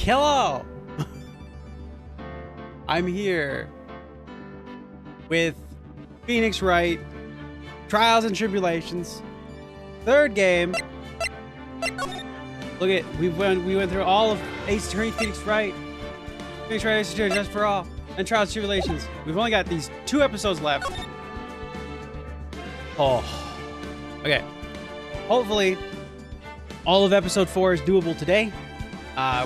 Hello! I'm here with Phoenix Wright, Trials and Tribulations, third game. Look at, we went through all of Ace Attorney, Phoenix Wright, Ace Attorney Just for All, and Trials and Tribulations. We've only got these 2 episodes left. Oh, okay. Hopefully, all of episode 4 is doable today.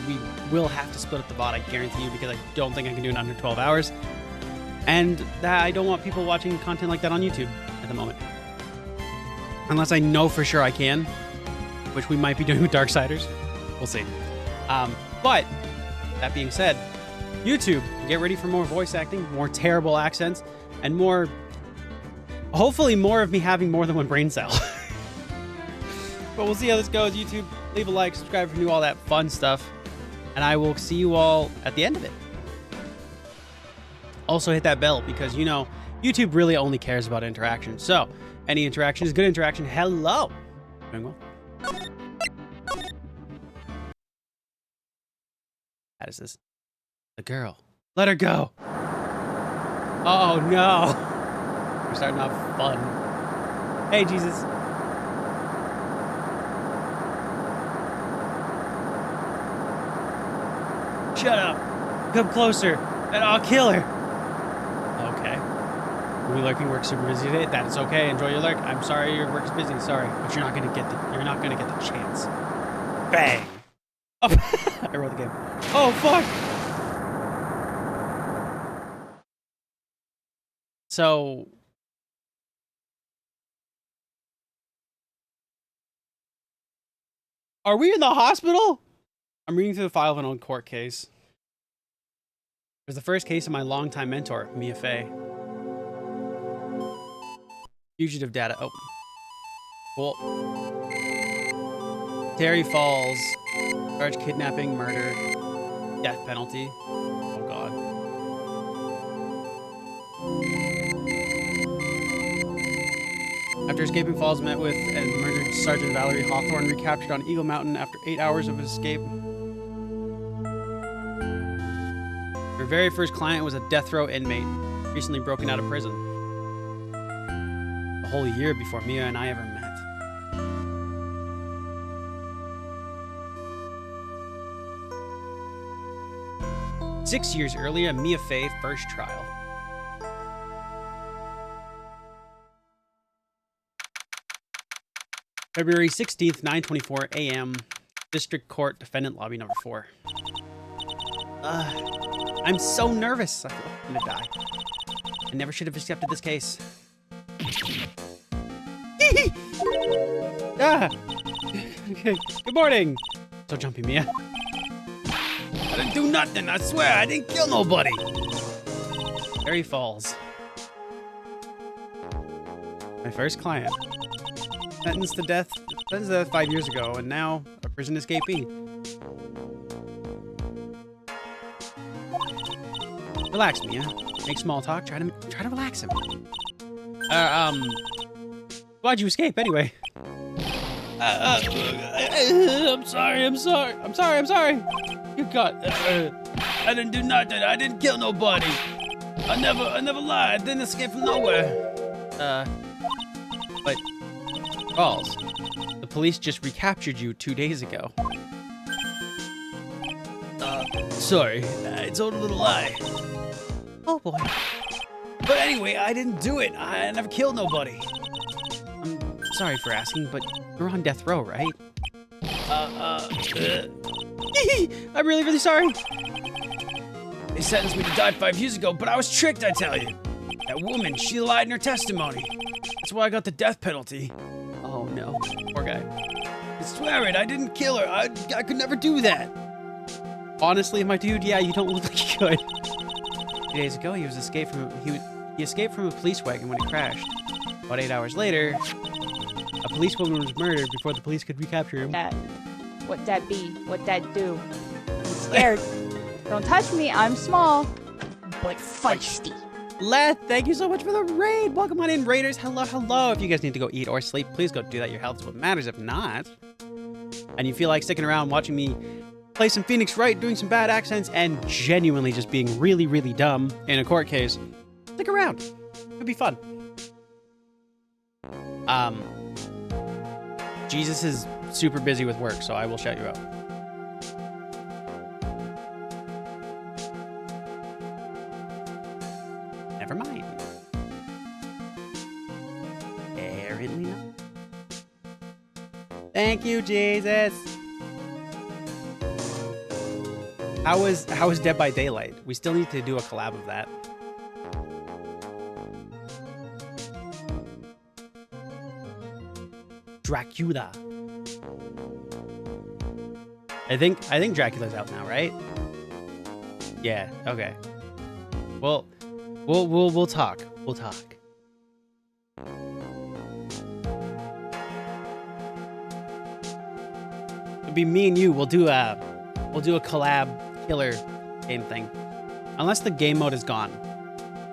We will have to split up the VOD, I guarantee you, because I don't think I can do it under 12 hours. And I don't want people watching content like that on YouTube at the moment. Unless I know for sure I can, which we might be doing with Darksiders. We'll see. But, that being said, YouTube, get ready for more voice acting, more terrible accents, and more, hopefully more of me having more than one brain cell. But we'll see how this goes. YouTube, leave a like, subscribe for new, all that fun stuff. And I will see you all at the end of it. Also hit that bell because, you know, YouTube really only cares about interaction. So, any interaction is good interaction. Hello. Doing well. How is this? The girl. Let her go. Oh, no. We're starting off fun. Hey, Jesus. Shut up. Come closer, and I'll kill her. Okay. We lurking work super busy today. That is okay. Enjoy your lurk. I'm sorry your work's busy. Sorry, but you're not gonna get the chance. Bang. Oh, I wrote the game. Oh fuck. So. Are we in the hospital? I'm reading through the file of an old court case. It was the first case of my longtime mentor, Mia Fey. Fugitive data. Oh. Cool. Terry Falls. Charged kidnapping, murder, death penalty. Oh, God. After escaping Falls, met with and murdered Sergeant Valerie Hawthorne, recaptured on Eagle Mountain after 8 hours of escape. Her very first client was a death row inmate, recently broken out of prison. A whole year before Mia and I ever met. Six years earlier, Mia Fey first trial. February 16th, 9:24 a.m. District Court, Defendant Lobby number 4. I'm so nervous. I feel like I'm gonna die. I never should have accepted this case. Ah! Okay. Good morning. So jumpy, Mia. I didn't do nothing. I swear, I didn't kill nobody. Terry Falls. My first client. Sentenced to death 5 years ago, and now a prison escapee. Relax, Mia. Make small talk. Try to relax him. Why'd you escape anyway? I'm sorry. You got. I didn't do nothing. I didn't kill nobody. I never lied. I didn't escape from nowhere. But Falls, the police just recaptured you 2 days ago. Sorry. I told a little lie. Oh boy. But anyway, I didn't do it. I never killed nobody. I'm sorry for asking, but you're on death row, right? I'm really, really sorry. They sentenced me to die 5 years ago, but I was tricked, I tell you. That woman, she lied in her testimony. That's why I got the death penalty. Oh no, poor guy. I swear it, I didn't kill her. I could never do that. Honestly, my dude, yeah, you don't look like you could. 2 days ago, he escaped from a police wagon when it crashed. About 8 hours later, a policewoman was murdered before the police could recapture him. What that be? What that do? I'm scared. Don't touch me. I'm small, but feisty. Leth, thank you so much for the raid. Welcome on in, raiders. Hello, hello. If you guys need to go eat or sleep, please go do that. Your health is what matters. If not, and you feel like sticking around watching me play some Phoenix Wright, doing some bad accents, and genuinely just being really, really dumb in a court case, stick around. It'll be fun. Jesus is super busy with work, so I will shout you out. Never mind. Apparently not. Thank you, Jesus. How is Dead by Daylight? We still need to do a collab of that. Dracula. I think Dracula's out now, right? Yeah. Okay. Well, we'll talk. We'll talk. It'll be me and you. We'll do a collab killer game thing. Unless the game mode is gone.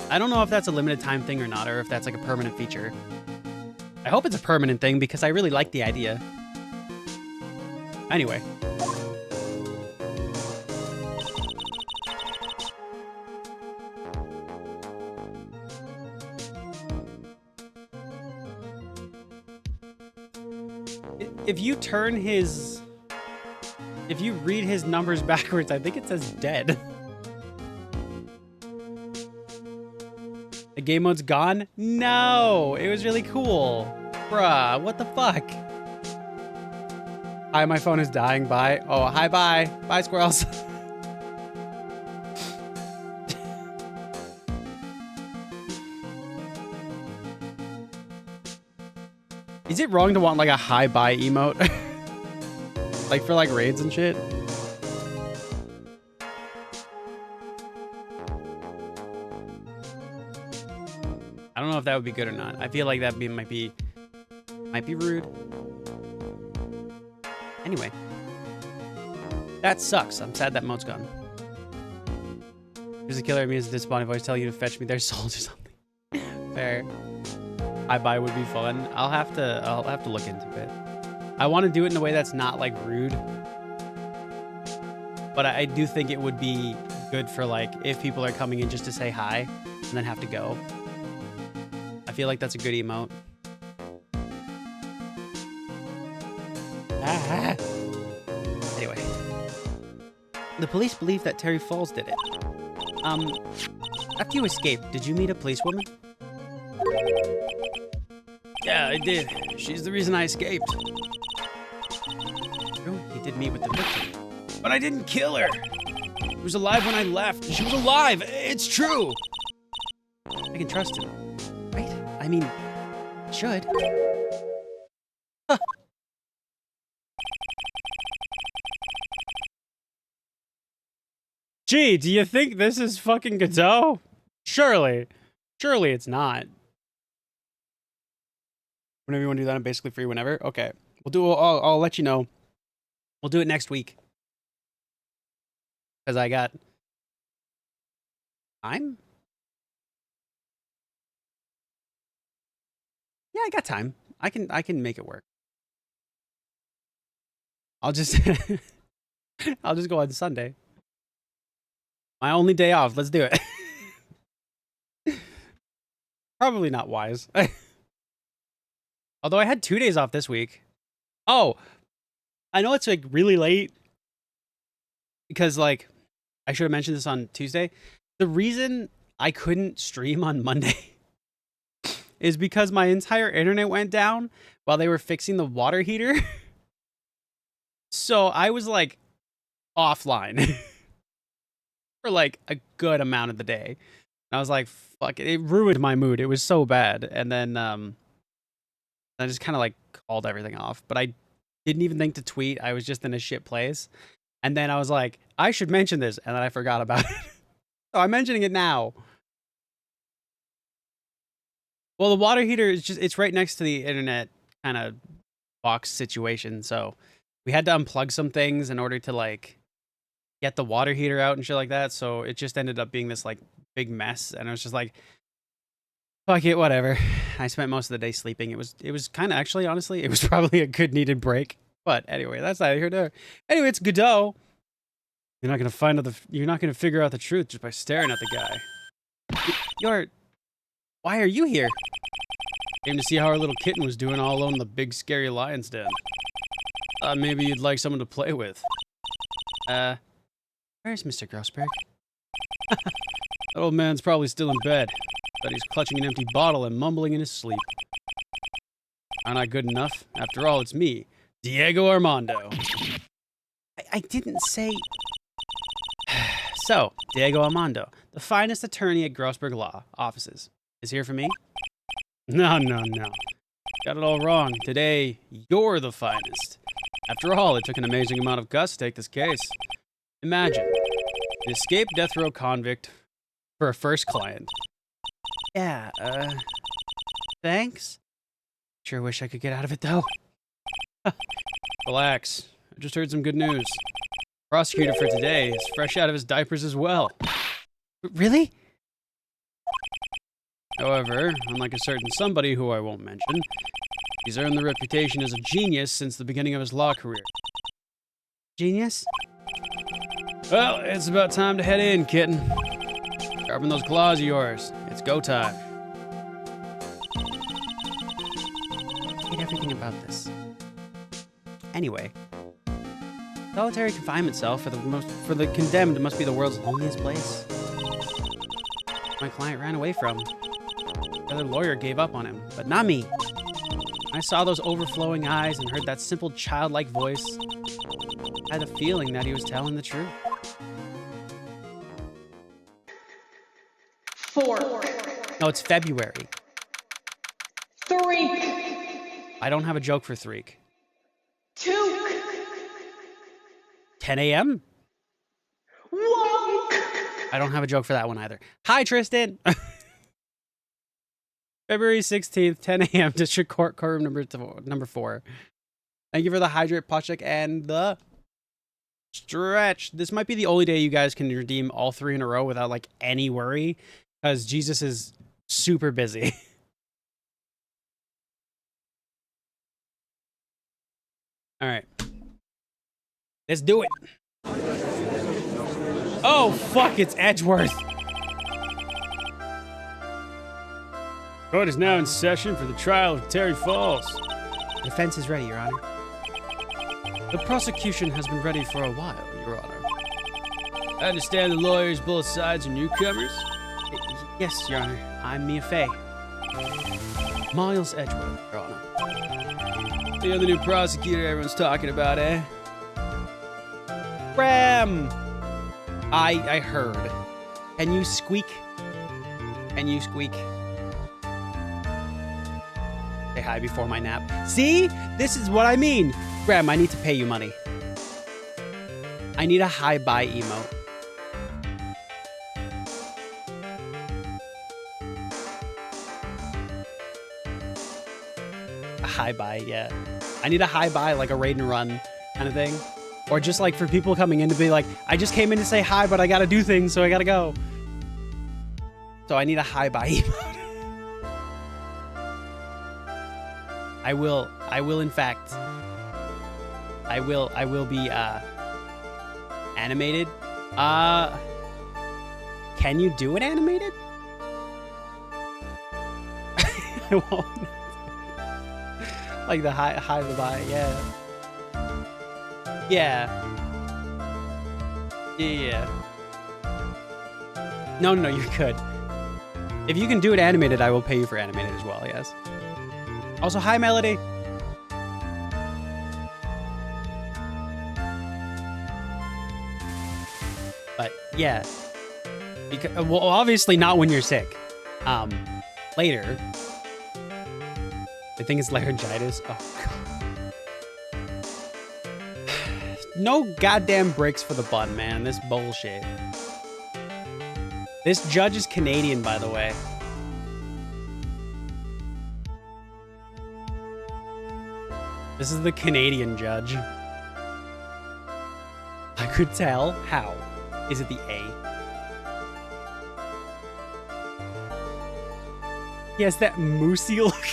I don't know if that's a limited time thing or not, or if that's like a permanent feature. I hope it's a permanent thing because I really like the idea. Anyway. If you turn his... If you read his numbers backwards, I think it says dead. The game mode's gone? No! It was really cool. Bruh, what the fuck? Hi, my phone is dying. Bye. Oh, hi, bye. Bye, squirrels. Is it wrong to want like a hi bye emote? Like for like raids and shit? I don't know if that would be good or not. I feel like that might be rude. Anyway. That sucks. I'm sad that mode's gone. There's a killer at me as a disappointed voice telling you to fetch me their souls or something. Fair. Hi bye would be fun. I'll have to look into it. I want to do it in a way that's not like rude. But I do think it would be good for like if people are coming in just to say hi and then have to go. I feel like that's a good emote. Anyway. The police believe that Terry Falls did it. After you escaped, did you meet a policewoman? Yeah, I did. She's the reason I escaped. True, he did meet with the victim. But I didn't kill her. She was alive when I left. She was alive. It's true. I can trust him. Right? I mean, should. Huh. Gee, do you think this is fucking Godot? Surely. Surely it's not. Whenever you want to do that, I'm basically free whenever. Okay. I'll let you know. We'll do it next week. Because I got time? Yeah, I got time. I can make it work. I'll just I'll just go on Sunday. My only day off. Let's do it. Probably not wise. Although I had 2 days off this week. Oh, I know it's like really late because like I should have mentioned this on Tuesday. The reason I couldn't stream on Monday is because my entire internet went down while they were fixing the water heater. So I was like offline for like a good amount of the day. And I was like, fuck it. It ruined my mood. It was so bad. And then I just kind of like called everything off, but I didn't even think to tweet. I was just in a shit place. And then I was like, I should mention this. And then I forgot about it. So I'm mentioning it now. Well, the water heater is it's right next to the internet kind of box situation. So we had to unplug some things in order to like get the water heater out and shit like that. So it just ended up being this like big mess. And I was just like, fuck it, whatever. I spent most of the day sleeping. It was kind of actually, honestly, it was probably a good needed break. But anyway, that's neither here nor there. Anyway, it's Godot. You're not gonna figure out the truth just by staring at the guy. Why are you here? Came to see how our little kitten was doing all alone in the big scary lion's den. Maybe you'd like someone to play with. Where's Mr. Grossberg? That old man's probably still in bed, but he's clutching an empty bottle and mumbling in his sleep. Aren't I good enough? After all, it's me, Diego Armando. I didn't say... So, Diego Armando, the finest attorney at Grossberg Law Offices, is here for me? No. Got it all wrong. Today, you're the finest. After all, it took an amazing amount of guts to take this case. Imagine, an escaped death row convict for a first client. Yeah, thanks? Sure wish I could get out of it, though. Relax. I just heard some good news. Prosecutor for today is fresh out of his diapers as well. Really? However, unlike a certain somebody who I won't mention, he's earned the reputation as a genius since the beginning of his law career. Genius? Well, it's about time to head in, kitten. Sharpen those claws of yours. It's go time. I hate everything about this. Anyway, solitary confinement cell for the condemned must be the world's loneliest place. My client ran away from. The other lawyer gave up on him, but not me. I saw those overflowing eyes and heard that simple childlike voice. I had a feeling that he was telling the truth. 4. No, it's February. 3. I don't have a joke for Threek. 2. 10 a.m.? 1. I don't have a joke for that one either. Hi, Tristan! February 16th, 10 a.m., District Court, courtroom number 4. Thank you for the hydrate, Potchek, and the stretch. This might be the only day you guys can redeem all 3 in a row without, like, any worry, because Jesus is super busy. All right. Let's do it. Oh, fuck, it's Edgeworth. Court is now in session for the trial of Terry Falls. The defense is ready, Your Honor. The prosecution has been ready for a while, Your Honor. I understand the lawyers both sides are newcomers? Yes, Your Honor. I'm Mia Fey. Miles Edgeworth, Your Honor. You're the new prosecutor everyone's talking about, eh? Bram! I heard. Can you squeak? Can you squeak? Say hi before my nap. See? This is what I mean. Graham, I need to pay you money. I need a hi-bye emote. A hi-bye, yeah. I need a hi-bye, like a raid and run kind of thing. Or just like for people coming in to be like, I just came in to say hi, but I gotta do things, so I gotta go. So I need a hi-bye emote. I will in fact, I will be, animated. Can you do it animated? I won't. Like the hi the bye, yeah. Yeah. No, you're good. If you can do it animated, I will pay you for animated as well, yes. Also, hi, Melody. But, yeah. Because, well, obviously not when you're sick. Later. I think it's laryngitis. Oh, God. No goddamn breaks for the bun, man. This bullshit. This judge is Canadian, by the way. This is the Canadian judge. I could tell. How? Is it the A? He has that moosey look.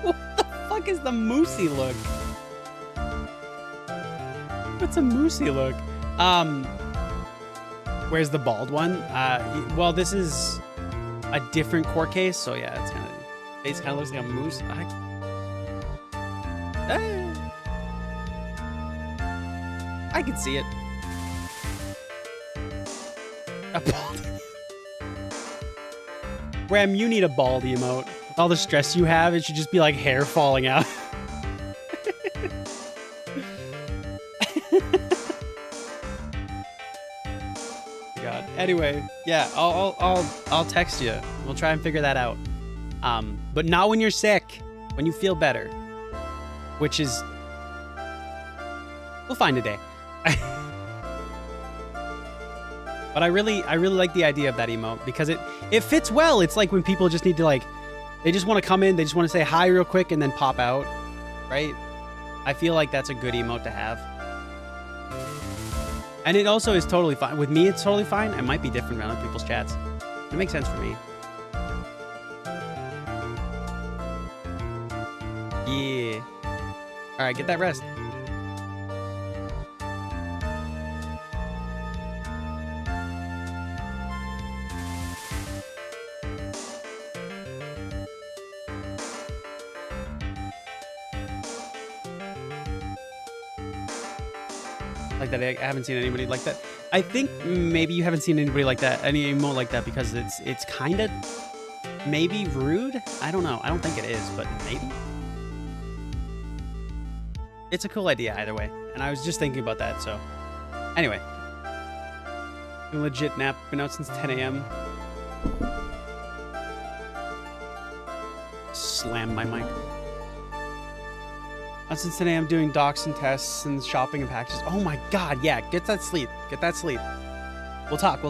What the fuck is the moosey look? What's a moosey look? Where's the bald one? Well, this is a different court case, so yeah, it's kind of face kind of looks like a moose. I can see it. A bald. Ram, you need a bald emote. With all the stress you have, it should just be like hair falling out. God. Anyway, yeah, I'll text you. We'll try and figure that out. But not when you're sick. When you feel better, which is, we'll find a day. But I really like the idea of that emote because it fits well. It's like when people just need to like, they just want to come in, they just want to say hi real quick and then pop out, right? I feel like that's a good emote to have. And it also is totally fine. With me, it's totally fine. It might be different around other people's chats. It makes sense for me. Yeah. All right, get that rest. Like that, I haven't seen anybody like that. I think maybe you haven't seen anybody like that, any emote like that, because it's kind of maybe rude. I don't know. I don't think it is, but maybe. It's a cool idea either way, and I was just thinking about that. So, anyway, legit nap. Been out since 10 a.m. Slam my mic. Out since 10 a.m. doing docs and tests and shopping and packages. Oh my god, yeah, get that sleep. Get that sleep. We'll talk.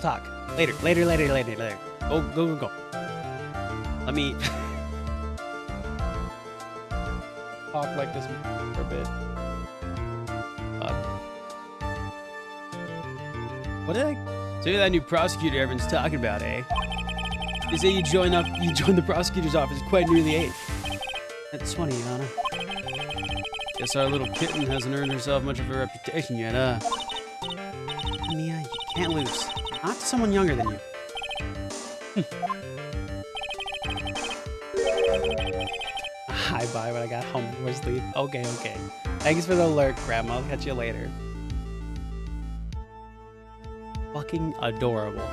Later. Go. Let me talk like this for a bit. What did I say? That new prosecutor everyone's talking about, eh? They say you joined the prosecutor's office quite near the age. That's funny, Your Honor. Guess our little kitten hasn't earned herself much of a reputation yet, Mia, you can't lose. Not to someone younger than you. Hi, bye when I got home before sleep. Okay. Thanks for the alert, Grandma. I'll catch you later. Fucking adorable.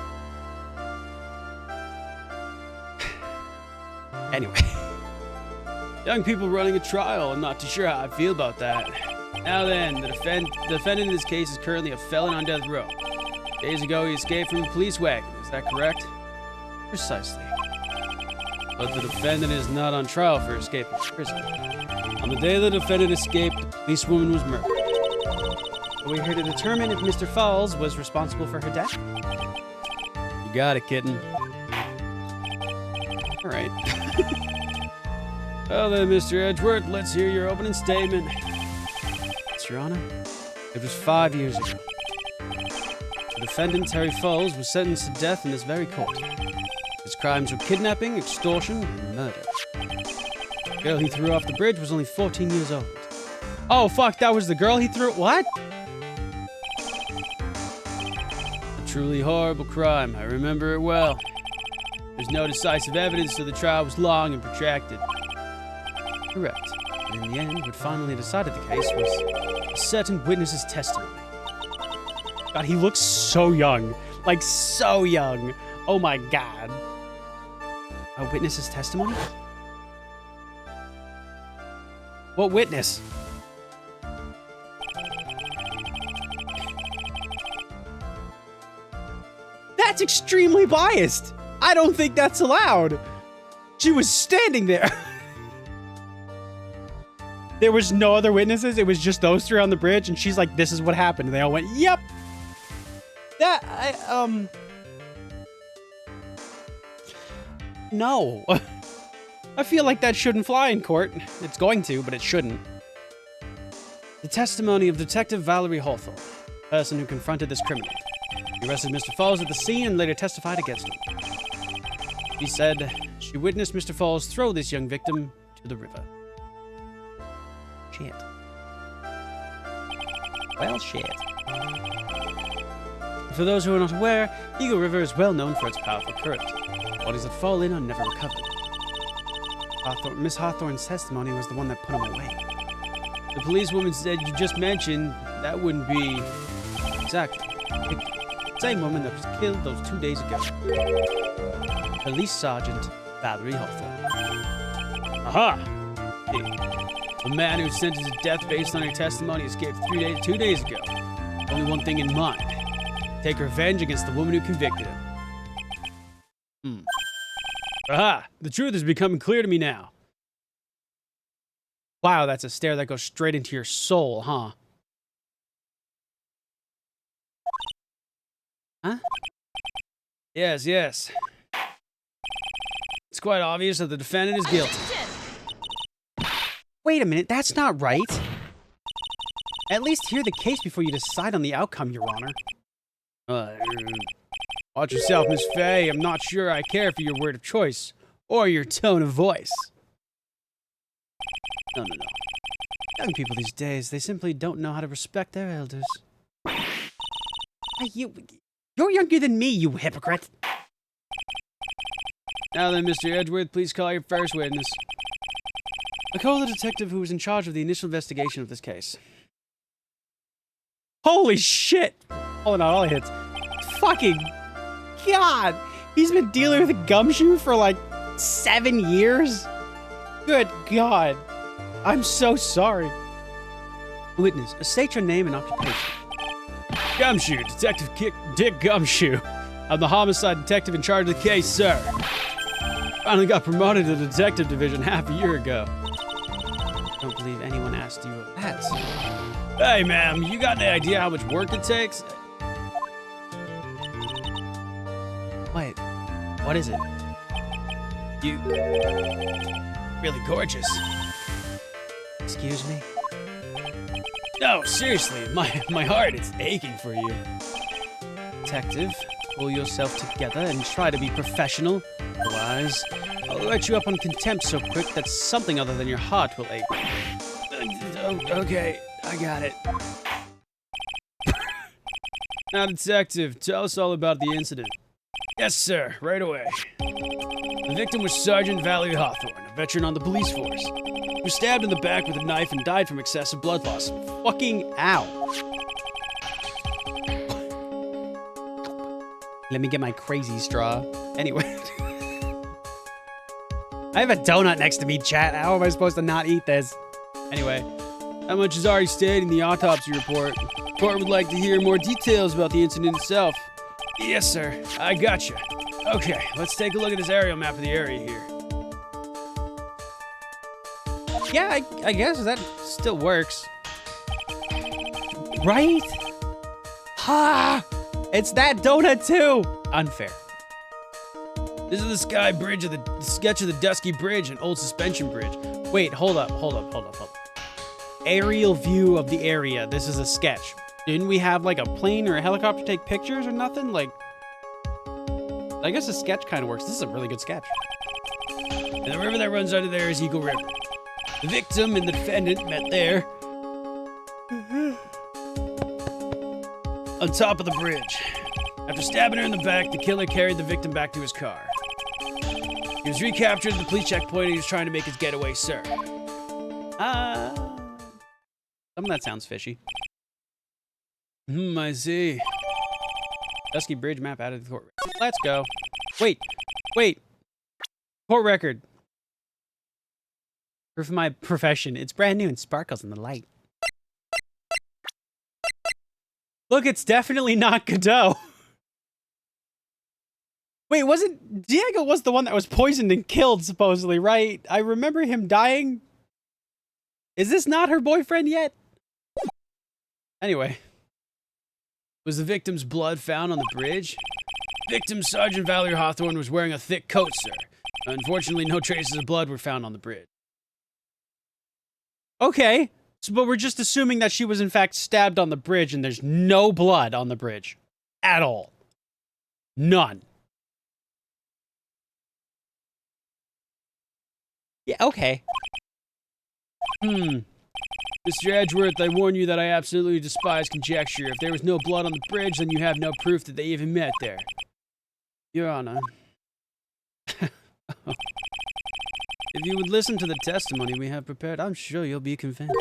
Anyway. Young people running a trial. I'm not too sure how I feel about that. Now then, the defendant in this case is currently a felon on death row. Days ago, he escaped from a police wagon. Is that correct? Precisely. But the defendant is not on trial for escaping prison. On the day the defendant escaped, the policewoman was murdered. We're here to determine if Mr. Falls was responsible for her death. You got it, kitten. All right. Well then, Mr. Edgeworth, let's hear your opening statement. Yes, Your Honor. It was 5 years ago. The defendant, Terry Falls, was sentenced to death in this very court. His crimes were kidnapping, extortion, and murder. The girl he threw off the bridge was only 14 years old. Oh, fuck, that was the girl he threw... What? A truly horrible crime. I remember it well. There's no decisive evidence, so the trial was long and protracted. Correct. But in the end, what finally decided the case was a certain witness's testimony. God, he looks so young. Like, so young. Oh my god. A witness's testimony? What witness? That's extremely biased. I don't think that's allowed. She was standing there. There was no other witnesses. It was just those three on the bridge. And she's like, this is what happened. And they all went, yep. No. I feel like that shouldn't fly in court. It's going to, but it shouldn't. The testimony of Detective Valerie Hawthorne, the person who confronted this criminal. He arrested Mr. Falls at the scene and later testified against him. He said she witnessed Mr. Falls throw this young victim to the river. Shit. Well, shit. For those who are not aware, Eagle River is well known for its powerful current. Bodies that fall in are never recovered. Miss Hawthorne's testimony was the one that put him away. The policewoman said you just mentioned that wouldn't be exactly the same woman that was killed those 2 days ago. Police Sergeant Valerie Hawthorne. Aha! The man who was sentenced to death based on her testimony escaped 2 days ago. Only one thing in mind. Take revenge against the woman who convicted him. Aha! The truth is becoming clear to me now. Wow, that's a stare that goes straight into your soul, huh? Huh? Yes, yes. It's quite obvious that the defendant is guilty. Wait a minute, that's not right. At least hear the case before you decide on the outcome, Your Honor. Watch yourself, Miss Fay. I'm not sure I care for your word of choice or your tone of voice. No. Young people these days, they simply don't know how to respect their elders. You're younger than me, you hypocrite. Now then, Mr. Edgeworth, please call your first witness. I call the detective who was in charge of the initial investigation of this case. Holy shit! Hold on, all it hits. Fucking God! He's been dealing with a gumshoe for like 7 years? Good God. I'm so sorry. Witness, state your name and occupation. Gumshoe, Detective Dick Gumshoe. I'm the homicide detective in charge of the case, sir. Finally got promoted to the detective division half a year ago. I don't believe anyone asked you that. Hey, ma'am, you got any idea how much work it takes? Wait, what is it? You... really gorgeous. Excuse me? No, seriously, my heart is aching for you. Detective, pull yourself together and try to be professional. Otherwise, I'll write you up on contempt so quick that something other than your heart will ache. Okay, I got it. Now, detective, tell us all about the incident. Yes, sir, right away. The victim was Sergeant Valerie Hawthorne, a veteran on the police force. He was stabbed in the back with a knife and died from excessive blood loss. Fucking ow. Let me get my crazy straw. Anyway. I have a donut next to me, chat. How am I supposed to not eat this? Anyway, how much is already stated in the autopsy report? The court would like to hear more details about the incident itself. Yes, sir. I gotcha. Okay, let's take a look at this aerial map of the area here. Yeah, I guess that still works. Right? Ha! It's that donut too! Unfair. This is the sky bridge of the sketch of the Dusky Bridge and Old Suspension Bridge. Wait, hold up. Aerial view of the area. This is a sketch. Didn't we have like a plane or a helicopter take pictures or nothing? Like, I guess a sketch kind of works. This is a really good sketch. And the river that runs under there is Eagle River. The victim and the defendant met there. On top of the bridge. After stabbing her in the back, the killer carried the victim back to his car. He was recaptured at the police checkpoint and he was trying to make his getaway, sir. Some of that sounds fishy. I see. Dusky Bridge map added to the court. Let's go. Wait. Court record. Proof of my profession. It's brand new and sparkles in the light. Look, it's definitely not Godot. Wait, wasn't... Diego was the one that was poisoned and killed, supposedly, right? I remember him dying. Is this not her boyfriend yet? Anyway. Was the victim's blood found on the bridge? Victim Sergeant Valerie Hawthorne was wearing a thick coat, sir. Unfortunately, no traces of blood were found on the bridge. Okay, but we're just assuming that she was in fact stabbed on the bridge and there's no blood on the bridge. At all. None. Yeah, okay. Mr. Edgeworth, I warn you that I absolutely despise conjecture. If there was no blood on the bridge, then you have no proof that they even met there. Your Honor. If you would listen to the testimony we have prepared, I'm sure you'll be convinced.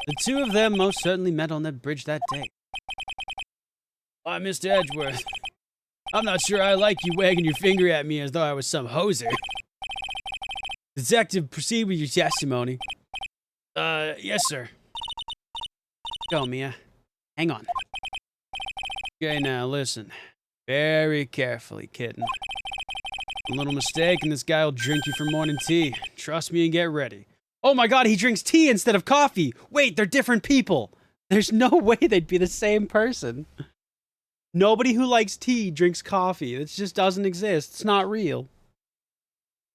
The two of them most certainly met on that bridge that day. Why, Mr. Edgeworth, I'm not sure I like you wagging your finger at me as though I was some hoser. Detective, proceed with your testimony. Yes, sir. Go, Mia. Hang on. Okay, now listen. Very carefully, kitten. A little mistake and this guy will drink you for morning tea. Trust me and get ready. Oh my god, he drinks tea instead of coffee! Wait, they're different people! There's no way they'd be the same person. Nobody who likes tea drinks coffee. It just doesn't exist. It's not real.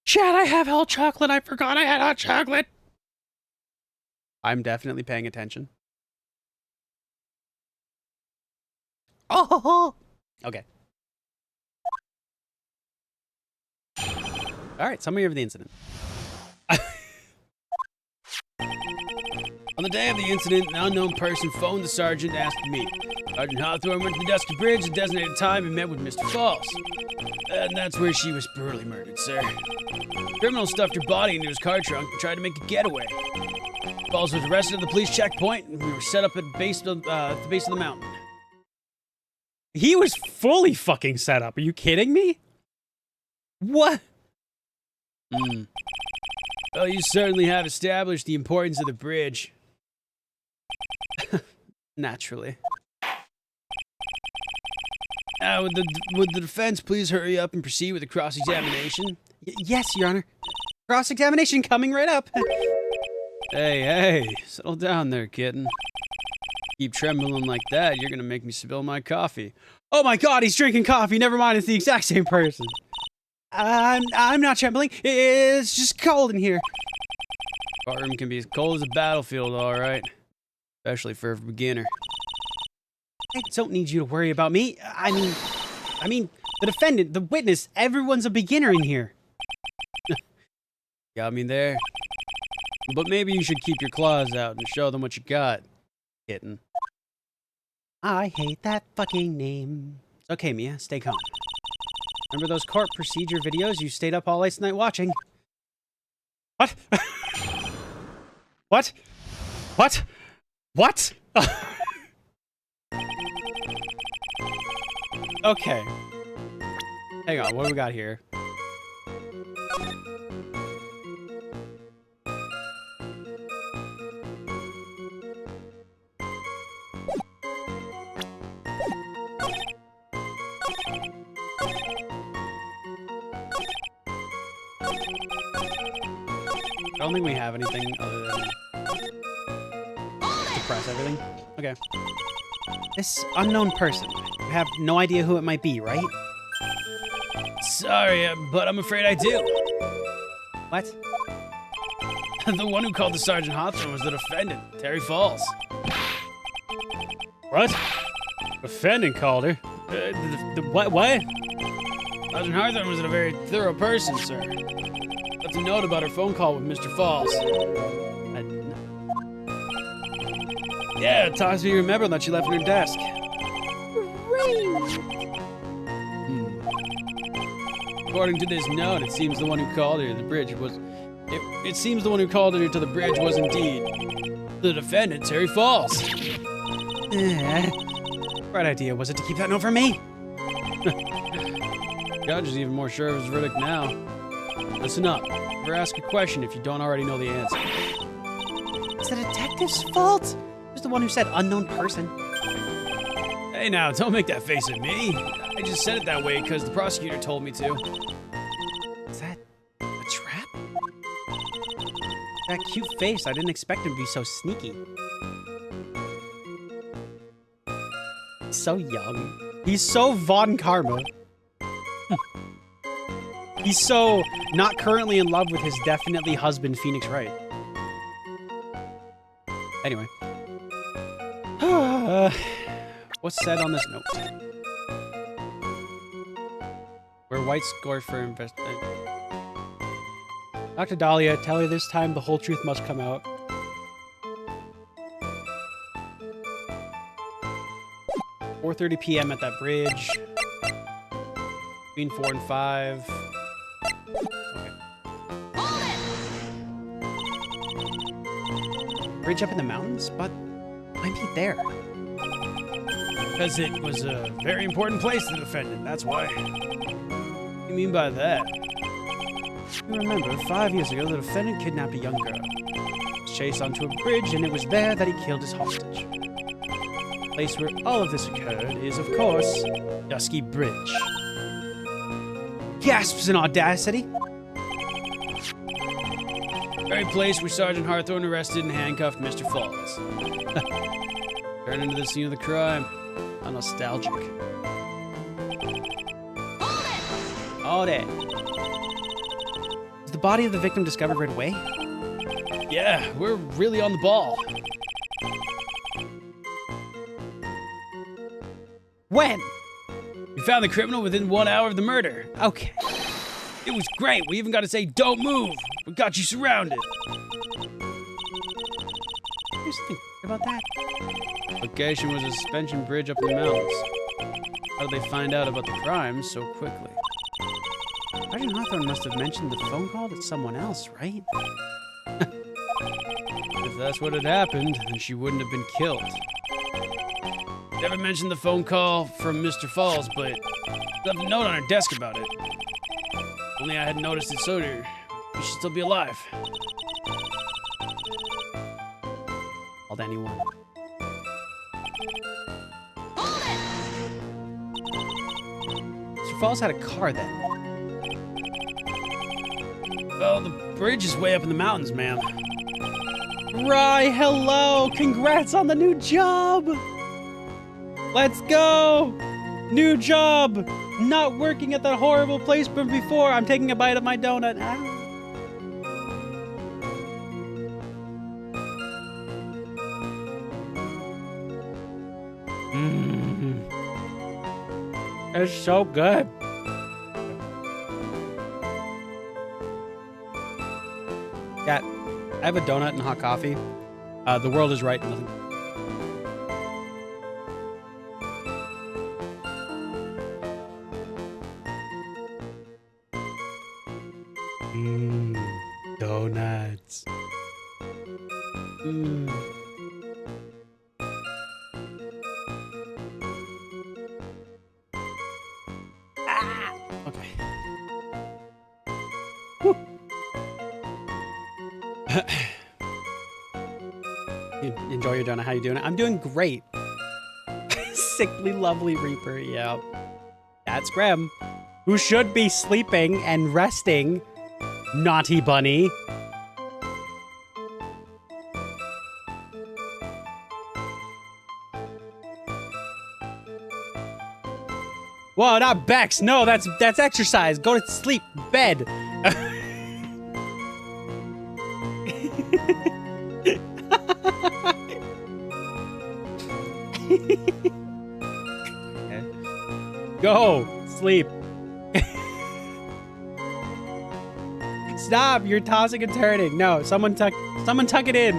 Chad, I have hot chocolate. I forgot I had hot chocolate. I'm definitely paying attention. Oh! Okay. Alright, summary of the incident. On the day of the incident, an unknown person phoned the sergeant and asked me. Sergeant Hawthorne went to the Dusky Bridge at a designated time and met with Mr. Falls. And that's where she was brutally murdered, sir. Criminal stuffed her body into his car trunk and tried to make a getaway. Falls was arrested at the police checkpoint, and we were set up at the base of the mountain. He was fully fucking set up. Are you kidding me? What? Well, you certainly have established the importance of the bridge. Naturally. Now, would the defense please hurry up and proceed with the cross-examination? Yes, Your Honor. Cross-examination coming right up. Hey, settle down there, kitten. Keep trembling like that, you're gonna make me spill my coffee. Oh my god, he's drinking coffee! Never mind, it's the exact same person. I'm not trembling. It's just cold in here. Courtroom can be as cold as a battlefield, alright. Especially for a beginner. I don't need you to worry about me. I mean, the defendant, the witness, everyone's a beginner in here. Got me there. But maybe you should keep your claws out and show them what you got, kitten. I hate that fucking name. It's okay, Mia. Stay calm. Remember those court procedure videos you stayed up all last night watching? What? What? What? What? Okay. Hang on, what do we got here? I don't think we have anything other than suppress everything. Okay. This unknown person. You have no idea who it might be, right? Sorry, but I'm afraid I do. What? The one who called the Sergeant Hawthorne was the defendant, Terry Falls. What? Defendant called her? What? Sergeant Hawthorne was a very thorough person, sir. Left a note about her phone call with Mr. Falls. Yeah, talks to you remember that she left on her desk. According to this note, it seems the one who called her to the bridge was... It seems the one who called her to the bridge was indeed the defendant, Terry Falls. Right idea was it to keep that note from me? Judge is even more sure of his verdict now. Listen up. Never ask a question if you don't already know the answer. It's the detective's fault. He was the one who said unknown person. Hey now, don't make that face at me. I just said it that way because the prosecutor told me to. Is that a trap? That cute face, I didn't expect him to be so sneaky. He's so young. He's so Von Karma. He's so not currently in love with his definitely husband, Phoenix Wright. Anyway. What's said on this note? Where White scored for investigation. Dr. Dahlia, tell her this time the whole truth must come out. 4:30 p.m. at that bridge. Between 4 and 5. Okay. Bridge up in the mountains? But why be there? Because it was a very important place to the defendant, that's why. What do you mean by that? You remember, 5 years ago, the defendant kidnapped a young girl. He was chased onto a bridge, and it was there that he killed his hostage. The place where all of this occurred is, of course, Dusky Bridge. Gasps in audacity. Very place where Sergeant Hawthorne arrested and handcuffed Mr. Falls. Turn into the scene of the crime. How nostalgic. Hold it. Was the body of the victim discovered right away? Yeah, we're really on the ball. When? We found the criminal within 1 hour of the murder. Okay. It was great. We even got to say, don't move. We got you surrounded. Here's the thing about that. Location was a suspension bridge up in the mountains. How did they find out about the crime so quickly? Sergeant Hawthorne must have mentioned the phone call to someone else, right? If that's what had happened, then she wouldn't have been killed. Never mentioned the phone call from Mr. Falls, but left a note on her desk about it. Only I hadn't noticed it sooner. We should still be alive. Called anyone. Mr. Falls had a car then. Well, the bridge is way up in the mountains, ma'am. Rye, hello! Congrats on the new job! Let's go! New job! Not working at that horrible place from before. I'm taking a bite of my donut. It's so good. Cat, I have a donut and hot coffee. The world is right. Nothing. Donuts. Okay. Whew. Enjoy your donut. How you doing? I'm doing great. Sickly, lovely Reaper. Yeah. That's Graham, who should be sleeping and resting. Naughty bunny. Whoa, not Bex. No, that's exercise. Go to sleep. Bed. Go. Sleep. Stop. You're tossing and turning. No, someone tuck it in.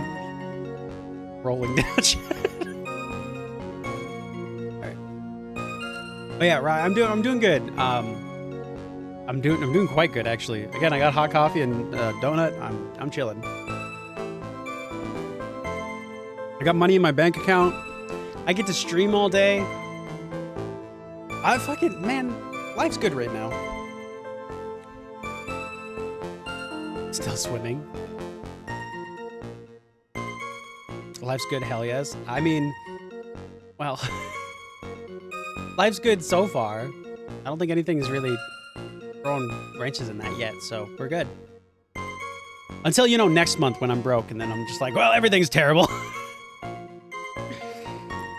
Rolling down. Oh yeah, right. I'm doing good. I'm doing quite good actually. Again, I got hot coffee and donut. I'm chilling. I got money in my bank account. I get to stream all day. Man, life's good right now. Still swimming. Life's good, hell yes. I mean, well. Life's good so far. I don't think anything's really throwing wrenches in that yet, so we're good. Until, next month when I'm broke, and then I'm just like, well, everything's terrible.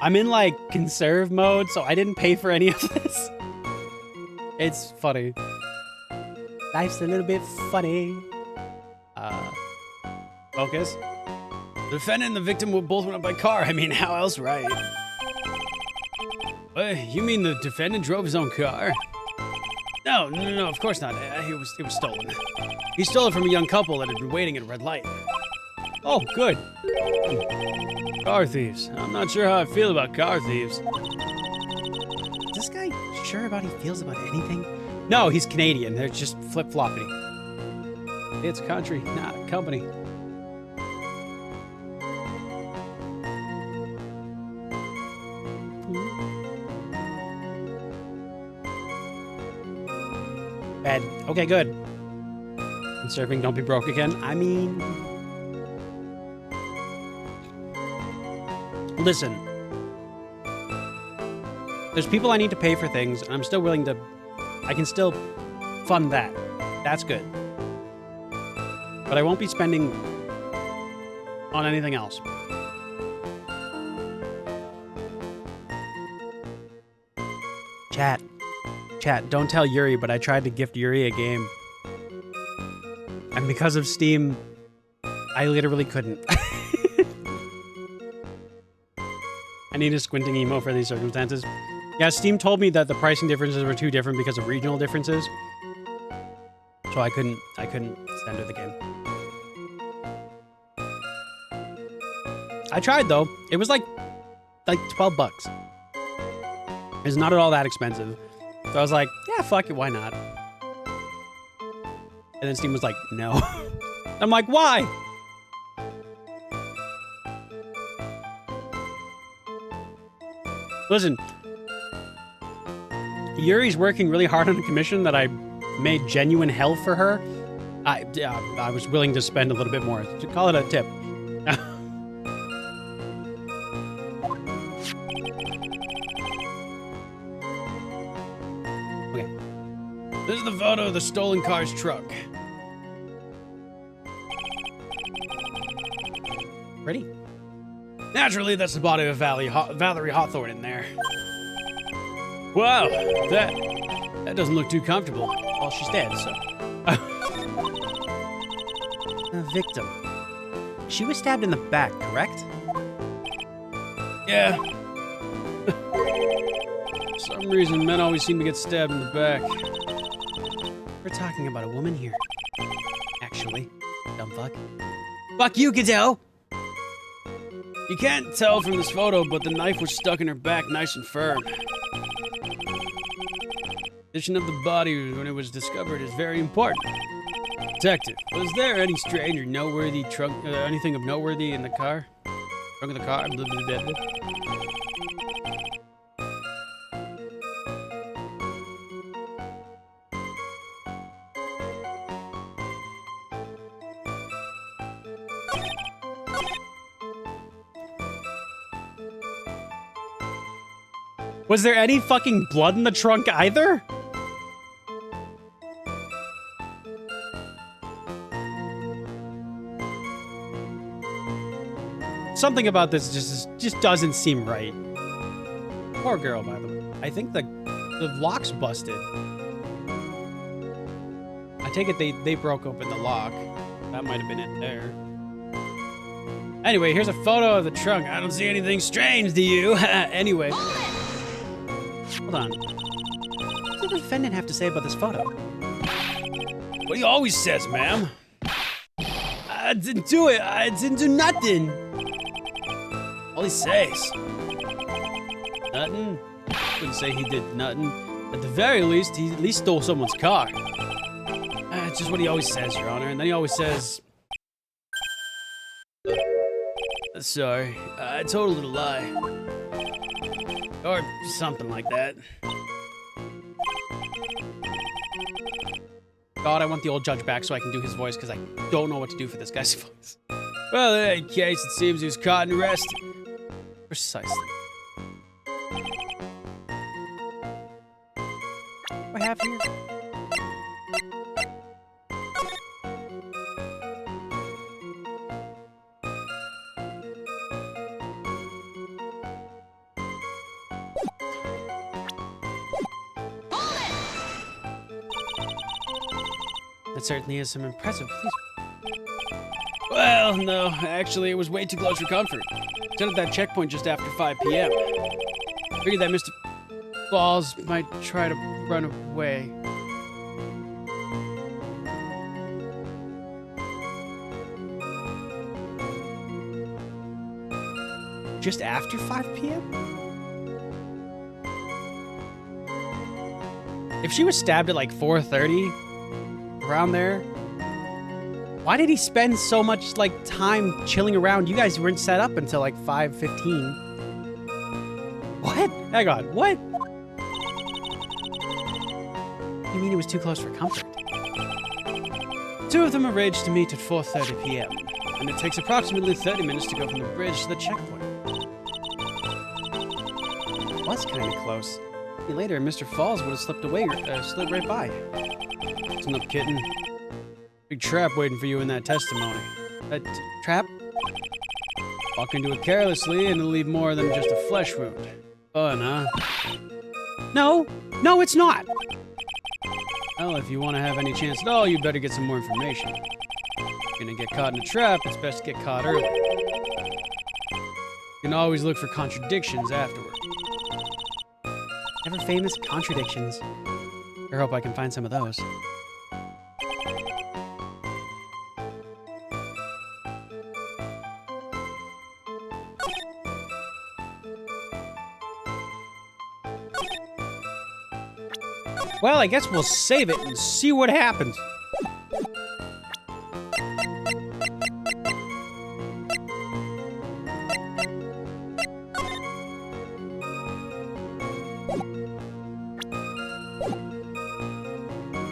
I'm in, conserve mode, so I didn't pay for any of this. It's funny. Life's a little bit funny. Focus. The defendant and the victim both went up by car. I mean, how else, right? You mean the defendant drove his own car? No, of course not. It was stolen. He stole it from a young couple that had been waiting at a red light. Oh, good. Car thieves. I'm not sure how I feel about car thieves. sure about how he feels about anything? No, he's Canadian. They're just flip-flopping. It's a country, not a company. Bed. Okay, good. And surfing, don't be broke again. I mean... Listen. There's people I need to pay for things, and I'm still willing to... I can still fund that. That's good. But I won't be spending on anything else. Chat, don't tell Yuri, but I tried to gift Yuri a game. And because of Steam, I literally couldn't. I need a squinting emo for these circumstances. Yeah, Steam told me that the pricing differences were too different because of regional differences. So I couldn't send her the game. I tried though. It was like $12. It's not at all that expensive. So I was like, yeah, fuck it, why not? And then Steam was like, no. I'm like, why? Listen, Yuri's working really hard on a commission that I made genuine hell for her. I was willing to spend a little bit more. To call it a tip. Okay. This is the photo of the stolen car's truck. Ready? Naturally, that's the body of Valerie Hawthorne in there. Wow, that doesn't look too comfortable. Well, she's dead, so. A victim. She was stabbed in the back, correct? Yeah. For some reason, men always seem to get stabbed in the back. We're talking about a woman here. Actually, dumb fuck. Fuck you, Godot! You can't tell from this photo, but the knife was stuck in her back nice and firm. Condition of the body when it was discovered is very important. Detective, was there any strange or noteworthy anything of noteworthy in the car? Trunk of the car? Blah, blah, blah, blah. Was there any fucking blood in the trunk either? Something about this just doesn't seem right. Poor girl, by the way. I think the lock's busted. I take it they broke open the lock. That might have been it there. Anyway, here's a photo of the trunk. I don't see anything strange, do you? Anyway. Hold on. What does the defendant have to say about this photo? What he always says, ma'am. I didn't do it. I didn't do nothing. All he says. Nothing? Couldn't say he did nothing. At the very least, he at least stole someone's car. It's just what he always says, Your Honor. And then he always says... Sorry, I told a lie. Or something like that. God, I want the old judge back so I can do his voice, because I don't know what to do for this guy's voice. Well, in any case, it seems he was caught and arrested. Precisely. What I have here? That certainly is some impressive police. Well, no, actually, it was way too close for comfort. Stood at that checkpoint just after 5 p.m. Figured that Mr. Balls might try to run away. Just after 5 p.m.? If she was stabbed at like 4:30, around there, why did he spend so much like time chilling around? You guys weren't set up until like 5:15. What? Hang on. What? You mean it was too close for comfort? Two of them arranged to meet at 4:30 p.m. and it takes approximately 30 minutes to go from the bridge to the checkpoint. It was kind of close. Later, Mr. Falls would have slipped away, slipped right by. Listen up, kitten. Big trap waiting for you in that testimony. That trap? Walk into it carelessly and it'll leave more than just a flesh wound. Fun, huh? No, it's not. Well, if you want to have any chance at all, you better get some more information. If you're gonna get caught in a trap, it's best to get caught early. You can always look for contradictions afterward. Ever famous contradictions. I hope I can find some of those. Well, I guess we'll save it and see what happens.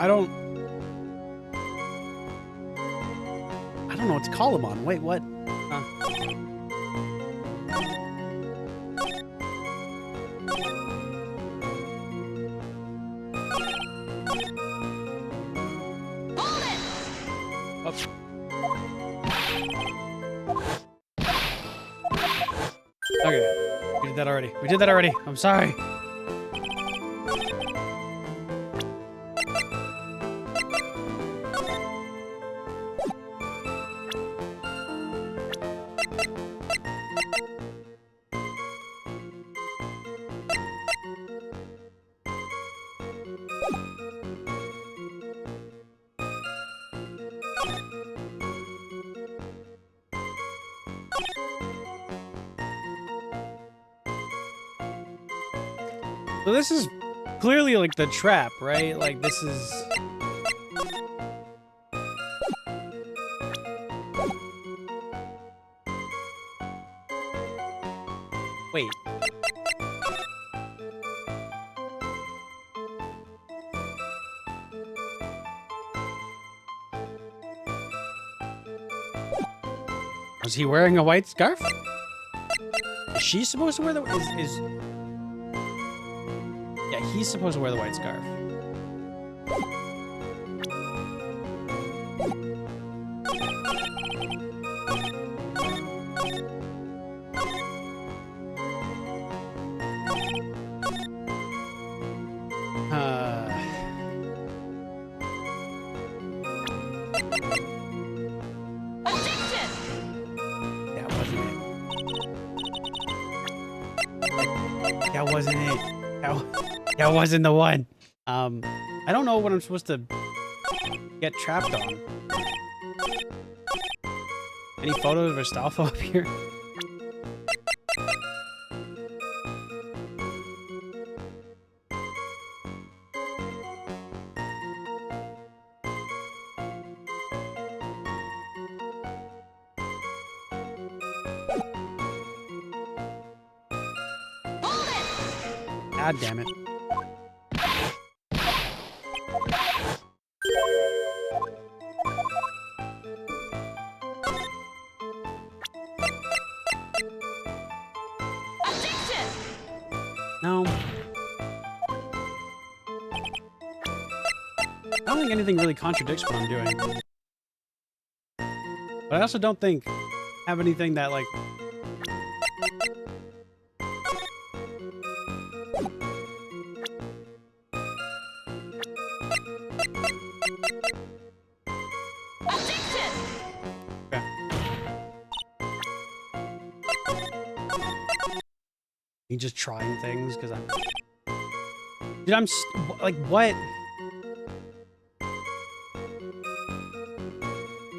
I don't know what to call him on. Wait, what? Okay, we did that already. I'm sorry. So this is clearly like the trap, right? Like this is... Wait. Was he wearing a white scarf? Is she supposed to wear the... Yeah, he's supposed to wear the white scarf. That wasn't it. That wasn't the one. I don't know what I'm supposed to get trapped on. Any photos of Astolfo up here? God damn it. No. I don't think anything really contradicts what I'm doing. But I also don't think I have anything that, like... Just trying things because I'm... Dude, I'm... Like, what?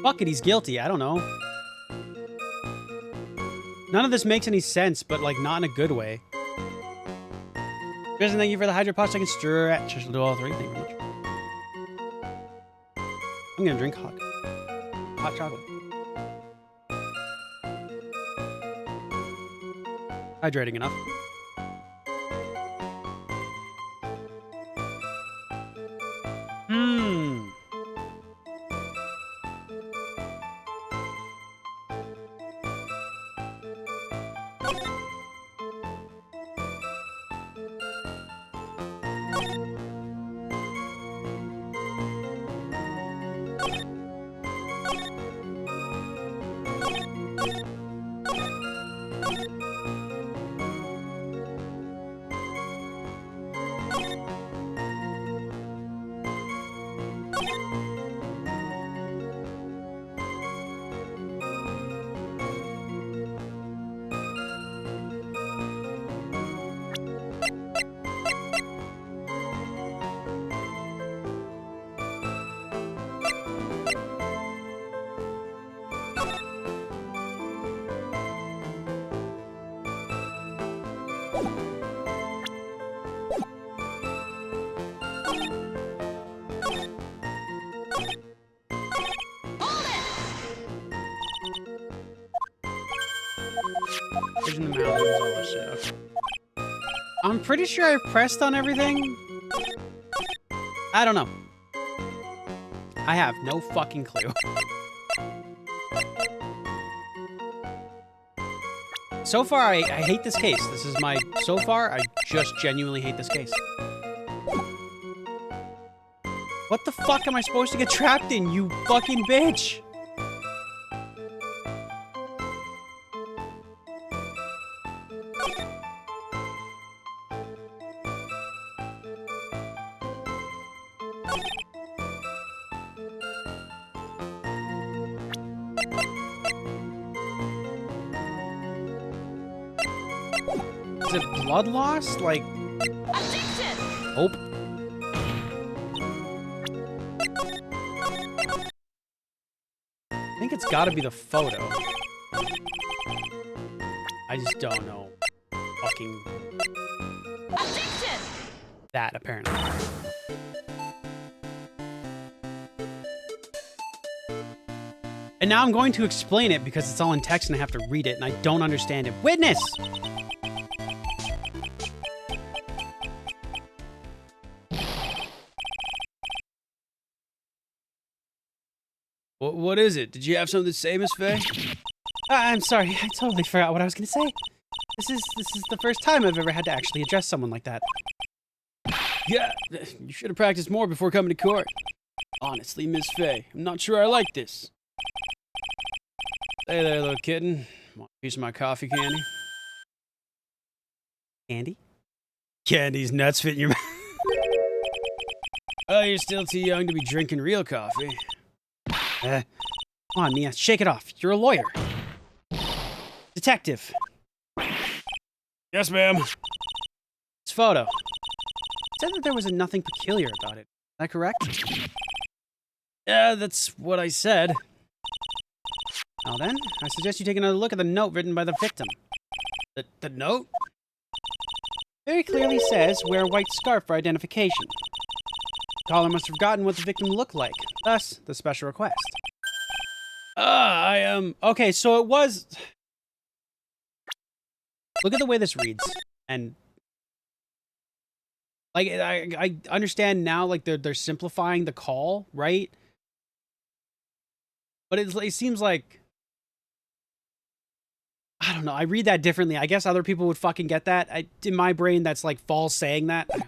Fuck it, he's guilty. I don't know. None of this makes any sense, but, like, not in a good way. Kristen, thank you for the Hydro Pots. I can stretch. I shall do all three. Thank you very much. I'm gonna drink hot chocolate. Hydrating enough. In the mountains, all this shit. Okay. I'm pretty sure I pressed on everything. I don't know. I have no fucking clue. So far, I hate this case. This is my... So far, I just genuinely hate this case. What the fuck am I supposed to get trapped in, you fucking bitch? Is it blood loss? Like... Hope? I think it's gotta be the photo. I just don't know. Fucking... That, apparently. And now I'm going to explain it because it's all in text and I have to read it and I don't understand it. Witness! What is it? Did you have something to say, Miss Faye? I'm sorry. I totally forgot what I was going to say. This is the first time I've ever had to actually address someone like that. Yeah, you should have practiced more before coming to court. Honestly, Miss Faye, I'm not sure I like this. Hey there, little kitten. Want a piece of my coffee candy? Candy? Candy's nuts fit in your mouth. Oh, you're still too young to be drinking real coffee. Come on, Mia, shake it off. You're a lawyer. Detective. Yes, ma'am. This photo. It said that there was nothing peculiar about it. Is that correct? Yeah, that's what I said. Now then, I suggest you take another look at the note written by the victim. The note? Very clearly says, wear a white scarf for identification. The caller must have forgotten what the victim looked like. Thus, the special request. Okay, so it was... Look at the way this reads. And... Like, I understand now, like, they're simplifying the call, right? But it seems like... I don't know, I read that differently. I guess other people would fucking get that. In my brain, that's like false saying that. I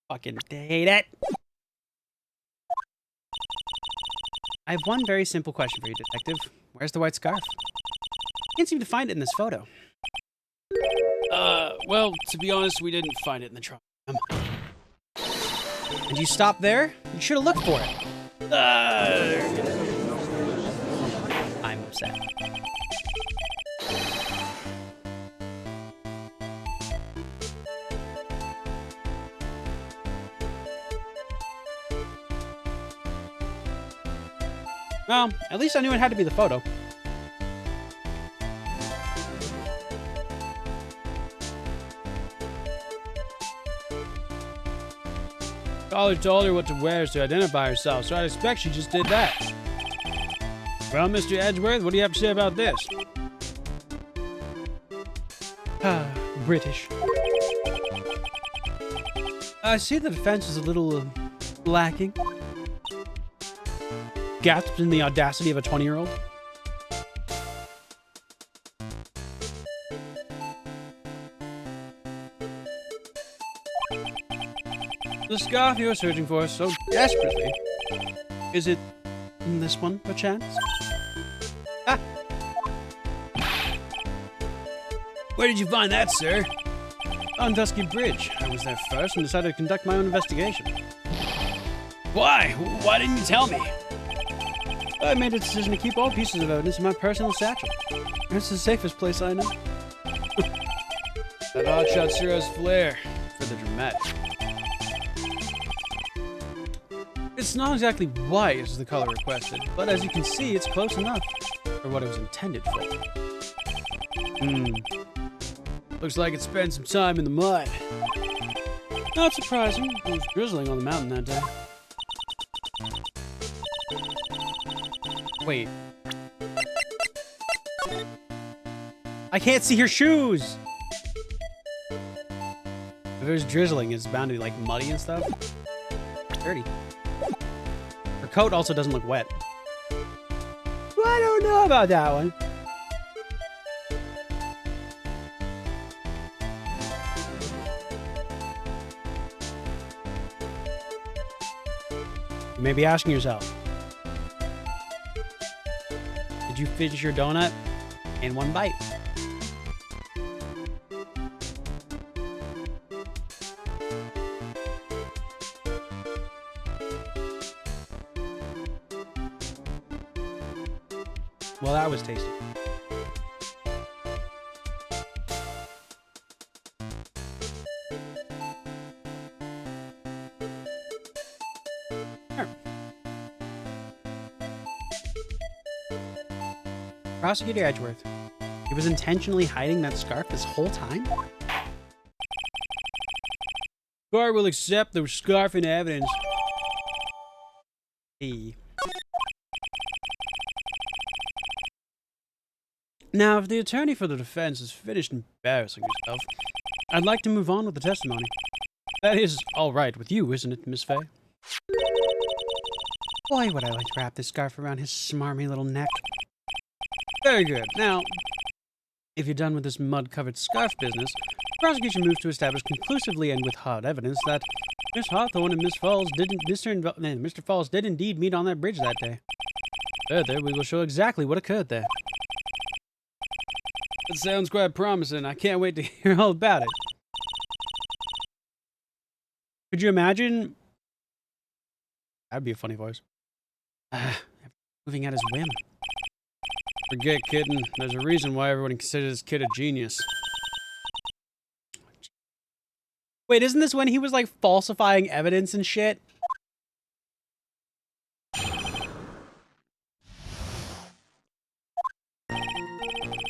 fucking hate it. I have one very simple question for you, detective. Where's the white scarf? I can't seem to find it in this photo. Well, to be honest, we didn't find it in the trunk. And you stopped there? You should have looked for it. I'm upset. Well, at least I knew it had to be the photo. Caller told her what to wear to identify herself, so I expect she just did that. Well, Mr. Edgeworth, what do you have to say about this? British. I see the defense is a little lacking. Gasped in the audacity of a 20-year-old. The scarf you're searching for so desperately. Is it this one, perchance? Ah! Where did you find that, sir? On Dusky Bridge. I was there first and decided to conduct my own investigation. Why? Why didn't you tell me? I made a decision to keep all pieces of evidence in my personal satchel. It's the safest place I know. That hotshot sure has flair for the dramatic. It's not exactly white as the color requested, but as you can see, it's close enough for what it was intended for. Looks like it spent some time in the mud. Not surprising, it was drizzling on the mountain that day. Wait. I can't see her shoes! If it was drizzling, it's bound to be like muddy and stuff. Dirty. Her coat also doesn't look wet. Well, I don't know about that one. You may be asking yourself, did you finish your donut in one bite? Well, that was tasty. Sure. Prosecutor Edgeworth, he was intentionally hiding that scarf this whole time? Guard will accept the scarf in evidence. Hey. Now, if the attorney for the defense is finished embarrassing yourself, I'd like to move on with the testimony. That is all right with you, isn't it, Miss Fay? Boy, would I like to wrap this scarf around his smarmy little neck. Very good. Now, if you're done with this mud-covered scarf business, the prosecution moves to establish conclusively and with hard evidence that Miss Hawthorne and Mr. Falls did indeed meet on that bridge that day. Further, we will show exactly what occurred there. That sounds quite promising. I can't wait to hear all about it. Could you imagine? That'd be a funny voice. Moving at his whim. Forget kidding. There's a reason why everyone considers this kid a genius. Wait, isn't this when he was like falsifying evidence and shit?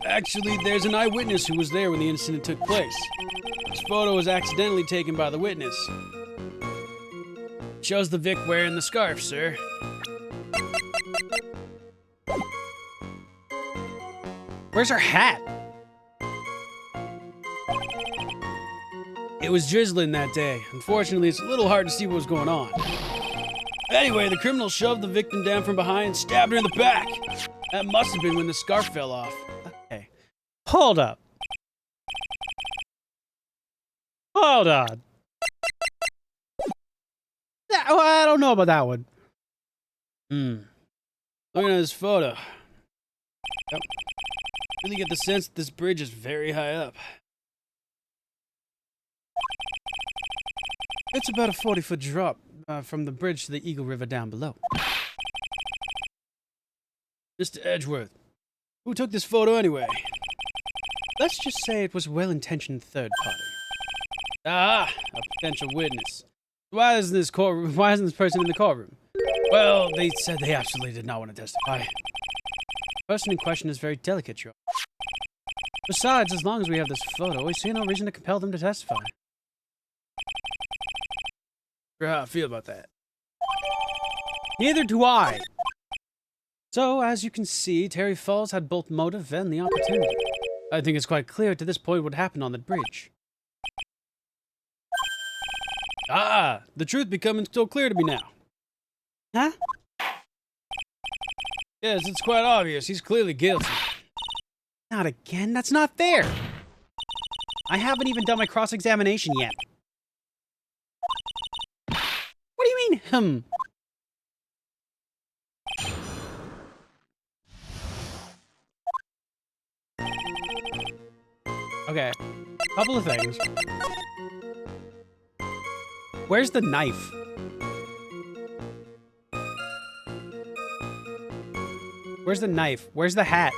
Actually, there's an eyewitness who was there when the incident took place. This photo was accidentally taken by the witness. Shows the Vic wearing the scarf, sir. Where's her hat? It was drizzling that day. Unfortunately, it's a little hard to see what was going on. Anyway, the criminal shoved the victim down from behind and stabbed her in the back. That must have been when the scarf fell off. Okay. Hold up. Hold on. I don't know about that one. Looking at this photo. Yep. Really get the sense that this bridge is very high up. It's about a 40-foot drop from the bridge to the Eagle River down below. Mr. Edgeworth, who took this photo anyway? Let's just say it was a well-intentioned third party. Ah, a potential witness. Why isn't this person in the courtroom? Well, they said they absolutely did not want to testify. The person in question is very delicate, Your Honor. Besides, as long as we have this photo, we see no reason to compel them to testify. How I feel about that. Neither do I. So, as you can see, Terry Falls had both motive and the opportunity. I think it's quite clear to this point what happened on the bridge. Ah, the truth becoming so clear to me now. Huh? Yes, it's quite obvious. He's clearly guilty. Not again. That's not fair. I haven't even done my cross-examination yet. What do you mean, Okay, couple of things. Where's the knife? Where's the knife? Where's the hat?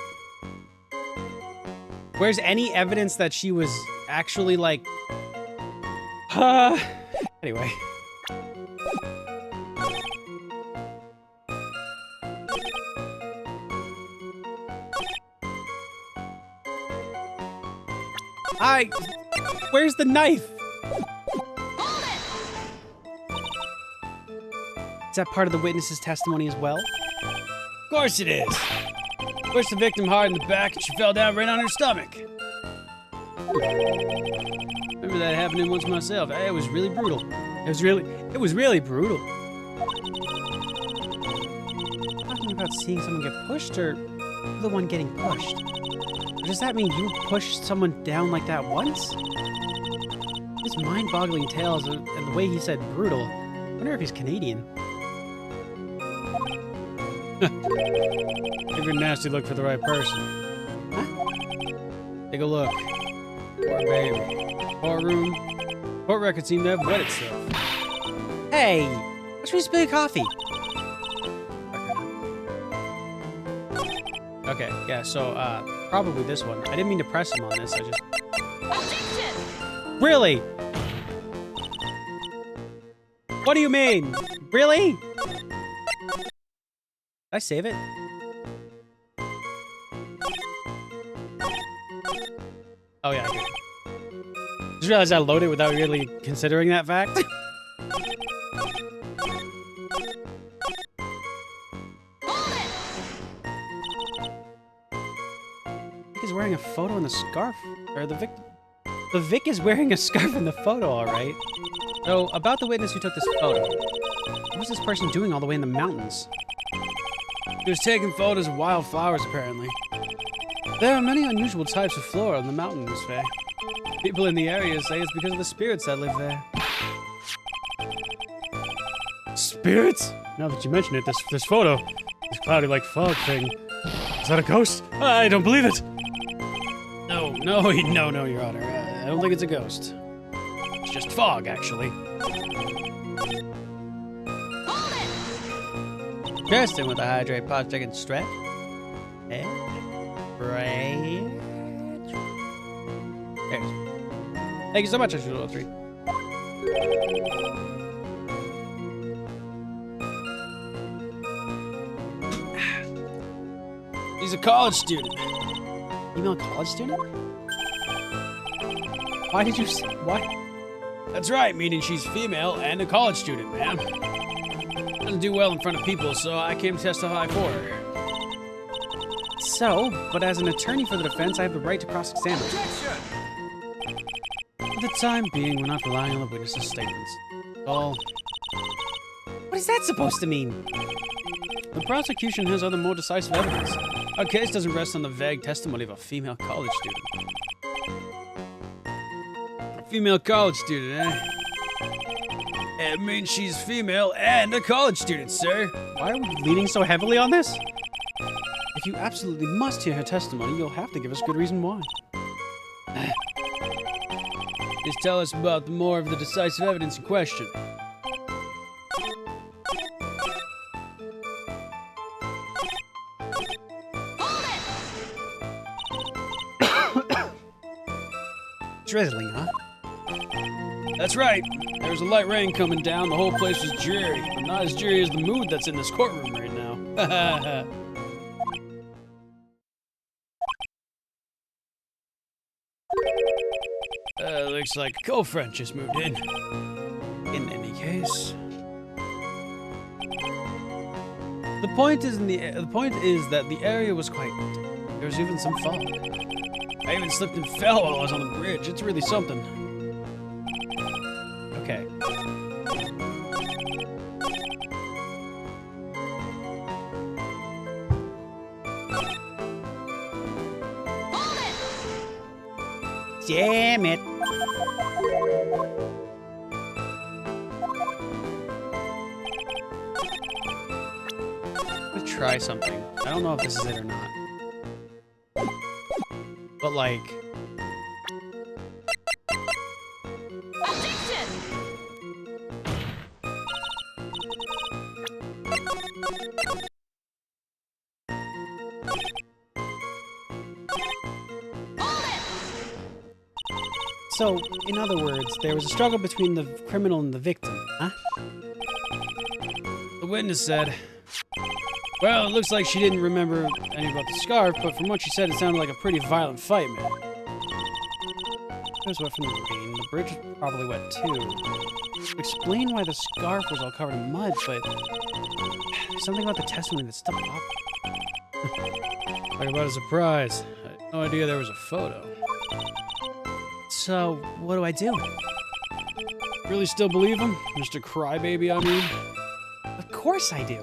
Where's any evidence that she was actually like... Anyway. Where's the knife? Is that part of the witness's testimony as well? Of course it is. Pushed the victim hard in the back and she fell down right on her stomach. Remember that happening once myself. It was really brutal. It was really brutal. Talking about seeing someone get pushed or the one getting pushed? Or does that mean you pushed someone down like that once? His mind-boggling tales and the way he said brutal. I wonder if he's Canadian. Give your nasty look for the right person. Huh? Take a look. Poor baby. Courtroom. Court records seem to have wet itself. Hey! What's we spill coffee? Okay, yeah, so, probably this one. I didn't mean to press him on this, I just... Objection! Really? What do you mean? Really? Did I save it? Oh yeah, I did. Just realized I loaded without really considering that fact. Vic is wearing a photo in the scarf. Or the Vic is wearing a scarf in the photo, alright. So, about the witness who took this photo. What was this person doing all the way in the mountains? He was taking photos of wildflowers, apparently. There are many unusual types of flora in the mountains, Faye. People in the area say it's because of the spirits that live there. Spirits? Now that you mention it, this photo, this cloudy like fog thing, is that a ghost? I don't believe it. No, Your Honor. I don't think it's a ghost. It's just fog, actually. Justin with a hydrate pod chicken stretch. And right. Thank you so much, Extra 3. He's a college student. Female college student? Why did you say what? That's right, meaning she's female and a college student, ma'am. Doesn't do well in front of people, so I came to testify for her. So, but as an attorney for the defense, I have the right to cross-examine. For the time being, we're not relying on the witness's statements. All. What is that supposed to mean? The prosecution has other more decisive evidence. Our case doesn't rest on the vague testimony of a female college student. A female college student, eh? It means she's female and a college student, sir. Why are we leaning so heavily on this? If you absolutely must hear her testimony, you'll have to give us good reason why. Just tell us about the more of the decisive evidence in question. Drizzling, huh? That's right. There was a light rain coming down. The whole place was dreary, but not as dreary as the mood that's in this courtroom right now. Looks like a co-friend just moved in. In any case, the point is that the area was quite. There was even some fog. I even slipped and fell while I was on the bridge. It's really something. Okay. Damn it. Let's try something. I don't know if this is it or not. But like... So, in other words, there was a struggle between the criminal and the victim, huh? The witness said, well, it looks like she didn't remember any about the scarf, but from what she said, it sounded like a pretty violent fight, man. It was wet from the rain. The bridge was probably wet, too. Explain why the scarf was all covered in mud, but there's something about the testimony that stuck up. Talk about a surprise. I had no idea there was a photo. So, what do I do? Really still believe him? Mr. Crybaby, I mean? Of course I do.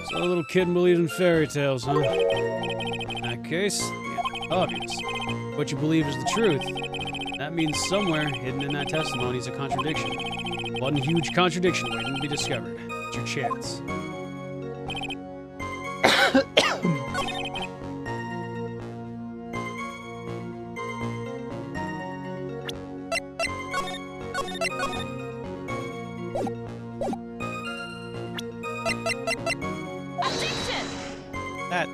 So a little kid believes in fairy tales, huh? In that case, yeah, obvious. What you believe is the truth. That means somewhere hidden in that testimony is a contradiction. One huge contradiction waiting to be discovered. It's your chance. That.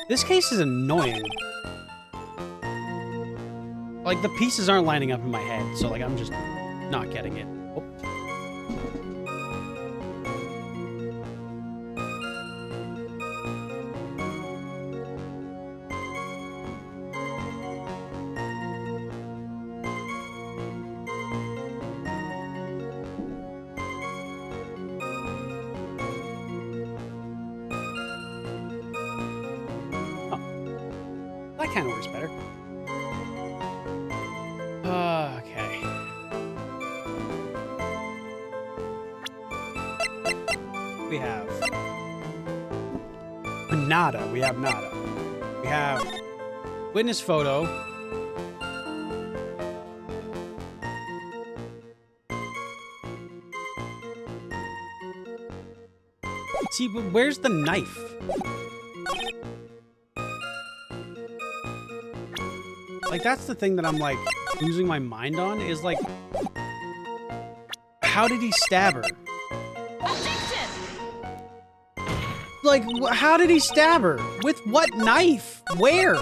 This case is annoying. Like, the pieces aren't lining up in my head, so, like, I'm just not getting it. Oh. That kind of works better. Okay. We have nada. We have nada. We have witness photo. See, but where's the knife? Like, that's the thing that I'm, like, losing my mind on, is, like, how did he stab her? Like, how did he stab her? With what knife? Where?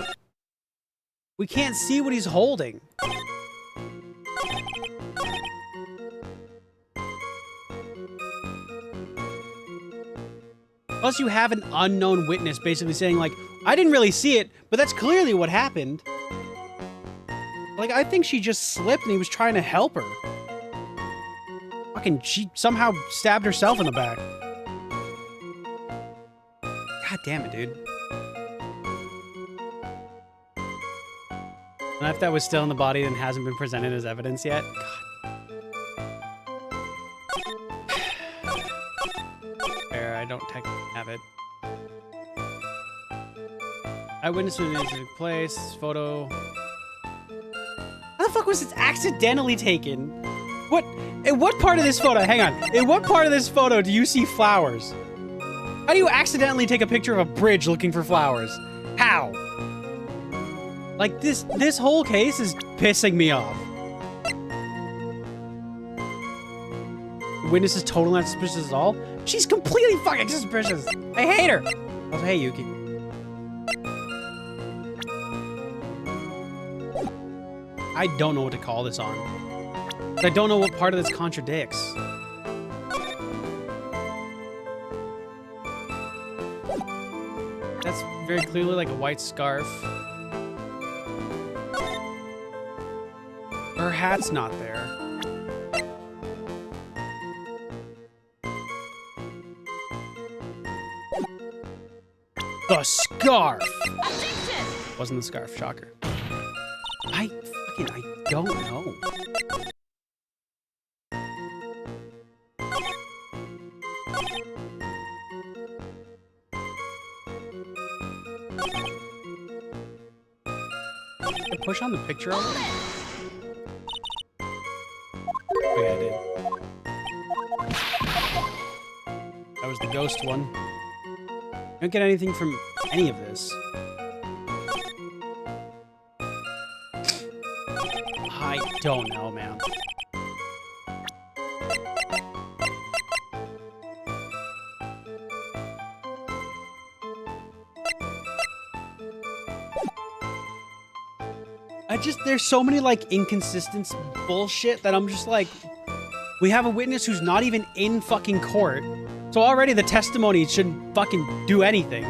We can't see what he's holding. Plus, you have an unknown witness basically saying, like, I didn't really see it, but that's clearly what happened. Like, I think she just slipped and he was trying to help her. Fucking, she somehow stabbed herself in the back. God damn it, dude. And if that was still in the body and hasn't been presented as evidence yet. God. Fair, I don't technically have it. Eyewitness witness took place. Photo. How the fuck was this accidentally taken? What? In what part of this photo? Hang on. In what part of this photo do you see flowers? How do you accidentally take a picture of a bridge looking for flowers? How? Like this whole case is pissing me off. The witness is totally not suspicious at all. She's completely fucking suspicious. I hate her. Also, hey Yuki. I don't know what to call this on. I don't know what part of this contradicts. That's very clearly like a white scarf. Her hat's not there. The scarf! Wasn't the scarf, shocker. I don't know. Did I push on the picture already? Oh yeah, I did. That was the ghost one. I don't get anything from any of this. I don't know, man. There's so many, like, inconsistent bullshit that I'm just like, we have a witness who's not even in fucking court. So already the testimony shouldn't fucking do anything.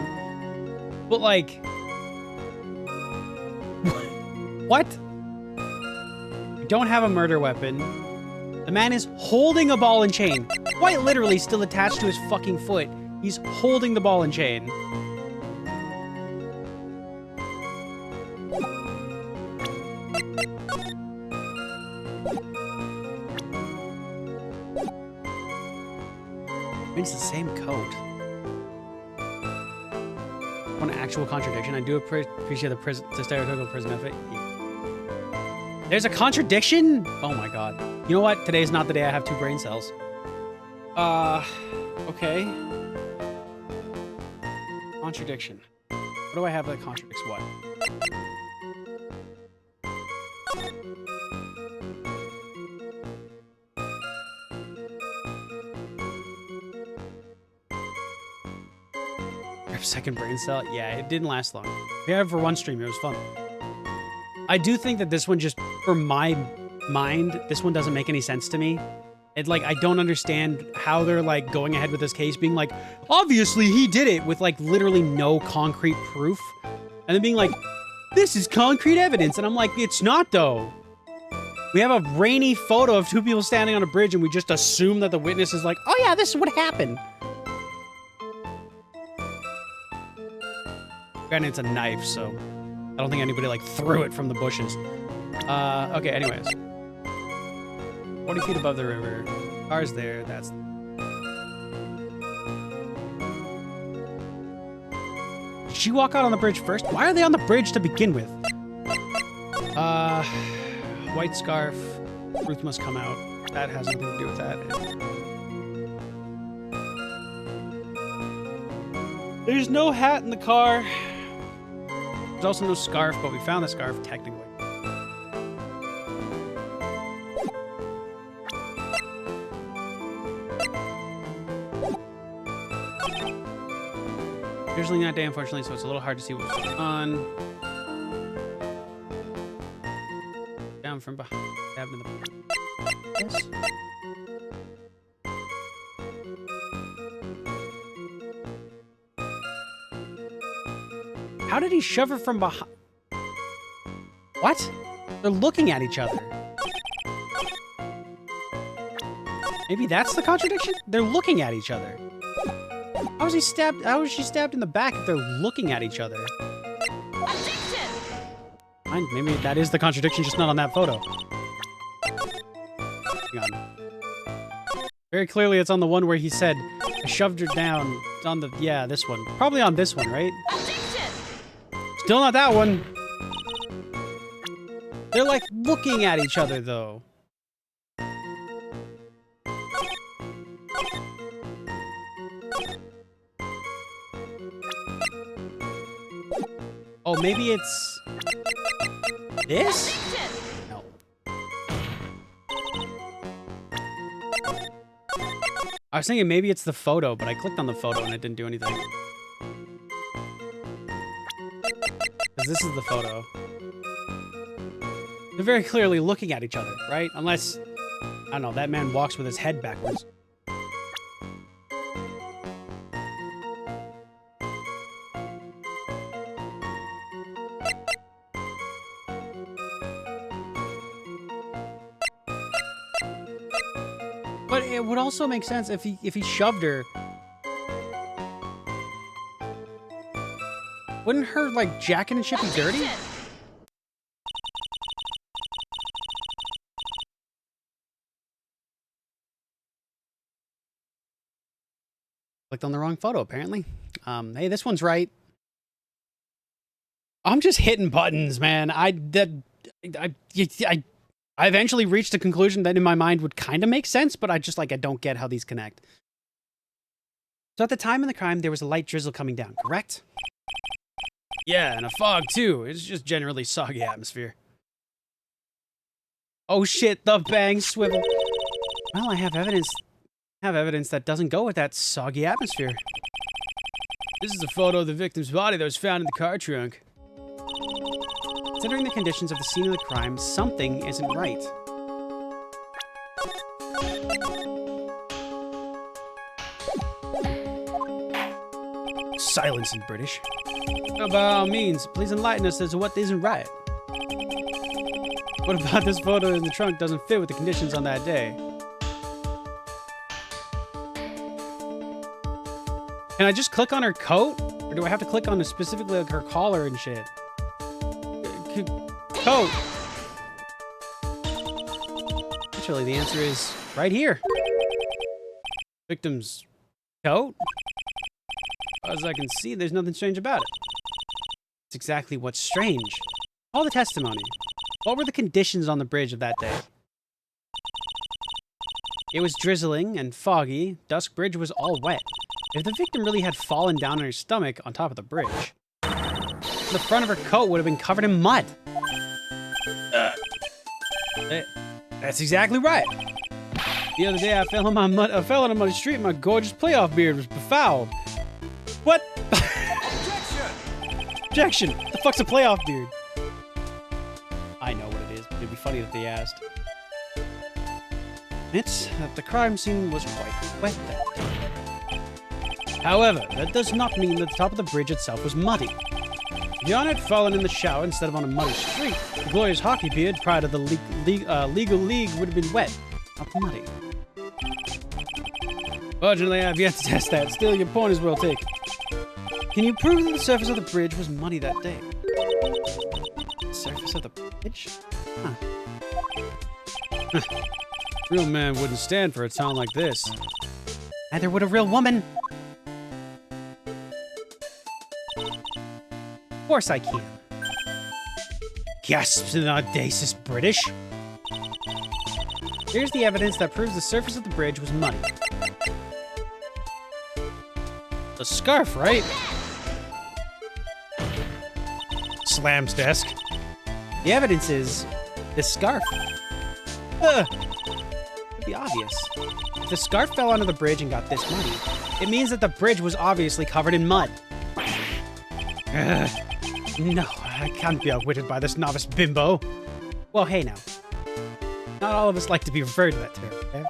But, like, what? We don't have a murder weapon. The man is holding a ball and chain. Quite literally still attached to his fucking foot. He's holding the ball and chain. It's the same coat. One actual contradiction. I do appreciate the stereotypical prison effort. There's a contradiction? Oh my god. You know what? Today's not the day I have 2 brain cells. Okay. Contradiction. What do I have that contradicts what? Second brain cell? Yeah, it didn't last long. We had it for one stream. It was fun. I do think that this one just, for my mind, this one doesn't make any sense to me. It, like, I don't understand how they're, like, going ahead with this case being like, obviously he did it, with, like, literally no concrete proof. And then being like, this is concrete evidence. And I'm like, it's not, though. We have a rainy photo of 2 people standing on a bridge and we just assume that the witness is like, oh yeah, this is what happened. Granted, it's a knife, so I don't think anybody, like, threw it from the bushes. Okay, anyways. 40 feet above the river. Car's there, that's... Did she walk out on the bridge first? Why are they on the bridge to begin with? White scarf. Ruth must come out. That has nothing to do with that. There's no hat in the car. There's also no scarf, but we found the scarf, technically. Usually not day, unfortunately, so it's a little hard to see what's going on. Down from behind. Stabbed in the... Yes. How did he shove her from behind? What? They're looking at each other. Maybe that's the contradiction? They're looking at each other. How is he stabbed? How is she stabbed in the back if they're looking at each other? Fine, maybe that is the contradiction, just not on that photo. Hang on. Very clearly it's on the one where he said, I shoved her down. It's on the, yeah, this one. Probably on this one, right? There's Still not that one. They're like looking at each other though. Oh, maybe it's this? No. I was thinking maybe it's the photo, but I clicked on the photo and it didn't do anything. Because this is the photo. They're very clearly looking at each other, right? Unless, I don't know, that man walks with his head backwards. But it would also make sense if he shoved her. Wouldn't her, like, jacket and shit be dirty? Clicked on the wrong photo, apparently. Hey, this one's right. I'm just hitting buttons, man. I eventually reached a conclusion that in my mind would kind of make sense, but I don't get how these connect. So at the time of the crime, there was a light drizzle coming down, correct? Yeah, and a fog too. It's just generally soggy atmosphere. Oh shit, the bang swivel. Well, I have evidence that doesn't go with that soggy atmosphere. This is a photo of the victim's body that was found in the car trunk. Considering the conditions of the scene of the crime, something isn't right. Silence in British. By all means, please enlighten us as to what isn't right. What about this photo in the trunk doesn't fit with the conditions on that day? Can I just click on her coat? Or do I have to click on specifically like her collar and shit? Coat! Actually, the answer is right here. Victim's coat? As I can see, there's nothing strange about it. It's exactly what's strange. All the testimony. What were the conditions on the bridge of that day? It was drizzling and foggy. Dusk Bridge was all wet. If the victim really had fallen down on her stomach on top of the bridge, the front of her coat would have been covered in mud. That's exactly right. The other day I fell on a muddy street and my gorgeous playoff beard was befouled. What? Objection! What the fuck's a playoff beard? I know what it is, but it'd be funny if they asked. It's that the crime scene was quite wet that day. However, that does not mean that the top of the bridge itself was muddy. If Jan had fallen in the shower instead of on a muddy street, the glorious hockey beard prior to the legal league would have been wet, not muddy. Fortunately, I have yet to test that. Still, your point is well taken. Can you prove that the surface of the bridge was muddy that day? The surface of the bridge? Huh. Real man wouldn't stand for a town like this. Neither would a real woman. Of course I can. Gasps an audacious British. Here's the evidence that proves the surface of the bridge was muddy. The scarf, right? Slams desk. The evidence is this scarf. It'd be obvious. If the scarf fell onto the bridge and got this muddy, it means that the bridge was obviously covered in mud. No, I can't be outwitted by this novice bimbo. Well, hey now. Not all of us like to be referred to that term, okay?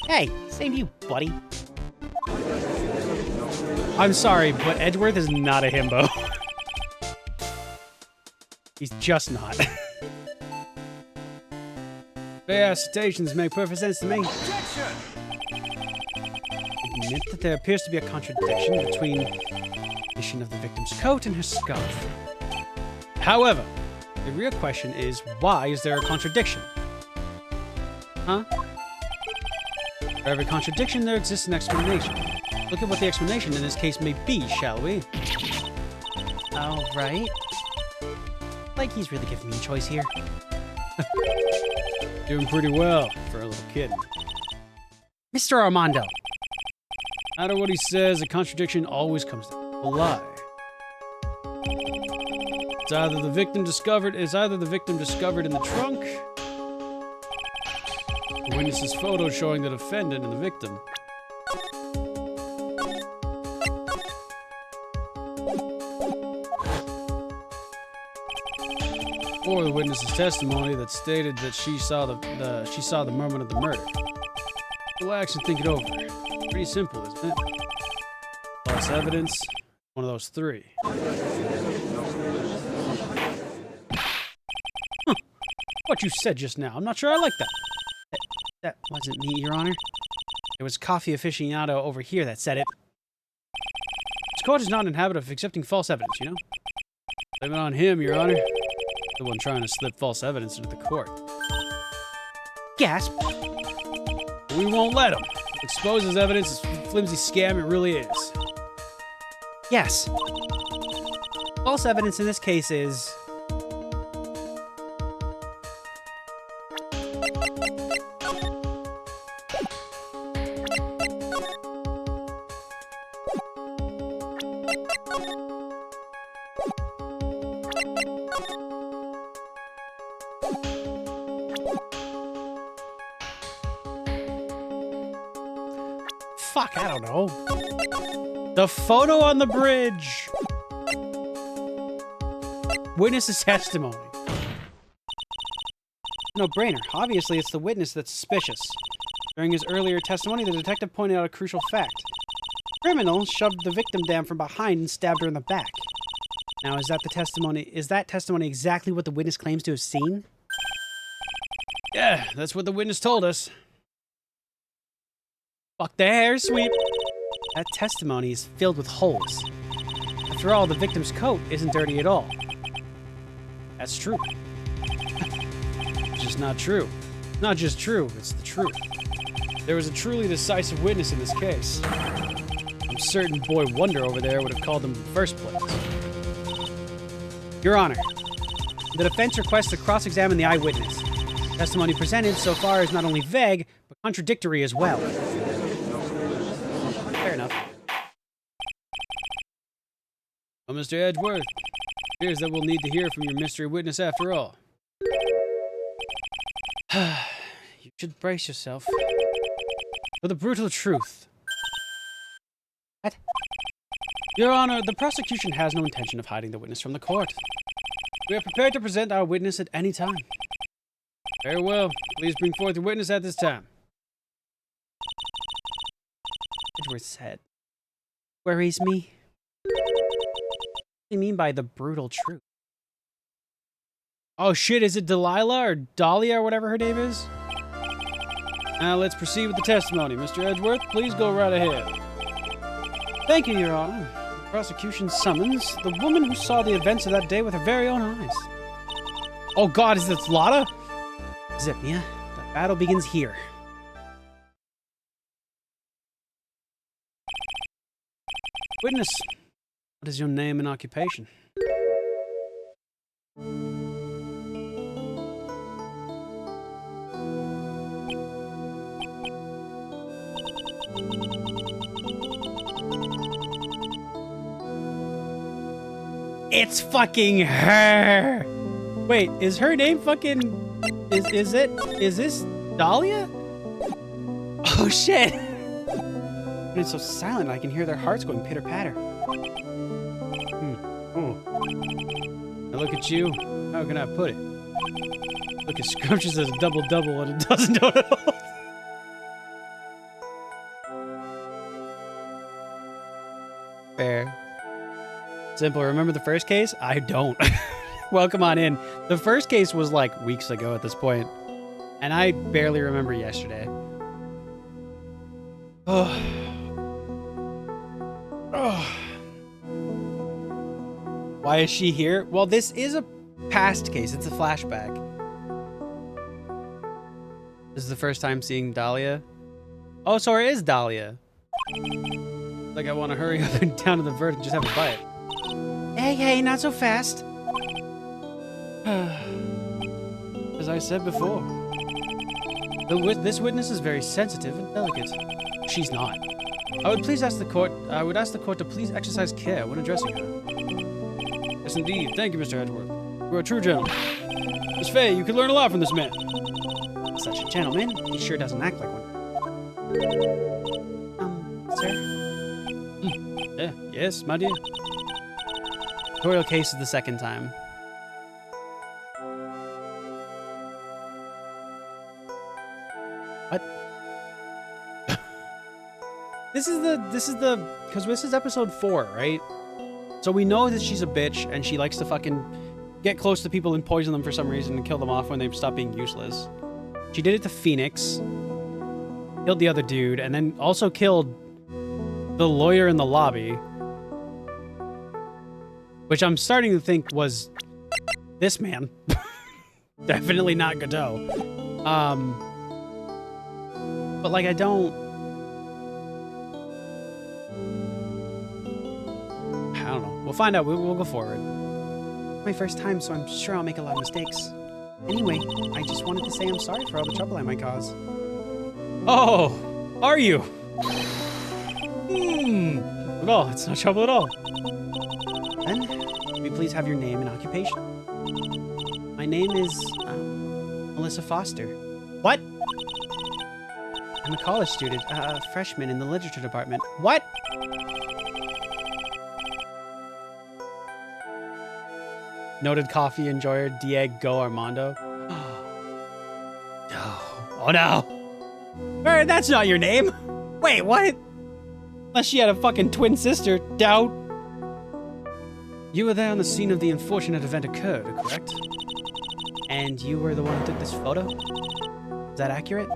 Hey, same you, buddy. I'm sorry, but Edgeworth is not a himbo. He's just not. Fair citations make perfect sense to me. Admit that there appears to be a contradiction between the condition of the victim's coat and her scarf. However, the real question is, why is there a contradiction? Huh? For every contradiction, there exists an explanation. Look at what the explanation in this case may be, shall we? All right. Like he's really giving me a choice here. Doing pretty well for a little kid. Mr. Armando. No matter what he says, a contradiction always comes down to a lie. It's either the victim discovered in the trunk, the witness's photo showing the defendant and the victim, or the witness's testimony that stated that she saw the moment of the murder. Relax and think it over. Pretty simple, isn't it? False evidence, one of those three. What you said just now, I'm not sure I like that. That wasn't me, Your Honor. It was coffee aficionado over here that said it. This court is not in the habit of accepting false evidence, you know? Blame it on him, Your Honor. The one trying to slip false evidence into the court. Gasp. But we won't let him. Expose his evidence as flimsy scam it really is. Yes. False evidence in this case is... Fuck, I don't know. The photo on the bridge. Witness's testimony. No brainer. Obviously, it's the witness that's suspicious. During his earlier testimony, the detective pointed out a crucial fact. The criminal shoved the victim down from behind and stabbed her in the back. Now, is that testimony exactly what the witness claims to have seen? Yeah, that's what the witness told us. Fuck the hair sweep. That testimony is filled with holes. After all, the victim's coat isn't dirty at all. That's true. It's just not true. Not just true, it's the truth. There was a truly decisive witness in this case. I'm certain Boy Wonder over there would have called them in the first place. Your Honor, the defense requests to cross-examine the eyewitness. The testimony presented so far is not only vague, but contradictory as well. Fair enough. Well, Mr. Edgeworth, it appears that we'll need to hear from your mystery witness after all. You should brace yourself for the brutal truth. What? Your Honor, the prosecution has no intention of hiding the witness from the court. We are prepared to present our witness at any time. Very well. Please bring forth the witness at this time. Edgeworth's head worries me. What do you mean by the brutal truth? Oh shit, is it Delilah or Dahlia or whatever her name is? Now let's proceed with the testimony. Mr. Edgeworth, please go right ahead. Thank you, Your Honor. The prosecution summons the woman who saw the events of that day with her very own eyes. Oh god, is this Lotta? Zipnia, the battle begins here. Witness, what is your name and occupation? It's fucking her! Wait, is her name fucking... Is this Dahlia? Oh shit! But it's so silent I can hear their hearts going pitter-patter. Oh. Now look at you. How can I put it? Look as scrumptious as a double-double and a dozen donuts. Fair. Simple. Remember the first case? I don't. Welcome on in. The first case was like weeks ago at this point, and I barely remember yesterday. Oh. Oh. Why is she here? Well, this is a past case. It's a flashback. This is the first time seeing Dahlia. Oh, so it is Dahlia. Like I want to hurry up and down to the verdict and just have a bite. Hey, not so fast. As I said before, this witness is very sensitive and delicate. She's not. I would ask the court to please exercise care when addressing her. Yes, indeed. Thank you, Mr. Edgeworth. You're a true gentleman. Miss Faye, you can learn a lot from this man. Such a gentleman. He sure doesn't act like one. Sir? Yeah, yes, my dear. Tutorial case is the second time. What? This is because this is episode 4, right? So we know that she's a bitch and she likes to fucking get close to people and poison them for some reason and kill them off when they stop being useless. She did it to Phoenix, killed the other dude, and then also killed the lawyer in the lobby, which I'm starting to think was this man. Definitely not Godot. But like I don't know. We'll find out. We'll go forward. My first time, so I'm sure I'll make a lot of mistakes. Anyway, I just wanted to say I'm sorry for all the trouble I might cause. Oh, are you? Well, it's no trouble at all. Then, may we please have your name and occupation? My name is, Melissa Foster. What? I'm a college student, a freshman in the literature department. What? Noted coffee enjoyer, Diego Armando. Oh no! Wait, that's not your name! Wait, what? Unless she had a fucking twin sister, doubt. You were there on the scene of the unfortunate event occurred, correct? And you were the one who took this photo? Is that accurate?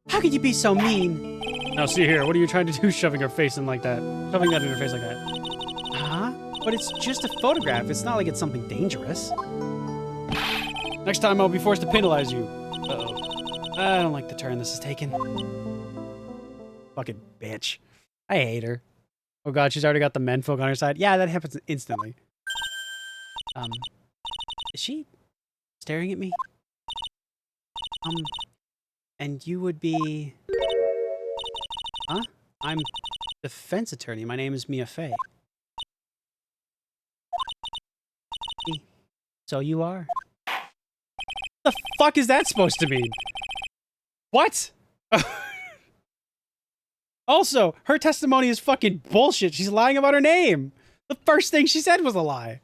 How could you be so mean? Now see here, what are you trying to do shoving her face in like that? Shoving that in her face like that? Huh? But it's just a photograph. It's not like it's something dangerous. Next time I'll be forced to penalize you. Uh-oh. I don't like the turn this is taking. Fucking bitch. I hate her. Oh god, she's already got the menfolk on her side. Yeah, that happens instantly. Is she staring at me? And you would be... Huh? I'm defense attorney. My name is Mia Faye. So you are. What the fuck is that supposed to mean? What? Also, her testimony is fucking bullshit. She's lying about her name. The first thing she said was a lie.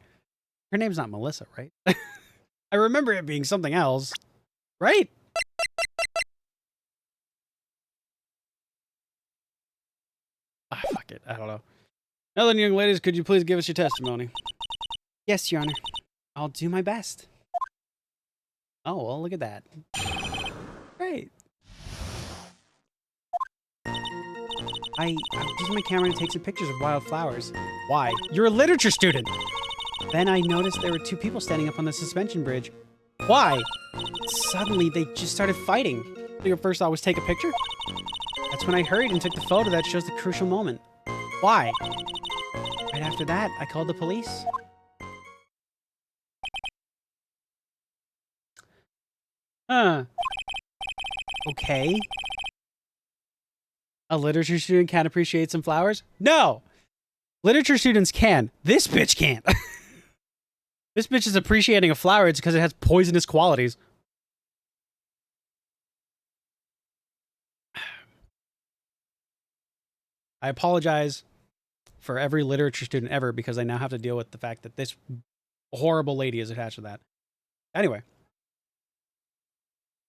Her name's not Melissa, right? I remember it being something else. Right? Fuck it. I don't know. Now then, young ladies, could you please give us your testimony? Yes, Your Honor. I'll do my best. Oh, well, look at that. Great. I was using my camera to take some pictures of wildflowers. Why? You're a literature student! Then I noticed there were 2 people standing up on the suspension bridge. Why? Suddenly, they just started fighting. So your first thought was take a picture? That's when I hurried and took the photo that shows the crucial moment. Why? Right after that, I called the police. Okay. A literature student can't appreciate some flowers? No! Literature students can. This bitch can't. This bitch is appreciating a flower. It's because it has poisonous qualities. I apologize for every literature student ever because I now have to deal with the fact that this horrible lady is attached to that. Anyway.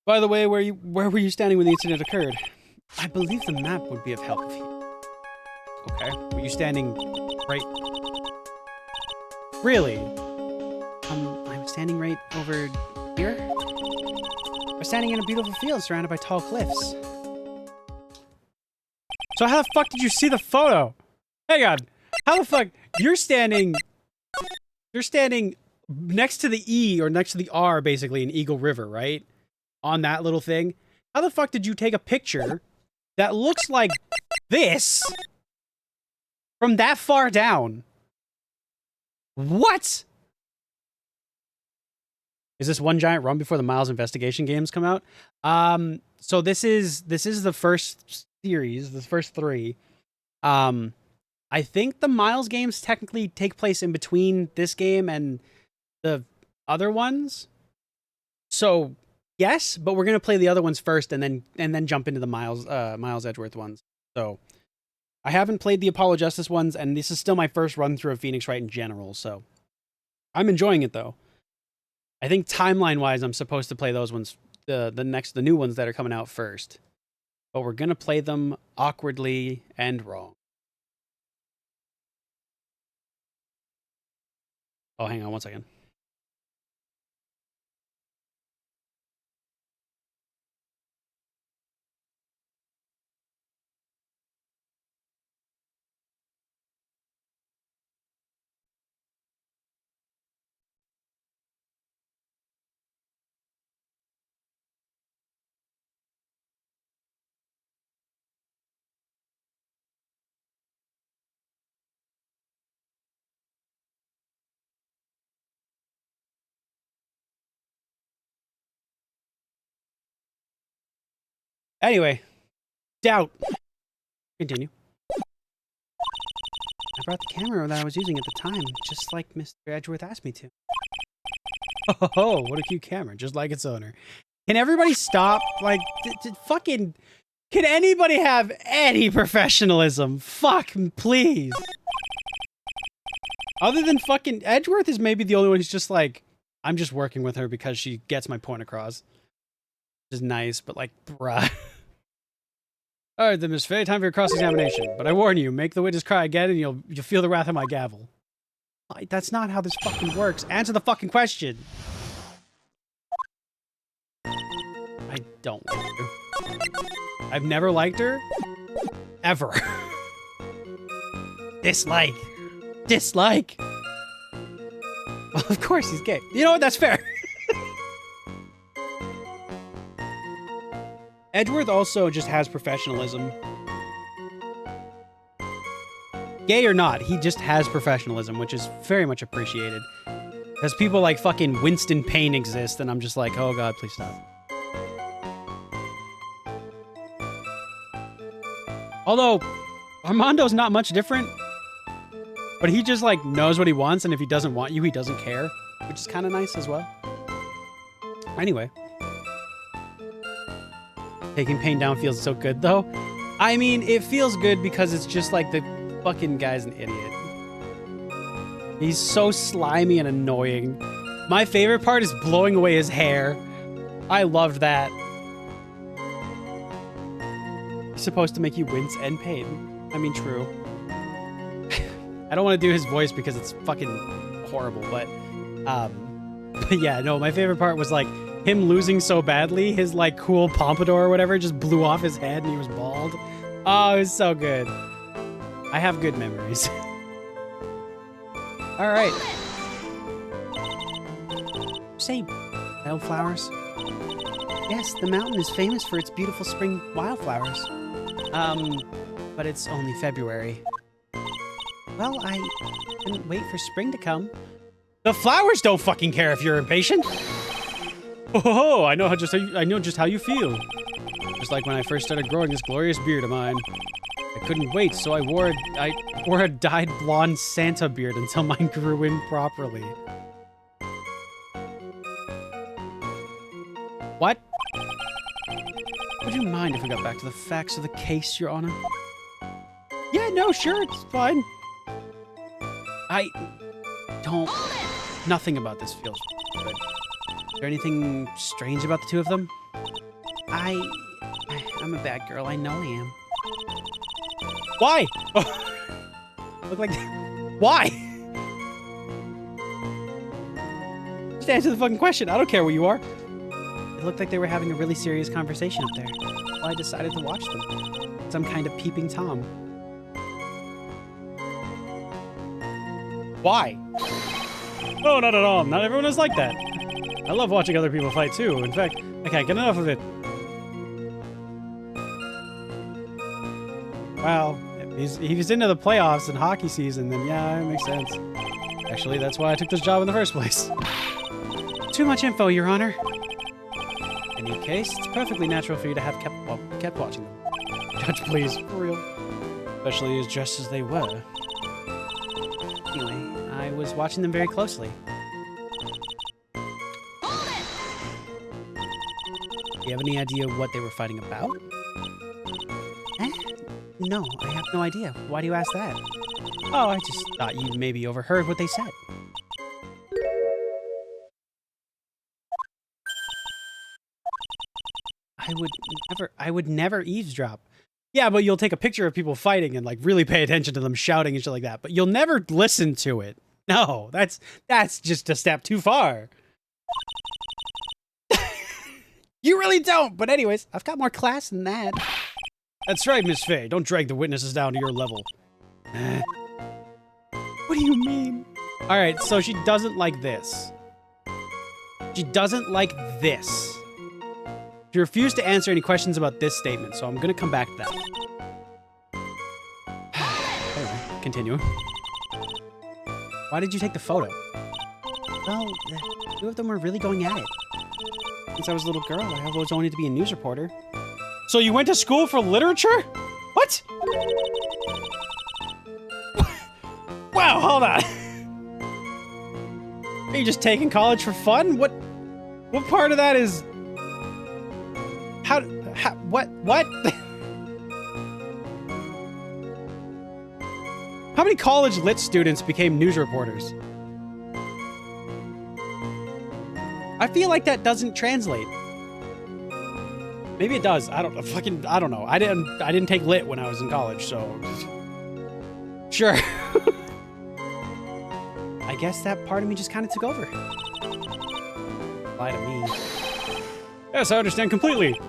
By the way, where were you standing when the incident occurred? I believe the map would be of help if you... Okay. Were you standing right... Really? I was standing right over here? I was standing in a beautiful field surrounded by tall cliffs. So how the fuck did you see the photo? Hang on. How the fuck... You're standing next to the E, or next to the R, basically, in Eagle River, right? On that little thing. How the fuck did you take a picture that looks like this from that far down. What? Is this one giant run before the Miles investigation games come out? So this is the first series, the first 3. I think the Miles games technically take place in between this game and the other ones. So yes, but we're gonna play the other ones first, and then jump into the Miles Edgeworth ones. So I haven't played the Apollo Justice ones, and this is still my first run through of Phoenix Wright in general. So I'm enjoying it though. I think timeline wise, I'm supposed to play those ones, the new ones that are coming out first. But we're gonna play them awkwardly and wrong. Oh, hang on one second. Anyway, doubt. Continue. I brought the camera that I was using at the time, just like Mr. Edgeworth asked me to. Oh, what a cute camera, just like its owner. Can everybody stop? Like, fucking... Can anybody have any professionalism? Fuck, please. Other than fucking... Edgeworth is maybe the only one who's just like, I'm just working with her because she gets my point across. Which is nice, but like, bruh. Alright, then Miss Faye, time for your cross-examination. But I warn you, make the witness cry again and you'll feel the wrath of my gavel. That's not how this fucking works. Answer the fucking question. I don't like you. I've never liked her. Ever. Dislike. Dislike. Well, of course he's gay. You know what? That's fair. Edgeworth also just has professionalism. Gay or not, he just has professionalism, which is very much appreciated. Because people like fucking Winston Payne exist, and I'm just like, oh god, please stop. Although, Armando's not much different. But he just like knows what he wants, and if he doesn't want you, he doesn't care. Which is kind of nice as well. Anyway. Taking pain down feels so good, though. I mean, it feels good because it's just like the fucking guy's an idiot. He's so slimy and annoying. My favorite part is blowing away his hair. I loved that. He's supposed to make you wince and pain. I mean, true. I don't want to do his voice because it's fucking horrible, but yeah, no, my favorite part was like him losing so badly, his like cool pompadour or whatever just blew off his head and he was bald. Oh, it was so good. I have good memories. All right. Say, wildflowers? Yes, the mountain is famous for its beautiful spring wildflowers. But it's only February. Well, I couldn't wait for spring to come. The flowers don't fucking care if you're impatient. Oh, I know just how you feel. Just like when I first started growing this glorious beard of mine. I couldn't wait, so I wore a dyed blonde Santa beard until mine grew in properly. What? Would you mind if we got back to the facts of the case, Your Honor? Yeah, no, sure, it's fine. I don't... Nothing about this feels good. Is there anything strange about the two of them? I'm a bad girl. I know I am. Why? Look like... Why? Just answer the fucking question. I don't care where you are. It looked like they were having a really serious conversation up there. So I decided to watch them. Some kind of peeping Tom. Why? No, not at all. Not everyone is like that. I love watching other people fight too. In fact, I can't get enough of it. Well, he was into the playoffs and hockey season, then yeah, it makes sense. Actually, that's why I took this job in the first place. Too much info, Your Honor. In any case, it's perfectly natural for you to have kept watching them. Judge, please, for real. Especially as just as they were. Anyway, I was watching them very closely. Do you have any idea what they were fighting about? No, I have no idea. Why do you ask that? Oh, I just thought you maybe overheard what they said. I would never eavesdrop. Yeah, but you'll take a picture of people fighting and like really pay attention to them shouting and shit like that. But you'll never listen to it. No, that's just a step too far. You really don't. But anyways, I've got more class than that. That's right, Miss Faye. Don't drag the witnesses down to your level. What do you mean? All right, so she doesn't like this. She doesn't like this. She refused to answer any questions about this statement, so I'm going to come back to that. Anyway, continue. Why did you take the photo? Well, the two of them were really going at it. Since I was a little girl, I always wanted to be a news reporter. So you went to school for literature? What? Wow, hold on. Are you just taking college for fun? What part of that is... what? How many college lit students became news reporters? I feel like that doesn't translate. Maybe it does. I don't know. I didn't take lit when I was in college, so sure. I guess that part of me just kind of took over. Lie to me. Yes, I understand completely.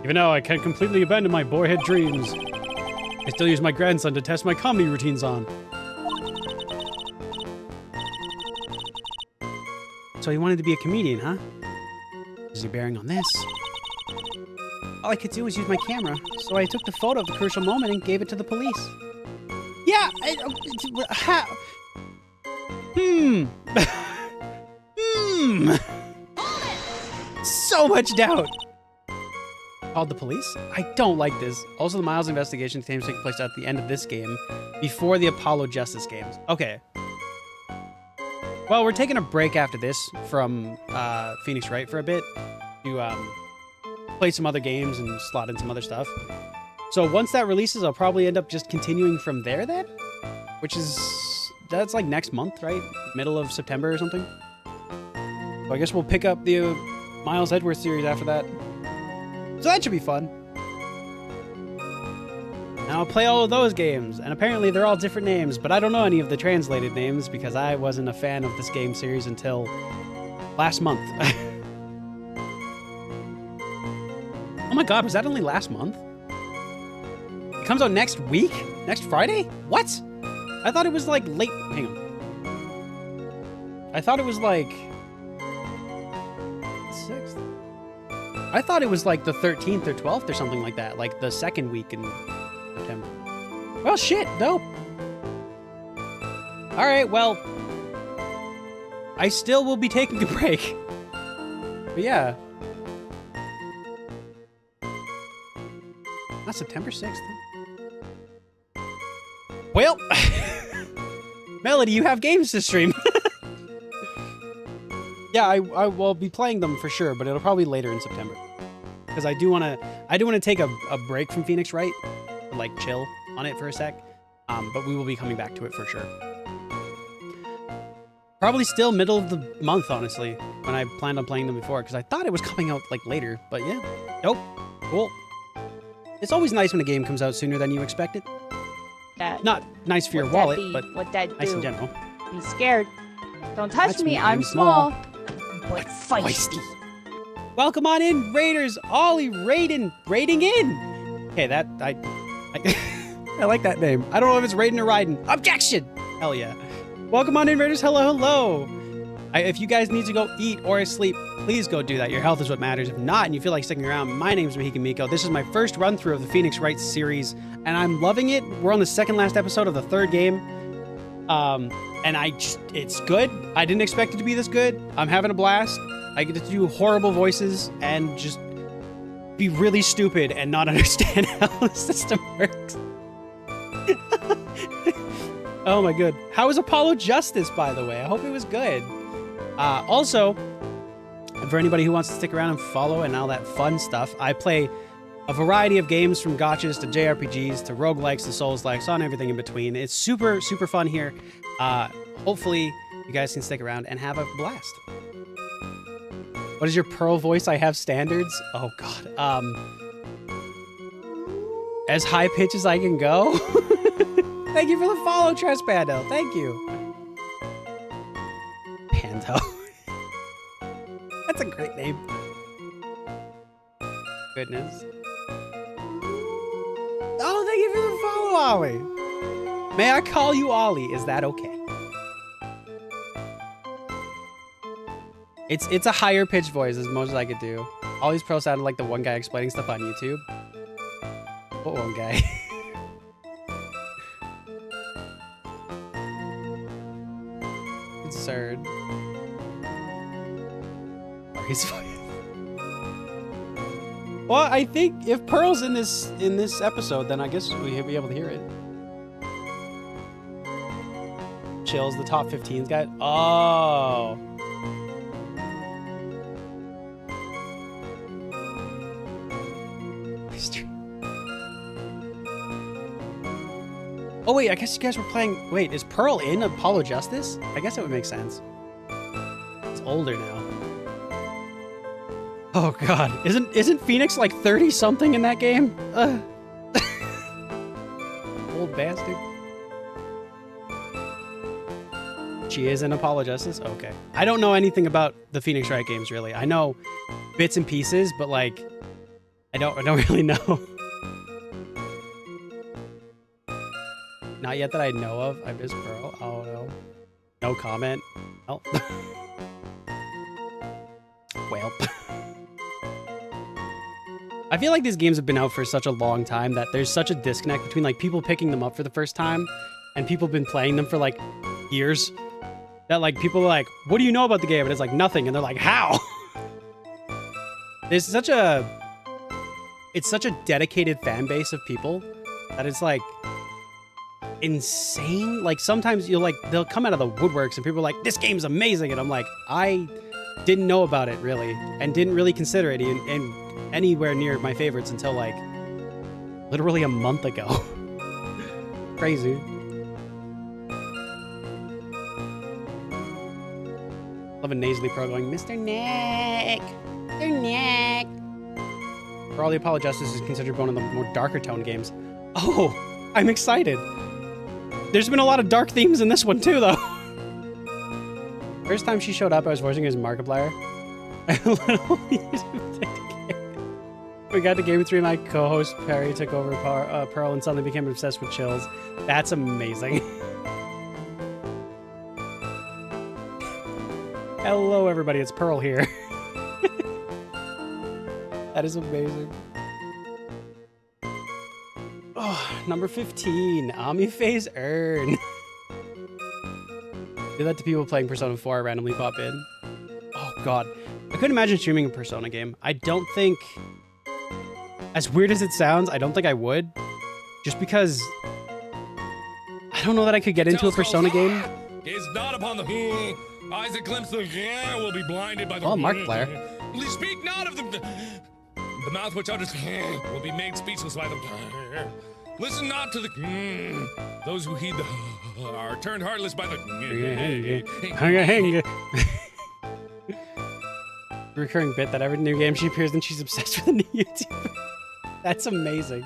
Even now, I can't completely abandon my boyhood dreams. I still use my grandson to test my comedy routines on. So he wanted to be a comedian, huh? Is he bearing on this? All I could do was use my camera, so I took the photo of the crucial moment and gave it to the police. Yeah, So much doubt. Called the police? I don't like this. Also, the Miles investigation seems to take place at the end of this game, before the Apollo Justice games. Okay. Well, we're taking a break after this from Phoenix Wright for a bit to play some other games and slot in some other stuff. So once that releases, I'll probably end up just continuing from there then, which is, that's like next month, right? Middle of September or something. So I guess we'll pick up the Miles Edgeworth series after that. So that should be fun. And I'll play all of those games, and apparently they're all different names, but I don't know any of the translated names because I wasn't a fan of this game series until last month. Oh my god, was that only last month? It comes out next week? Next Friday? What? I thought it was like late... Hang on. I thought it was like... 6th? I thought it was like the 13th or 12th or something like that. Like the second week in September. Well, shit. Dope. Alright, well... I still will be taking a break. But yeah. Not September 6th. Well... Melody, you have games to stream. Yeah, I will be playing them for sure, but it'll probably be later in September. Because I do want to take a break from Phoenix Wright, like chill on it for a sec. But we will be coming back to it for sure. Probably still middle of the month, honestly, when I planned on playing them before, because I thought it was coming out like later. But yeah, nope, cool. It's always nice when a game comes out sooner than you expect it. Not nice for your wallet, but nice in general. Be scared. Don't touch me. I'm small. But feisty. Welcome on in, Raiders. Ollie raiding in. Okay, that I like that name. I don't know if it's raiding or riding. Objection. Hell yeah. Welcome on in, Raiders. Hello, hello. If you guys need to go eat or sleep, please go do that. Your health is what matters. If not, and you feel like sticking around, my name's Mahika Miko. This is my first run through of the Phoenix Wright series, and I'm loving it. We're on the second last episode of the third game. And it's good. I didn't expect it to be this good. I'm having a blast. I get to do horrible voices and just be really stupid and not understand how the system works. Oh my god. How was Apollo Justice, by the way? I hope it was good. Also, for anybody who wants to stick around and follow and all that fun stuff, I play a variety of games from gotchas to JRPGs to roguelikes to souls-likes, on everything in between. It's super, super fun here. Hopefully, you guys can stick around and have a blast. What is your Pearl voice? I have standards. Oh, God. As high pitch as I can go. Thank you for the follow, Trespando. Thank you. Pando. That's a great name. Goodness. Oh, thank you for the follow, Ollie. May I call you Ollie? Is that okay? It's a higher pitched voice as much as I could do. Ollie's Pro sounded like the one guy explaining stuff on YouTube. What one guy? Absurd. His voice. Well, I think if Pearl's in this episode, then I guess we'll be able to hear it. Chills, the top 15's guy. Oh. Oh wait, I guess you guys were playing. Wait, is Pearl in Apollo Justice? I guess that would make sense. It's older now. Oh god, isn't Phoenix like 30 something in that game? Old bastard. She is in Apollo Justice? Okay. I don't know anything about the Phoenix Wright games really. I know bits and pieces, but like I don't really know. Not yet that I know of. I miss Pearl. Oh no. No comment. Oh. Well. I feel like these games have been out for such a long time that there's such a disconnect between like people picking them up for the first time and people been playing them for like years. That like people are like, what do you know about the game? And it's like nothing. And they're like, how? It's such a dedicated fan base of people that it's like insane. Like sometimes they'll come out of the woodworks and people are like, this game's amazing. And I'm like, I didn't know about it really and didn't really consider it and anywhere near my favorites until like literally a month ago. Crazy. Love a nasally pro going, Mr. Nick, Mr. Nick. For all the Apollo Justice is considered one of the more darker tone games. Oh, I'm excited. There's been a lot of dark themes in this one too, though. First time she showed up, I was voicing her as Markiplier. We got to Game 3, my co-host Perry took over Pearl and suddenly became obsessed with Chills. That's amazing. Hello, everybody. It's Pearl here. That is amazing. Oh, number 15. Amiphase Earn. Do that to people playing Persona 4. I randomly pop in. Oh, God. I couldn't imagine streaming a Persona game. I don't think... As weird as it sounds, I don't think I would. Just because... I don't know that I could get into a Persona game. Is not upon the eyes that glimpse the will be blinded by the Markiplier. Speak not of the mouth which utters will be made speechless by the listen not to the those who heed are turned heartless by the recurring bit that every new game she appears in, she's obsessed with a new YouTuber. That's amazing.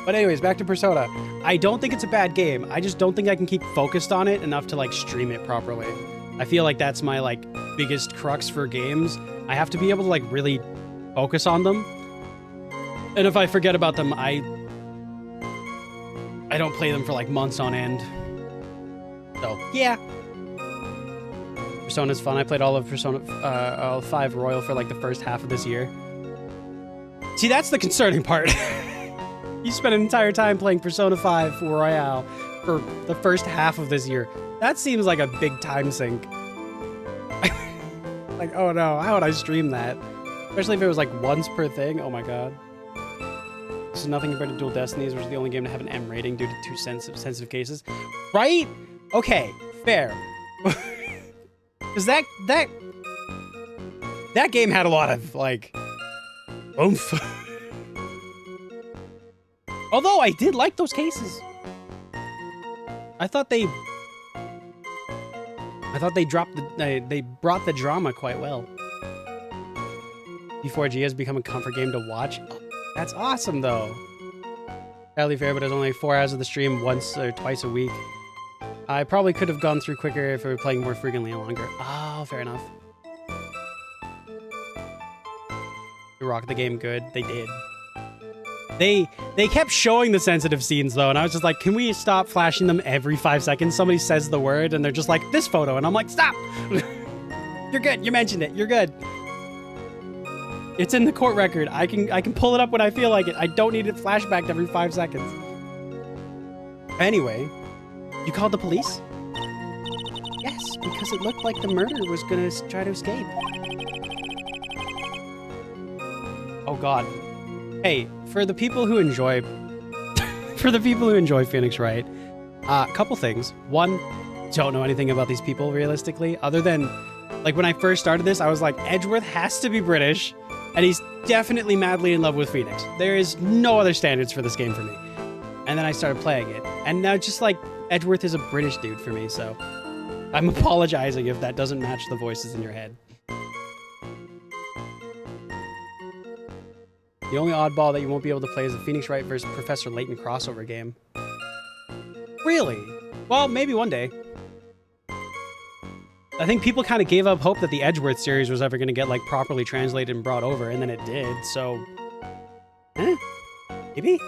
But anyways, back to Persona. I don't think it's a bad game. I just don't think I can keep focused on it enough to like stream it properly. I feel like that's my like biggest crux for games. I have to be able to like really focus on them. And if I forget about them, I don't play them for like months on end. So yeah, Persona's fun. I played all of Persona 5 Royal for like the first half of this year. See, that's the concerning part. You spent an entire time playing Persona 5 Royale for the first half of this year. That seems like a big time sink. Like, oh no, how would I stream that? Especially if it was like once per thing. Oh my god. This is nothing compared to Dual Destinies, which is the only game to have an M rating due to 2 sensitive cases. Right? Okay, fair. Because that game had a lot of, like, oomph. Although I did like those cases. I thought they they brought the drama quite well. B4G has become a comfort game to watch. Oh, that's awesome, though. Fairly fair, but it's only 4 hours of the stream once or twice a week. I probably could have gone through quicker if we were playing more frequently and longer. Oh, fair enough. They rocked the game good. They did. They kept showing the sensitive scenes, though, and I was just like, can we stop flashing them every 5 seconds? Somebody says the word, and they're just like, this photo, and I'm like, stop! You're good. You mentioned it. You're good. It's in the court record. I can pull it up when I feel like it. I don't need it flashbacked every 5 seconds. Anyway, you called the police? Yes, because it looked like the murderer was gonna try to escape. Oh god. Hey, for the people who enjoy Phoenix Wright, a couple things. One, don't know anything about these people realistically, other than like when I first started this, I was like, Edgeworth has to be British, and he's definitely madly in love with Phoenix. There is no other standards for this game for me. And then I started playing it, and now just like Edgeworth is a British dude for me, so I'm apologizing if that doesn't match the voices in your head. The only oddball that you won't be able to play is the Phoenix Wright versus Professor Layton crossover game. Really? Well, maybe one day. I think people kind of gave up hope that the Edgeworth series was ever going to get like properly translated and brought over, and then it did, so... Maybe?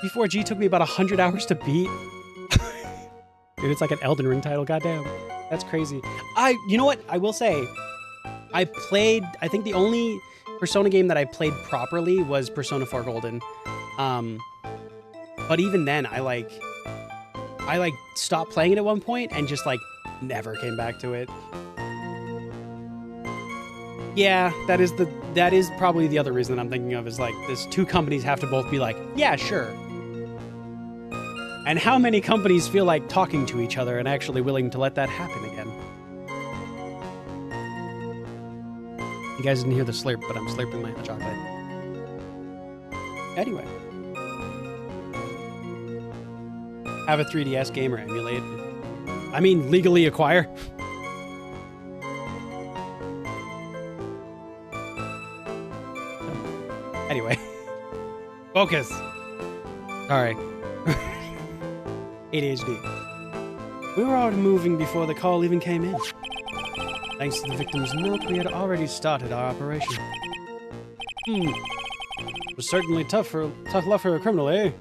B4G took me about 100 hours to beat. Dude, it's like an Elden Ring title, goddamn. That's crazy. You know what? I will say... I think the only Persona game that I played properly was Persona 4 Golden. But even then, I stopped playing it at one point and just like never came back to it. Yeah, that is probably the other reason I'm thinking of is like this 2 companies have to both be like, yeah, sure. And how many companies feel like talking to each other and actually willing to let that happen again? You guys didn't hear the slurp, but I'm slurping my chocolate. Anyway. Have a 3DS game or emulate. I mean, legally acquire. Anyway. Focus. Sorry. ADHD. We were already moving before the call even came in. Thanks to the victim's note, we had already started our operation. It was certainly tough luck for a criminal, eh?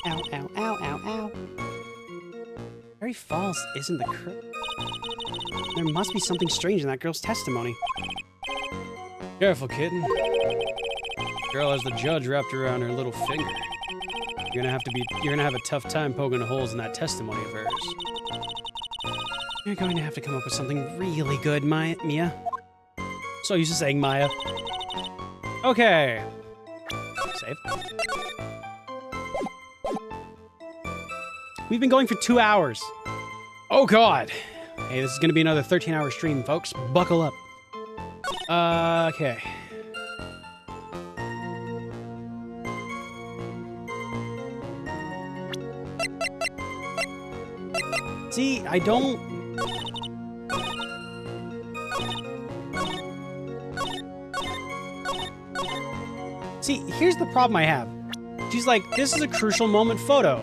Ow, ow, ow, ow, ow. Very false, isn't the There must be something strange in that girl's testimony. Careful, kitten. Girl has the judge wrapped around her little finger. You're gonna have a tough time poking holes in that testimony of hers. You're going to have to come up with something really good, Mia. So used to saying Maya. Okay. Save. We've been going for 2 hours. Oh god. Hey, this is gonna be another 13-hour stream, folks. Buckle up. Okay. See, I don't... See, here's the problem I have. She's like, this is a crucial moment photo.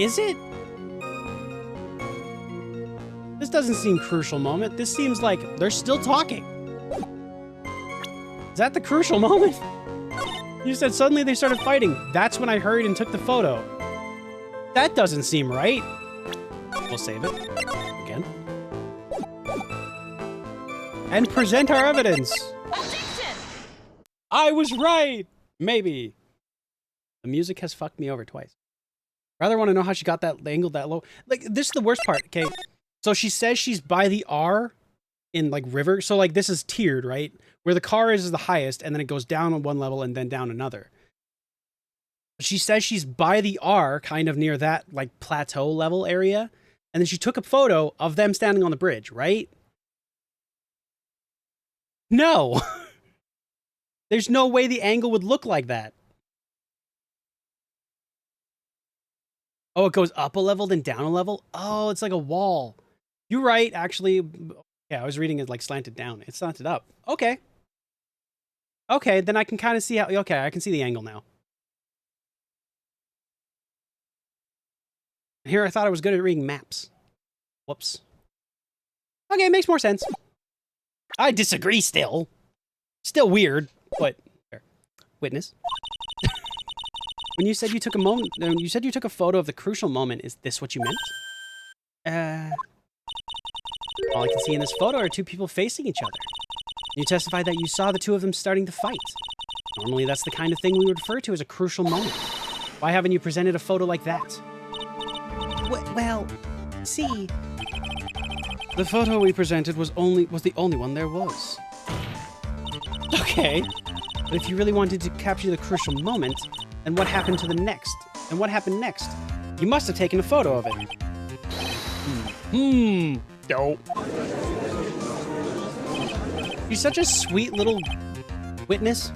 Is it? This doesn't seem crucial moment. This seems like they're still talking. Is that the crucial moment? You said suddenly they started fighting. That's when I hurried and took the photo. That doesn't seem right. We'll save it. Again. And present our evidence. Objection! I was right! Maybe. The music has fucked me over twice. Rather want to know how she got that angle that low. Like, this is the worst part, okay? So she says she's by the R in, like, river. So, like, this is tiered, right? Where the car is the highest, and then it goes down on one level and then down another. She says she's by the R, kind of near that, like, plateau level area. And then she took a photo of them standing on the bridge, right? No. There's no way the angle would look like that. Oh, it goes up a level, then down a level? Oh, it's like a wall. You're right, actually. Yeah, I was reading it like slanted down. It's slanted up. Okay. Okay, then I can kind of see how... Okay, I can see the angle now. Here, I thought I was good at reading maps. Whoops. Okay, it makes more sense. I disagree still. Still weird, but... Fair. Witness. When you said you took a moment... You said you took a photo of the crucial moment. Is this what you meant? All I can see in this photo are two people facing each other. You testified that you saw the two of them starting to fight. Normally, that's the kind of thing we would refer to as a crucial moment. Why haven't you presented a photo like that? Well, see... The photo we presented was the only one there was. Okay. But if you really wanted to capture the crucial moment, then what happened to the next? And what happened next? You must have taken a photo of it. No. She's such a sweet little witness.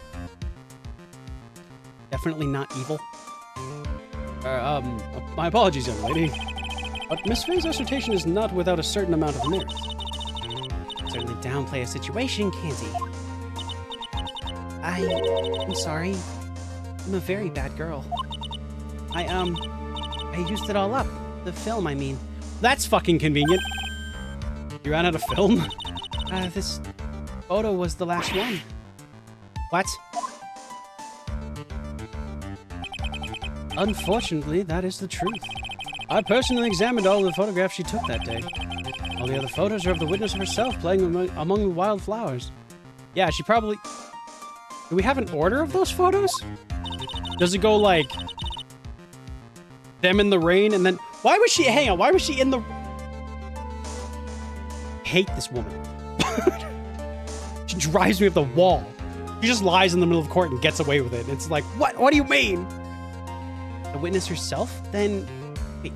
Definitely not evil. My apologies, young lady. But Miss Faye's assertion is not without a certain amount of merit. Certainly downplay a situation, can't he? I'm sorry. I'm a very bad girl. I used it all up. The film, I mean. That's fucking convenient. You ran out of film? This photo was the last one. What? Unfortunately, that is the truth. I personally examined all the photographs she took that day. All the other photos are of the witness herself playing among the wildflowers. Yeah, she probably... Do we have an order of those photos? Does it go like... them in the rain and then... Why was she... Hang on, why was she in the... hate this woman. She drives me up the wall. She just lies in the middle of court and gets away with it. It's like, what? What do you mean? The witness herself? Then... Wait,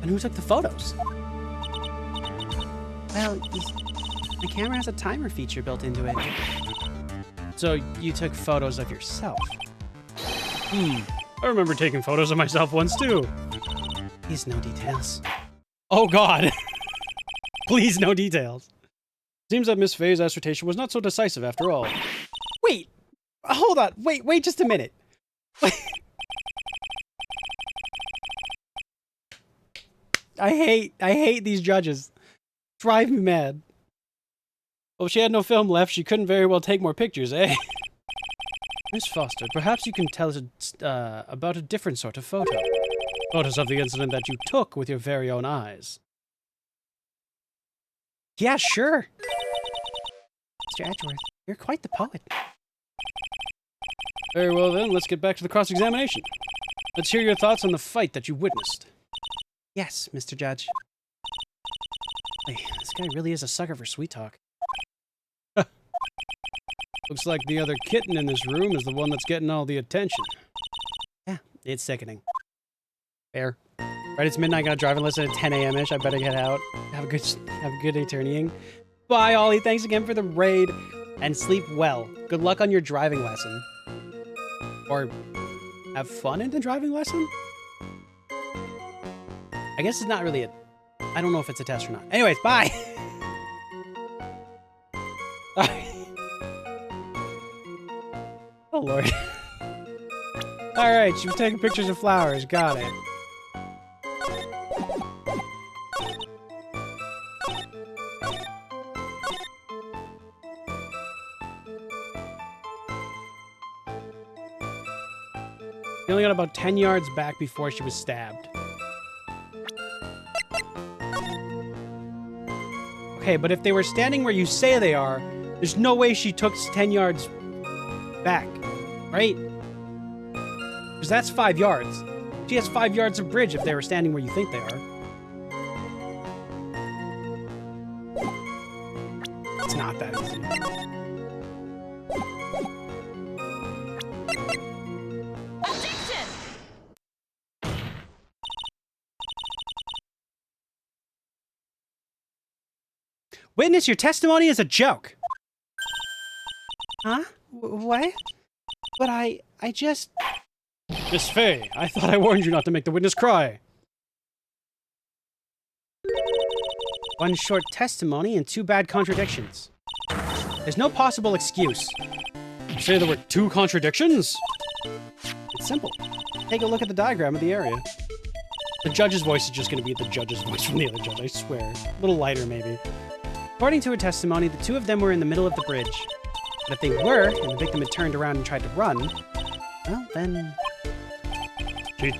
and who took the photos? Well, the camera has a timer feature built into it. So you took photos of yourself? I remember taking photos of myself once too. Please, no details. Oh God. Please, no details. Seems that Miss Faye's assertion was not so decisive after all. Wait, hold on. Wait just a minute. I hate these judges. Drive me mad. Well, if she had no film left, she couldn't very well take more pictures, eh? Miss Foster, perhaps you can tell us about a different sort of photo. Photos of the incident that you took with your very own eyes. Yeah, sure. Mr. Edgeworth, you're quite the poet. Very well then, let's get back to the cross-examination. Let's hear your thoughts on the fight that you witnessed. Yes, Mr. Judge. Hey, this guy really is a sucker for sweet talk. Looks like the other kitten in this room is the one that's getting all the attention. Yeah, it's sickening. Fair. Right, it's midnight, I gotta drive and listen at 10 a.m.-ish. I better get out. Have a good attorneying. Bye, Ollie. Thanks again for the raid. And sleep well. Good luck on your driving lesson. Or have fun in the driving lesson? I guess it's not really a... I don't know if it's a test or not. Anyways, bye! Oh, Lord. Alright, she was taking pictures of flowers. Got it. She only got about 10 yards back before she was stabbed. Okay, but if they were standing where you say they are, there's no way she took 10 yards back, right? Because that's 5 yards. She has 5 yards of bridge if they were standing where you think they are. It's not that easy. Objection! Witness, your testimony is a joke. Huh? What? But I just... Miss Faye, I thought I warned you not to make the witness cry. One short testimony and 2 bad contradictions. There's no possible excuse. You say there were 2 contradictions? It's simple. Take a look at the diagram of the area. The judge's voice is just going to be the judge's voice from the other judge, I swear. A little lighter, maybe. According to her testimony, the 2 of them were in the middle of the bridge. But if they were, and the victim had turned around and tried to run, well, then...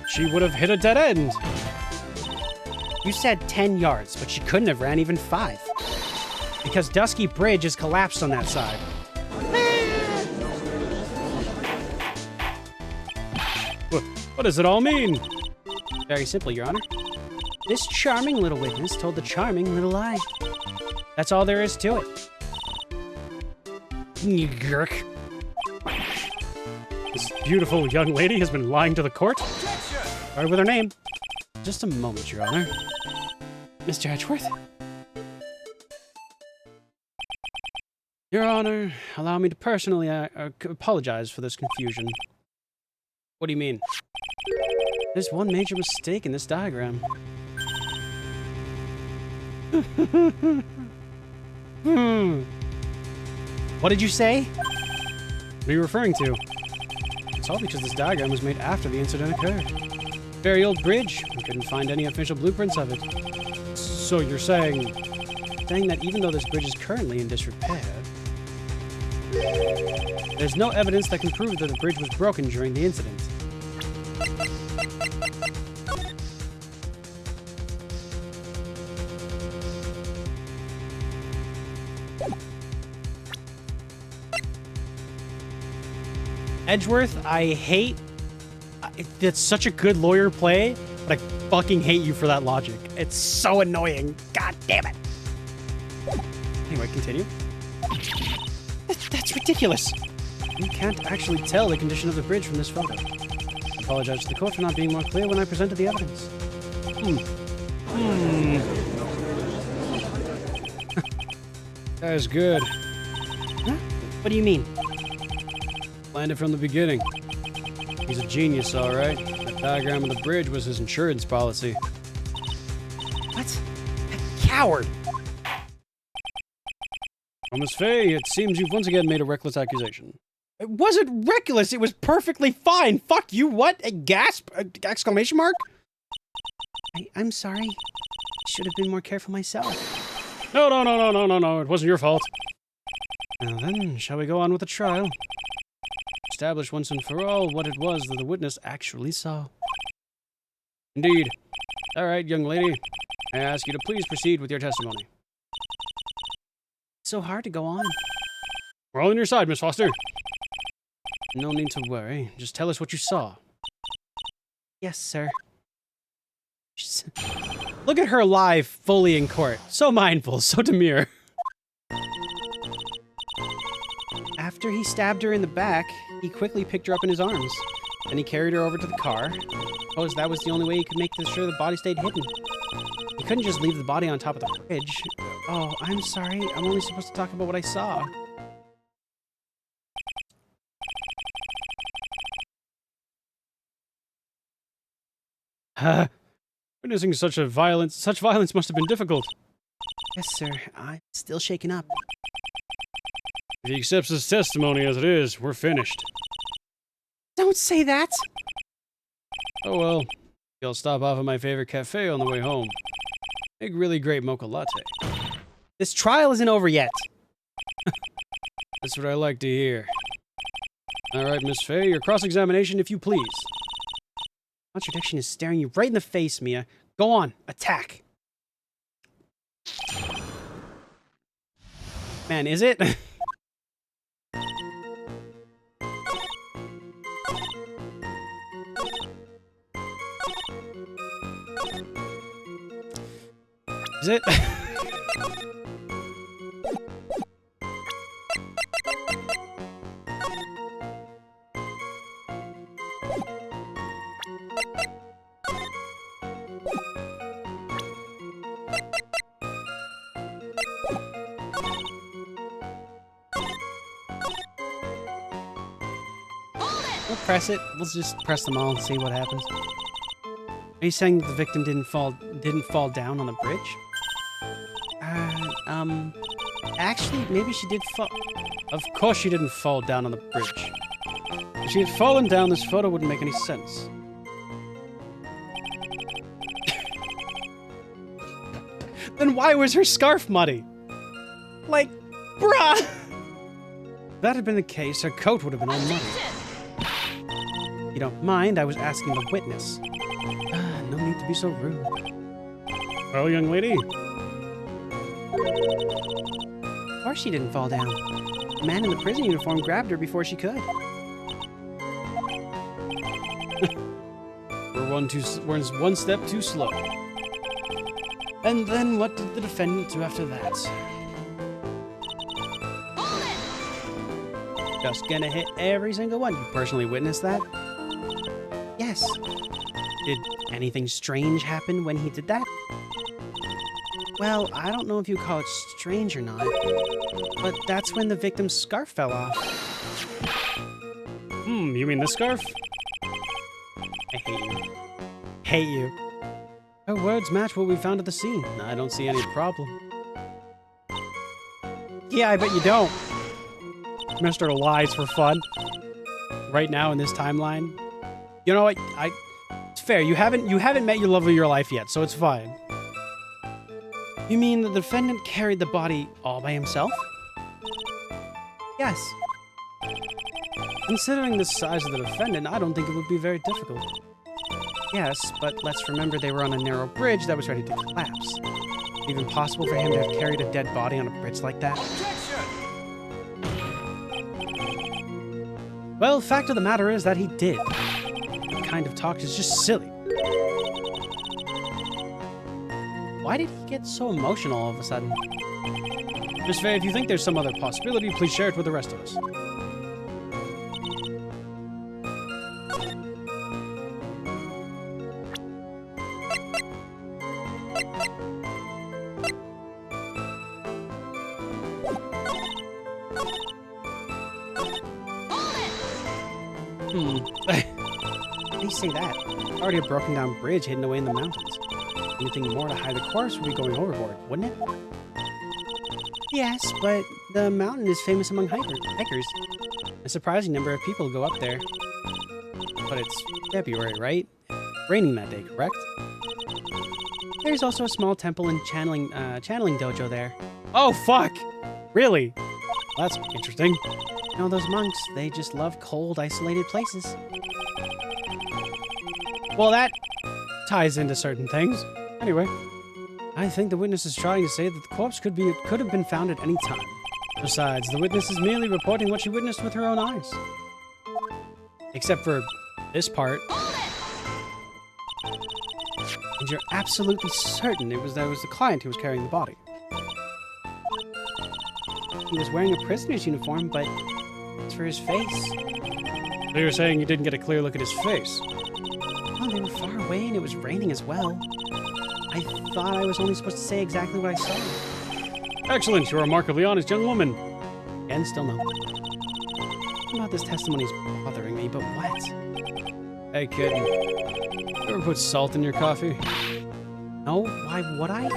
She would have hit a dead end. You said 10 yards, but she couldn't have ran even 5. Because Dusky Bridge is collapsed on that side. What does it all mean? Very simple, Your Honor. This charming little witness told the charming little lie. That's all there is to it. Yerk. This beautiful young lady has been lying to the court. Started with her name. Just a moment, Your Honor. Mr. Edgeworth? Your Honor, allow me to personally apologize for this confusion. What do you mean? There's one major mistake in this diagram. What did you say? What are you referring to? It's all because this diagram was made after the incident occurred. Very old bridge. We couldn't find any official blueprints of it. So you're saying that even though this bridge is currently in disrepair, there's no evidence that can prove that the bridge was broken during the incident. Edgeworth, I hate... That's such a good lawyer play, but I fucking hate you for that logic. It's so annoying. God damn it. Anyway, continue. That's ridiculous. You can't actually tell the condition of the bridge from this photo. I apologize to the court for not being more clear when I presented the evidence. That is good. Huh? What do you mean? Planned it from the beginning. He's a genius, all right. The diagram of the bridge was his insurance policy. What? A coward! Oh, Miss Faye, it seems you've once again made a reckless accusation. It wasn't reckless, it was perfectly fine! Fuck you, what? A gasp? A exclamation mark? I'm sorry. I should have been more careful myself. No, it wasn't your fault. Now then, shall we go on with the trial? Establish once and for all what it was that the witness actually saw. Indeed. All right, young lady. I ask you to please proceed with your testimony. It's so hard to go on. We're all on your side, Miss Foster. No need to worry. Just tell us what you saw. Yes, sir. Look at her live, fully in court. So mindful, so demure. After he stabbed her in the back, he quickly picked her up in his arms. Then he carried her over to the car. Suppose that was the only way he could make sure the body stayed hidden. He couldn't just leave the body on top of the bridge. Oh, I'm sorry. I'm only supposed to talk about what I saw. Witnessing such violence must have been difficult. Yes, sir. I'm still shaken up. If he accepts his testimony as it is, we're finished. Don't say that! Oh well. I'll stop off at my favorite cafe on the way home. Make really great mocha latte. This trial isn't over yet. That's what I like to hear. Alright, Miss Faye, your cross-examination if you please. Contradiction is staring you right in the face, Mia. Go on, attack. Man, is it? Is it? We'll press it. Let's just press them all and see what happens. Are you saying the victim didn't fall down on the bridge? Actually, maybe she did fall. Of course she didn't fall down on the bridge. If she had fallen down, this photo wouldn't make any sense. Then why was her scarf muddy? Like, bruh! If that had been the case, her coat would have been all muddy. You don't mind, I was asking the witness. No need to be so rude. Well, young lady. Of course she didn't fall down. The man in the prison uniform grabbed her before she could. We're one step too slow. And then what did the defendant do after that? Just gonna hit every single one. You personally witnessed that? Yes. Did anything strange happen when he did that? Well, I don't know if you call it strange or not, but that's when the victim's scarf fell off. You mean this scarf? I hate you. Hate you. Her words match what we found at the scene. I don't see any problem. Yeah, I bet you don't. Mr. Lies for fun. Right now in this timeline. You know what? It's fair. You haven't met your love of your life yet, so it's fine. You mean the defendant carried the body all by himself? Yes. Considering the size of the defendant, I don't think it would be very difficult. Yes, but let's remember they were on a narrow bridge that was ready to collapse. Even possible for him to have carried a dead body on a bridge like that? Well, fact of the matter is that he did. That kind of talk is just silly. Why did he get so emotional all of a sudden? Miss Faye, if you think there's some other possibility, please share it with the rest of us. Please say that. Already a broken down bridge hidden away in the mountains. Anything more to hide the corpse would be going overboard, wouldn't it? Yes, but the mountain is famous among hikers. A surprising number of people go up there. But it's February, right? Raining that day, correct? There's also a small temple and channeling dojo there. Oh, fuck! Really? That's interesting. You know, those monks, they just love cold, isolated places. Well, that ties into certain things. Anyway, I think the witness is trying to say that the corpse could have been found at any time. Besides, the witness is merely reporting what she witnessed with her own eyes. Except for this part. And you're absolutely certain that was the client who was carrying the body. He was wearing a prisoner's uniform, but as for his face... So you're saying you didn't get a clear look at his face? Well, they were far away and it was raining as well. I thought I was only supposed to say exactly what I saw. Excellent, you're a remarkably honest young woman. And still no. Something about this testimony is bothering me, but what? Hey kid, you ever put salt in your coffee? No, why would I?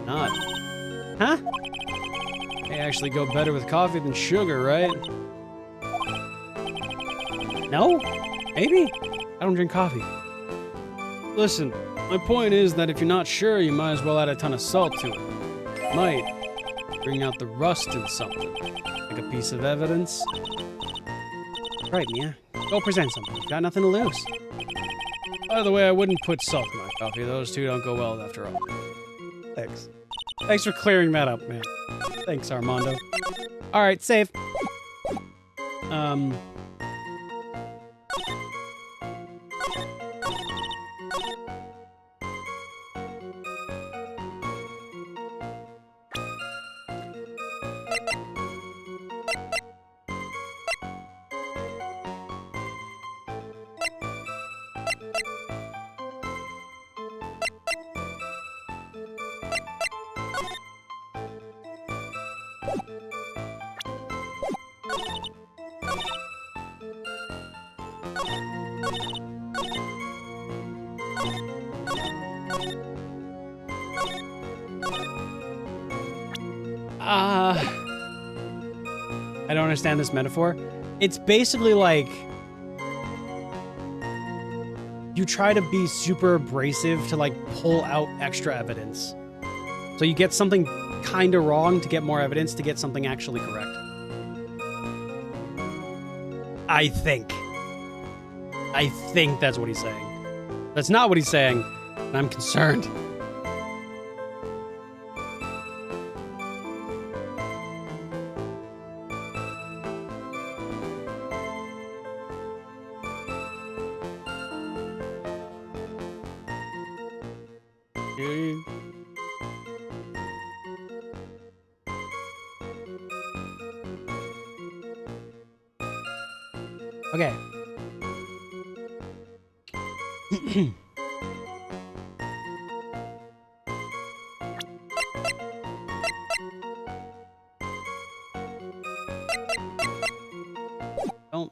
Not. Huh? They actually go better with coffee than sugar, right? No? Maybe? I don't drink coffee. Listen, my point is that if you're not sure, you might as well add a ton of salt to it. It might bring out the rust in something, like a piece of evidence. Right, Mia. Go present something. You've got nothing to lose. By the way, I wouldn't put salt in my coffee. Those two don't go well after all. Thanks. Thanks for clearing that up, man. Thanks, Armando. All right, save. I don't understand this metaphor. It's basically like you try to be super abrasive to like pull out extra evidence. So you get something kind of wrong to get more evidence to get something actually correct. I think that's what he's saying. That's not what he's saying, and I'm concerned. Okay. Don't.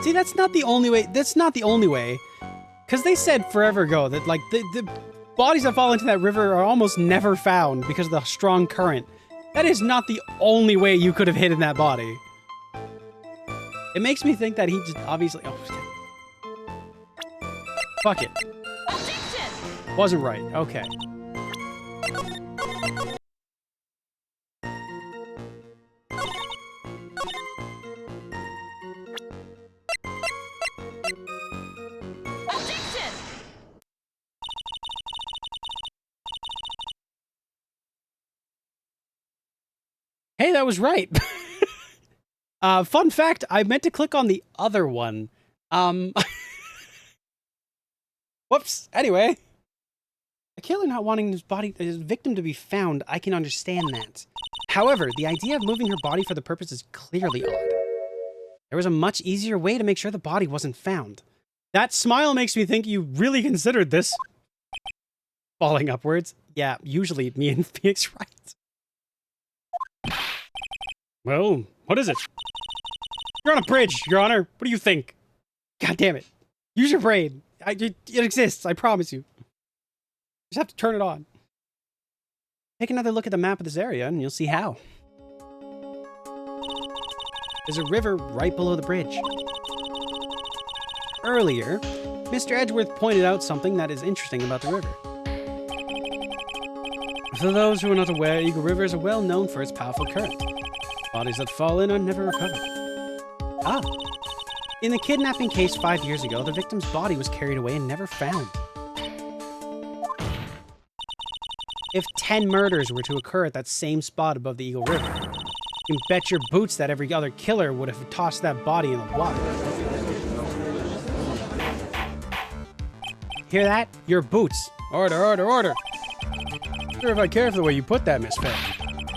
See, that's not the only way. That's not the only way. Because they said forever ago that, like, the bodies that fall into that river are almost never found because of the strong current. That is not the only way you could have hidden that body. It makes me think that he just obviously... Oh, shit. Fuck it. Objection! Wasn't right. Okay. Objection! Hey, that was right. Fun fact, I meant to click on the other one. Whoops. Anyway. A killer not wanting his victim to be found, I can understand that. However, the idea of moving her body for the purpose is clearly odd. There was a much easier way to make sure the body wasn't found. That smile makes me think you really considered this. Falling upwards. Yeah, usually me and Phoenix Wright. Well, what is it? You're on a bridge, Your Honor. What do you think? God damn it. Use your brain. It exists, I promise you. Just have to turn it on. Take another look at the map of this area and you'll see how. There's a river right below the bridge. Earlier, Mr. Edgeworth pointed out something that is interesting about the river. For those who are not aware, Eagle River is well known for its powerful current. Bodies that fall in are never recovered. Ah. In the kidnapping case 5 years ago, the victim's body was carried away and never found. If 10 murders were to occur at that same spot above the Eagle River, you can bet your boots that every other killer would have tossed that body in the water. Hear that? Your boots. Order, order, order. Not sure if I care for the way you put that, Miss Faye.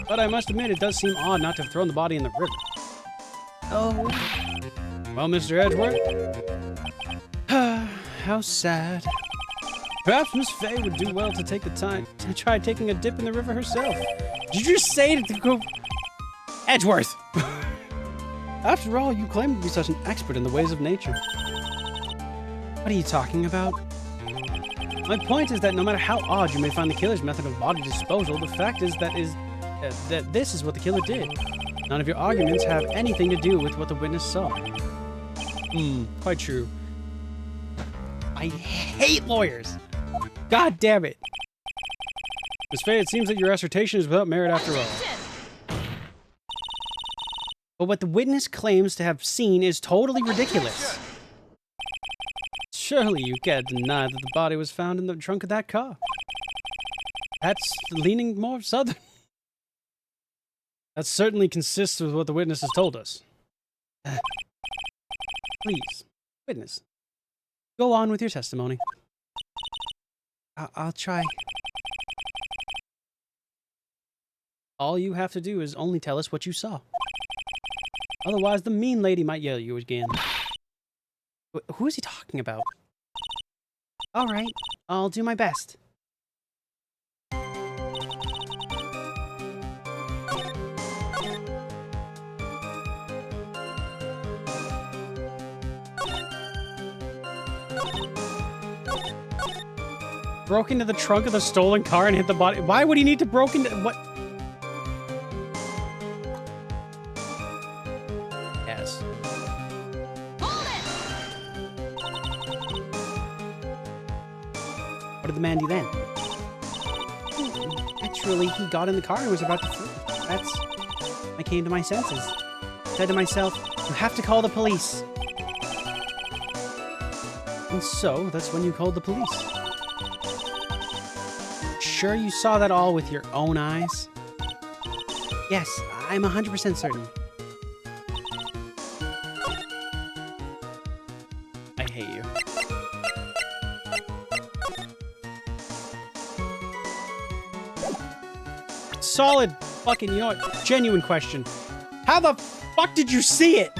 But I must admit, it does seem odd not to have thrown the body in the river. Oh. Well, Mr. Edgeworth? How sad. Perhaps Miss Faye would do well to take the time to try taking a dip in the river herself. Did you say to go... Edgeworth! After all, you claim to be such an expert in the ways of nature. What are you talking about? My point is that no matter how odd you may find the killer's method of body disposal, the fact is that this is what the killer did. None of your arguments have anything to do with what the witness saw. Quite true. I hate lawyers. God damn it. Miss Faye, it seems that your assertion is without merit after all. But what the witness claims to have seen is totally ridiculous. Surely you can't deny that the body was found in the trunk of that car. That's leaning more southern. That certainly consists with what the witness has told us. Please, witness, go on with your testimony. I'll try. All you have to do is only tell us what you saw. Otherwise, the mean lady might yell at you again. Who is he talking about? All right, I'll do my best. Broke into the trunk of the stolen car and hit the body. Why would he need to broke into what? Yes. Hold it! What did the man do then? Naturally, he got in the car and was about to flee. I came to my senses. Said to myself, you have to call the police. And so, that's when you called the police. Sure you saw that all with your own eyes? Yes, I'm 100% certain. I hate you. Solid fucking, you know what? Genuine question. How the fuck did you see it?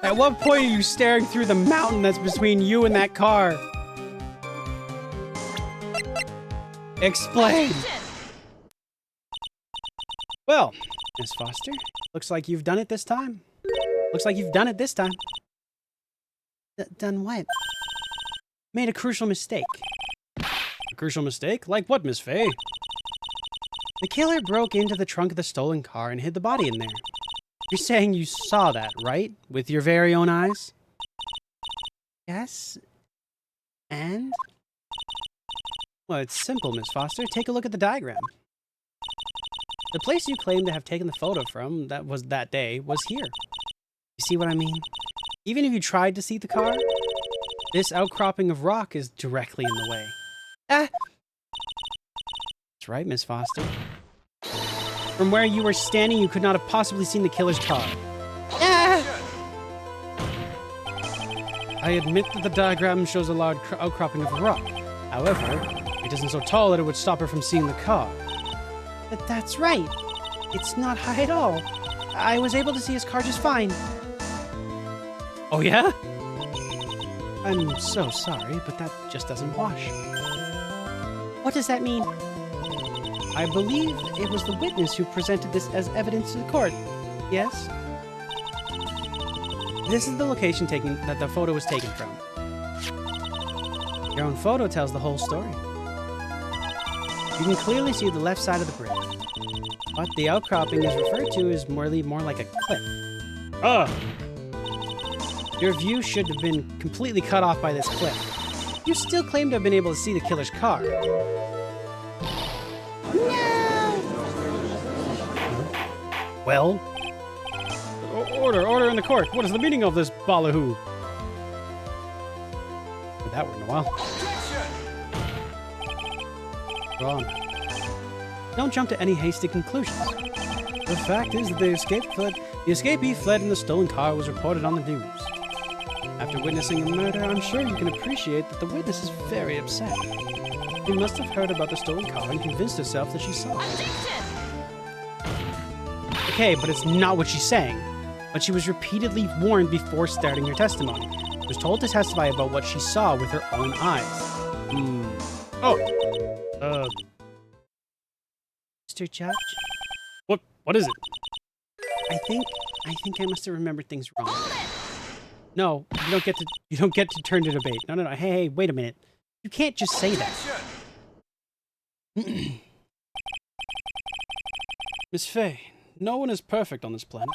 At what point are you staring through the mountain that's between you and that car? Explain. Objection! Well, Miss Foster, looks like you've done it this time. Looks like you've done it this time. Done what? Made a crucial mistake. A crucial mistake? Like what, Miss Faye? The killer broke into the trunk of the stolen car and hid the body in there. You're saying you saw that, right? With your very own eyes? Yes. And? Well, it's simple, Miss Foster. Take a look at the diagram. The place you claim to have taken the photo from, that day, was here. You see what I mean? Even if you tried to see the car, this outcropping of rock is directly in the way. Ah! That's right, Miss Foster. From where you were standing, you could not have possibly seen the killer's car. Ah! I admit that the diagram shows a large outcropping of rock. However, it isn't so tall that it would stop her from seeing the car. But that's right. It's not high at all. I was able to see his car just fine. Oh yeah? I'm so sorry, but that just doesn't wash. What does that mean? I believe it was the witness who presented this as evidence to the court. Yes? This is the location that the photo was taken from. Your own photo tells the whole story. You can clearly see the left side of the bridge. What the outcropping is referred to is more like a cliff. Ugh! Your view should have been completely cut off by this cliff. You still claim to have been able to see the killer's car. Well? Order in the court. What is the meaning of this ballyhoo? That went a while. Go on. Don't jump to any hasty conclusions. The fact is that the escapee fled and the stolen car was reported on the news. After witnessing a murder, I'm sure you can appreciate that the witness is very upset. She must have heard about the stolen car and convinced herself that she saw it. Objection! Okay, but it's not what she's saying. But she was repeatedly warned before starting her testimony. She was told to testify about what she saw with her own eyes. Mr. Judge? What is it? I think I must have remembered things wrong. No, you don't get to turn to debate. No. Hey, wait a minute. You can't just say that. Miss Faye, no one is perfect on this planet.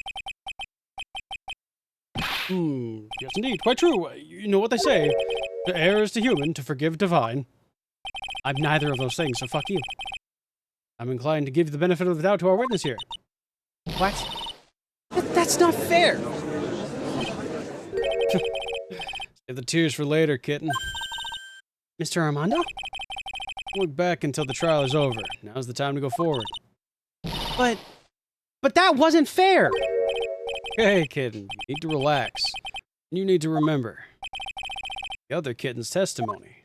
Yes indeed, quite true. You know what they say. To err is to human, to forgive divine. I'm neither of those things, so fuck you. I'm inclined to give the benefit of the doubt to our witness here. What? That's not fair! Save the tears for later, kitten. Mr. Armando? Look back until the trial is over. Now's the time to go forward. But that wasn't fair! Hey, kitten, you need to relax. You need to remember the other kitten's testimony.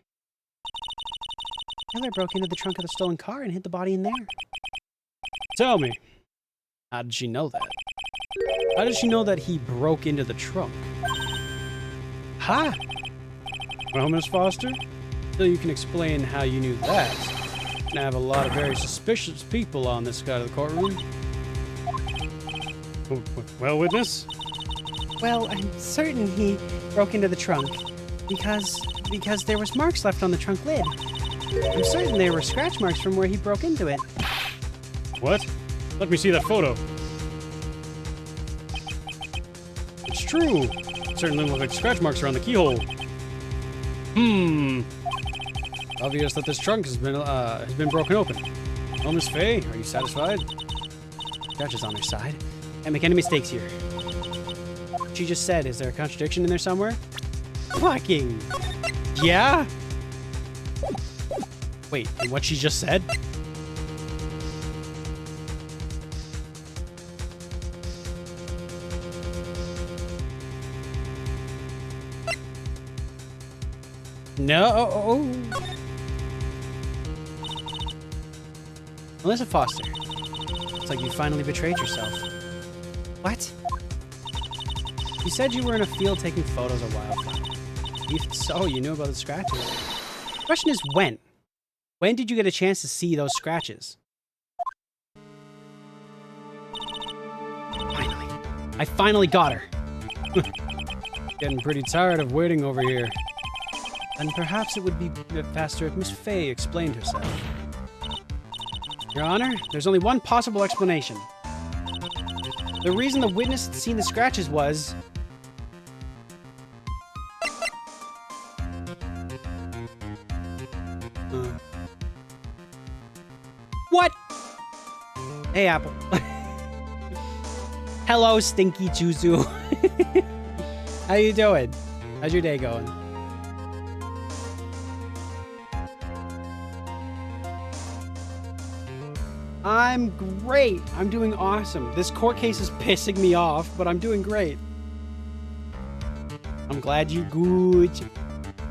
Killer broke into the trunk of the stolen car and hid the body in there. Tell me, how did she know that? How did she know that he broke into the trunk? Ha! Well, Miss Foster, till you can explain how you knew that, you're gonna have a lot of very suspicious people on this side of the courtroom. Well, witness? Well, I'm certain he broke into the trunk because there was marks left on the trunk lid. I'm certain there were scratch marks from where he broke into it. What? Let me see that photo. It's true. It certainly look like scratch marks around the keyhole. Obvious that this trunk has been broken open. Oh, Miss Faye, are you satisfied? Judge is on her side. Can't make any mistakes here. What she just said, is there a contradiction in there somewhere? Fucking yeah? Wait, and what she just said? No. Melissa Foster. It's like you finally betrayed yourself. What? You said you were in a field taking photos of wildflowers. Even so, you knew about the scratches. The question is when? When did you get a chance to see those scratches? Finally. I finally got her. Getting pretty tired of waiting over here. And perhaps it would be faster if Miss Faye explained herself. Your Honor, there's only one possible explanation. The reason the witness had seen the scratches was... What? Hey, Apple. Hello, Stinky Chuzu. How you doing? How's your day going? I'm great. I'm doing awesome. This court case is pissing me off, but I'm doing great. I'm glad you good.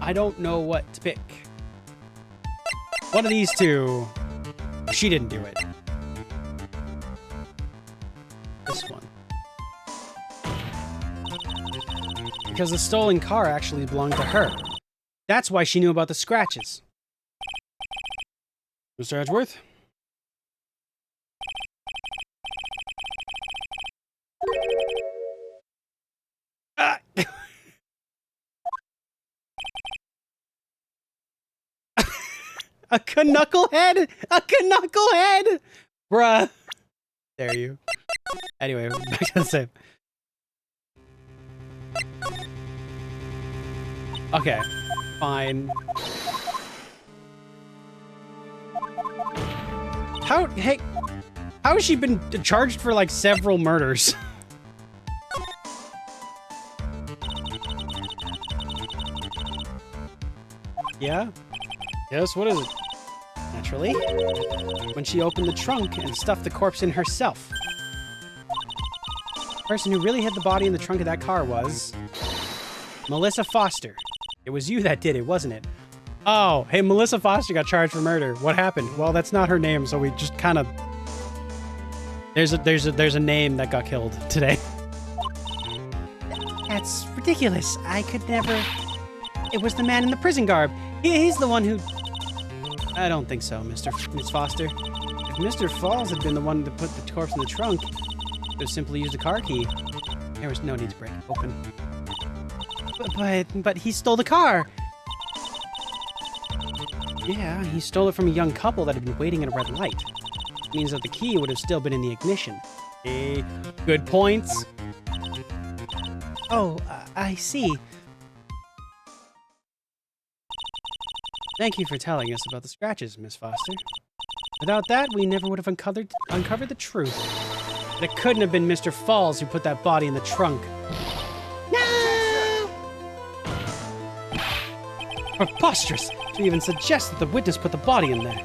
I don't know what to pick. One of these two. She didn't do it. This one. Because the stolen car actually belonged to her. That's why she knew about the scratches. Mr. Edgeworth? A knucklehead? A knucklehead? Bruh. Dare you. Anyway, back to the same. Okay. Fine. How has she been charged for like several murders? Yeah? Yes, what is it? Naturally. When she opened the trunk and stuffed the corpse in herself. The person who really hid the body in the trunk of that car was... Melissa Foster. It was you that did it, wasn't it? Oh, hey, Melissa Foster got charged for murder. What happened? Well, that's not her name, so we just kind of... There's a name that got killed today. That's ridiculous. I could never... It was the man in the prison garb. He's the one who... I don't think so, Miss Foster. If Mr. Falls had been the one to put the corpse in the trunk, he would have simply used a car key. There was no need to break it open. But he stole the car. Yeah, he stole it from a young couple that had been waiting at a red light. It means that the key would have still been in the ignition. Hey, good points. Oh, I see. Thank you for telling us about the scratches, Miss Foster. Without that, we never would have uncovered the truth. And it couldn't have been Mr. Falls who put that body in the trunk. No! Preposterous to even suggest that the witness put the body in there.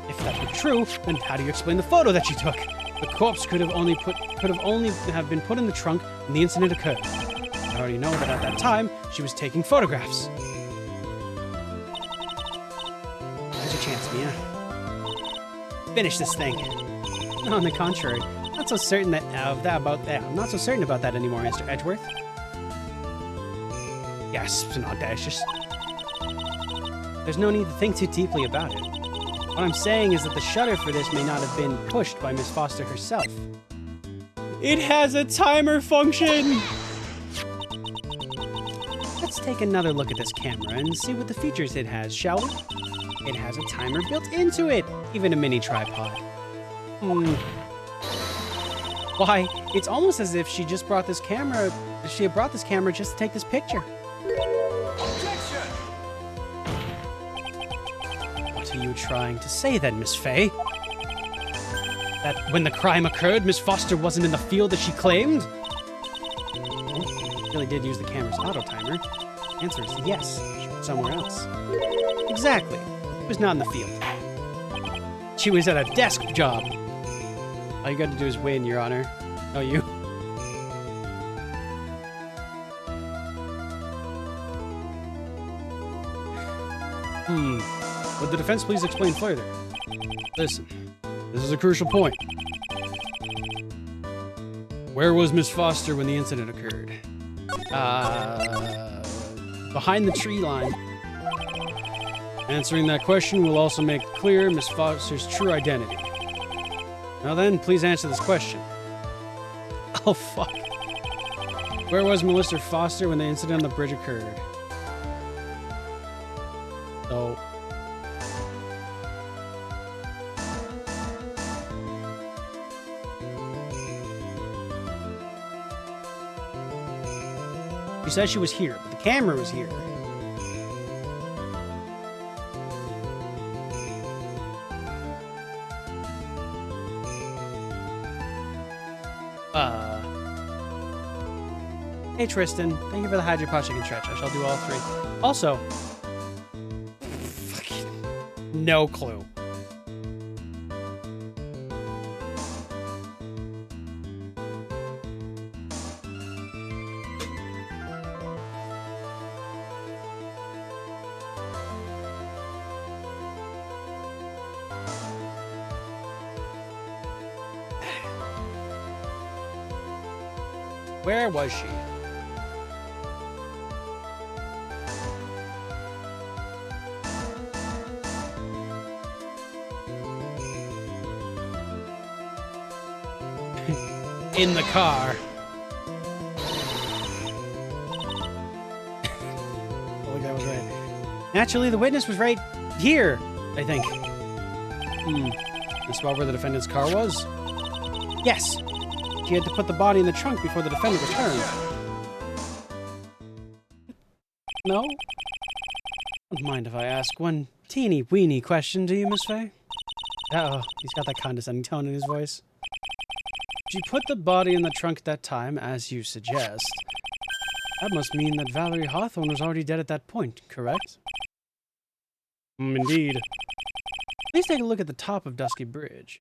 If that were true, then how do you explain the photo that she took? The corpse could have only have been put in the trunk when the incident occurred. I already know that at that time, she was taking photographs. Here's your chance, Mia. Finish this thing. On the contrary, I'm not so certain I'm not so certain about that anymore, Mr. Edgeworth. Gasps and audacious. There's no need to think too deeply about it. What I'm saying is that the shutter for this may not have been pushed by Miss Foster herself. It has a timer function! Let's take another look at this camera and see what the features it has, shall we? It has a timer built into it, even a mini tripod. Why, it's almost as if she just brought this camera, just to take this picture. Objection! What are you trying to say then, Miss Fay? That when the crime occurred, Miss Foster wasn't in the field as she claimed? Well, she really did use the camera's auto timer. The answer is yes, she was somewhere else. Exactly. She was not in the field. She was at a desk job. All you gotta do is win, Your Honor. No, you. Would the defense please explain further? Listen, this is a crucial point. Where was Miss Foster when the incident occurred? Behind the tree line. Answering that question will also make clear Miss Foster's true identity. Now then, please answer this question. Oh, fuck. Where was Melissa Foster when the incident on the bridge occurred? So... She said she was here, but the camera was here. Hey Tristan, thank you for the hydroponic and stretch. I shall do all three. Also, fucking no clue. Where was she? In the car. Oh, that was right. Naturally, the witness was right here, I think. This spot where the defendant's car was? Yes. She had to put the body in the trunk before the defendant returned. No? Don't mind if I ask one teeny-weeny question to you, Miss Fay? Uh-oh, he's got that condescending tone in his voice. She put the body in the trunk at that time, as you suggest. That must mean that Valerie Hawthorne was already dead at that point, correct? Indeed. Please take a look at the top of Dusky Bridge.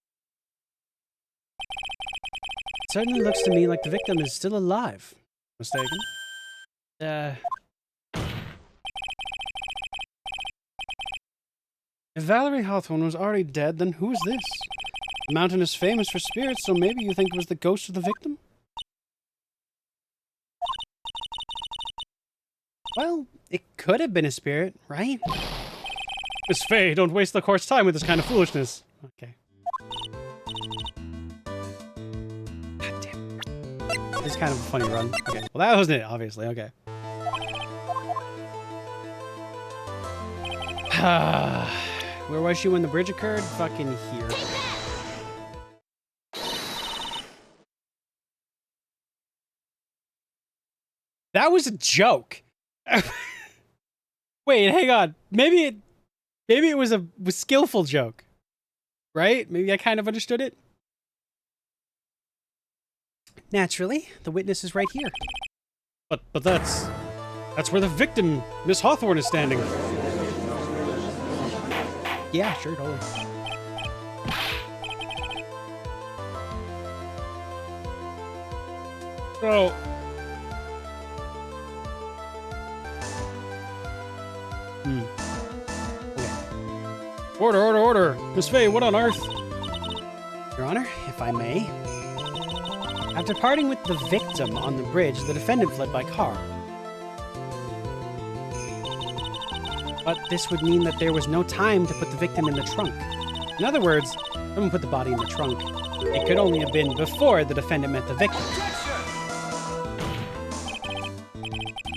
It certainly looks to me like the victim is still alive. Mistaken? If Valerie Hawthorne was already dead, then who is this? The mountain is famous for spirits, so maybe you think it was the ghost of the victim? Well, it could have been a spirit, right? Miss Fay, don't waste the court's time with this kind of foolishness. Okay. God damn. This is kind of a funny run. Okay. Well, that wasn't it, obviously. Okay. Where was she when the bridge occurred? Fucking here. That was a joke. Wait, hang on. Maybe it was a skillful joke, right? Maybe I kind of understood it. Naturally, the witness is right here. But that's where the victim, Miss Hawthorne, is standing. Yeah, sure, totally. So... Okay. Order! Miss Faye, what on earth? Your Honor, if I may. After parting with the victim on the bridge, the defendant fled by car. But this would mean that there was no time to put the victim in the trunk. In other words, someone put the body in the trunk. It could only have been before the defendant met the victim.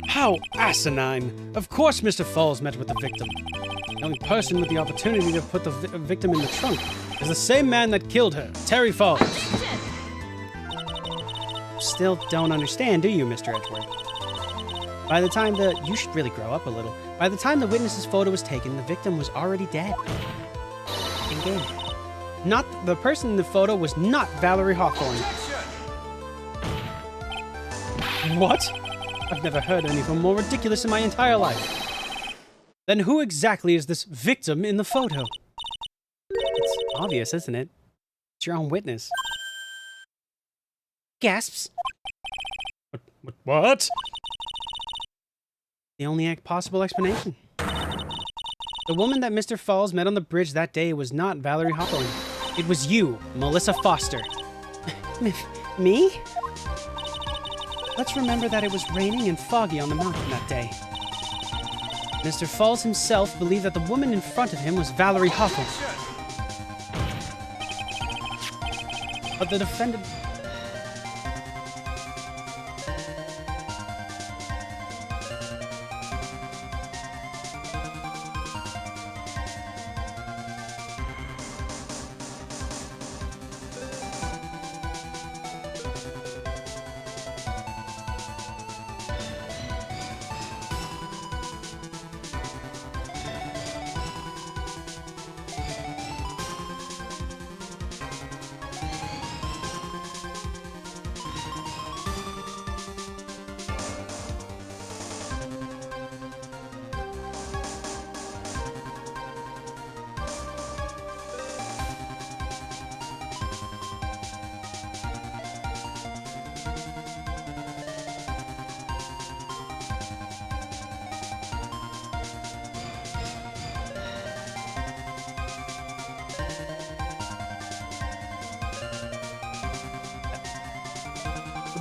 How asinine! Of course Mr. Falls met with the victim. The only person with the opportunity to put the victim in the trunk is the same man that killed her, Terry Falls. Still don't understand, do you, Mr. Edgeworth? By the time you should really grow up a little. By the time the witness's photo was taken, the victim was already dead. In-game. The person in the photo was not Valerie Hawthorne. What? I've never heard anything more ridiculous in my entire life. Then who exactly is this victim in the photo? It's obvious, isn't it? It's your own witness. Gasps. What? The only possible explanation. The woman that Mr. Falls met on the bridge that day was not Valerie Hawthorne. It was you, Melissa Foster. Me? Let's remember that it was raining and foggy on the mountain that day. Mr. Falls himself believed that the woman in front of him was Valerie Hawthorne. But the defendant...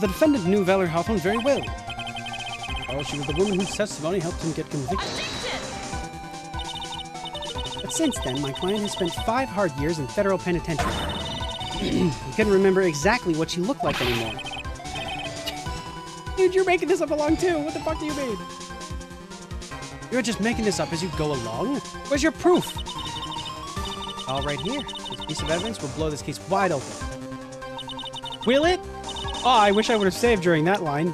The defendant knew Valerie Hawthorne very well. Oh, she was the woman whose testimony helped him get convicted. But since then, my client has spent 5 hard years in federal penitentiary. He couldn't remember exactly what she looked like anymore. Dude, you're making this up along too. What the fuck do you mean? You're just making this up as you go along? Where's your proof? All right here. This piece of evidence will blow this case wide open. Will it? Oh, I wish I would have saved during that line.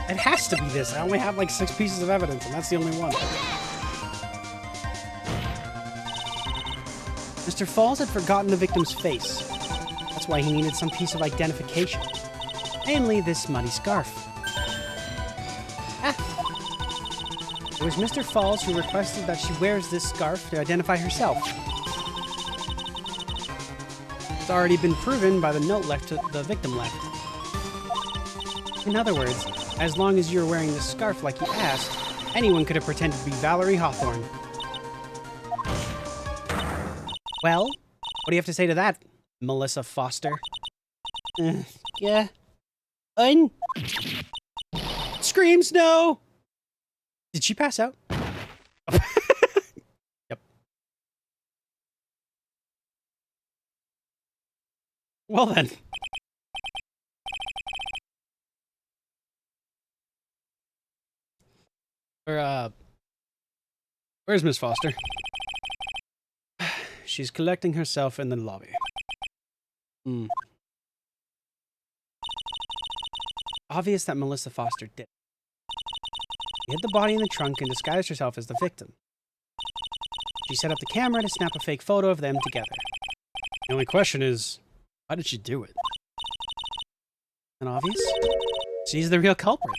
It has to be this. I only have like 6 pieces of evidence, and that's the only one. Mr. Falls had forgotten the victim's face. That's why he needed some piece of identification. Namely, this muddy scarf. Ah. It was Mr. Falls who requested that she wears this scarf to identify herself. It's already been proven by the note the victim left. In other words, as long as you're wearing this scarf like you asked, anyone could have pretended to be Valerie Hawthorne. Well, what do you have to say to that, Melissa Foster? Yeah. Screams no! Did she pass out? Yep. Well then. Where's Miss Foster? She's collecting herself in the lobby. Obvious that Melissa Foster did. She hid the body in the trunk and disguised herself as the victim. She set up the camera to snap a fake photo of them together. The only question is, how did she do it? And obvious? She's the real culprit.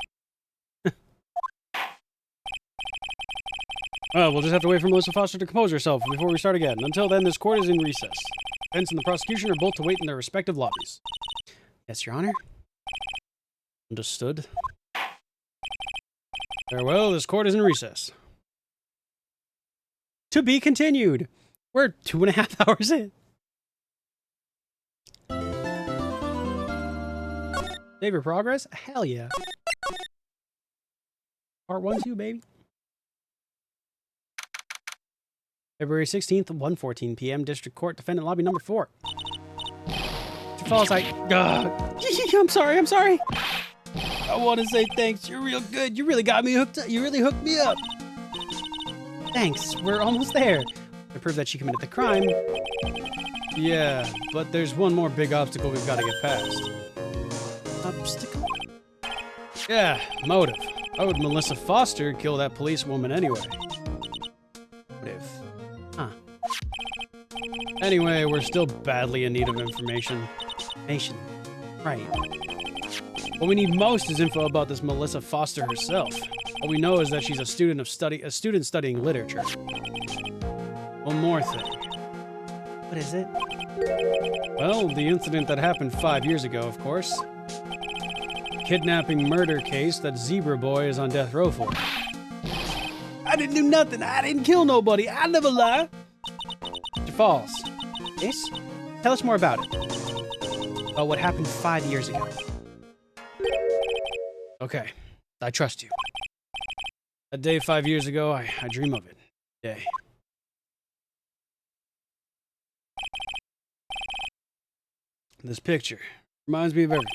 Well, we'll just have to wait for Melissa Foster to compose herself before we start again. Until then, this court is in recess. Defense and the prosecution are both to wait in their respective lobbies. Yes, Your Honor. Understood. Farewell, this court is in recess. To be continued. We're 2.5 hours in. Save your progress? Hell yeah. Part 1, 2, baby. February 16th, 1:14 p.m. District Court, Defendant Lobby number 4. Mr. Falls, I'm sorry. I want to say thanks. You're real good. You really got me hooked up. You really hooked me up. Thanks. We're almost there. To prove that she committed the crime. Yeah, but there's one more big obstacle we've got to get past. Obstacle? Yeah, motive. How would Melissa Foster kill that policewoman anyway? Motive. Huh. Anyway, we're still badly in need of information. Right. What we need most is info about this Melissa Foster herself. All we know is that she's a student studying literature. One more thing. What is it? Well, the incident that happened 5 years ago, of course. Kidnapping murder case that Zebra Boy is on death row for. I didn't do nothing. I didn't kill nobody. I never lie. Mr. Falls. Yes? Tell us more about it. About what happened 5 years ago. Okay. I trust you. That day 5 years ago, I dream of it. Day. This picture reminds me of everything.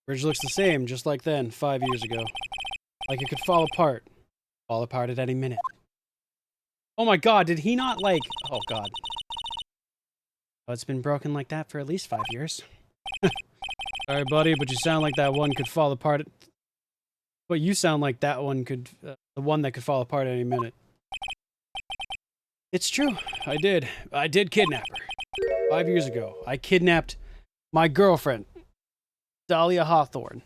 Bridge looks the same, just like then, 5 years ago. Like it could fall apart. Fall apart at any minute. Oh my god, did he not like... Oh god. Oh, it's been broken like that for at least 5 years. Sorry, buddy, but you sound like that one could fall apart... But you sound like that one could... the one that could fall apart at any minute. It's true. I did. I did kidnap her. 5 years ago. I kidnapped my girlfriend, Dahlia Hawthorne.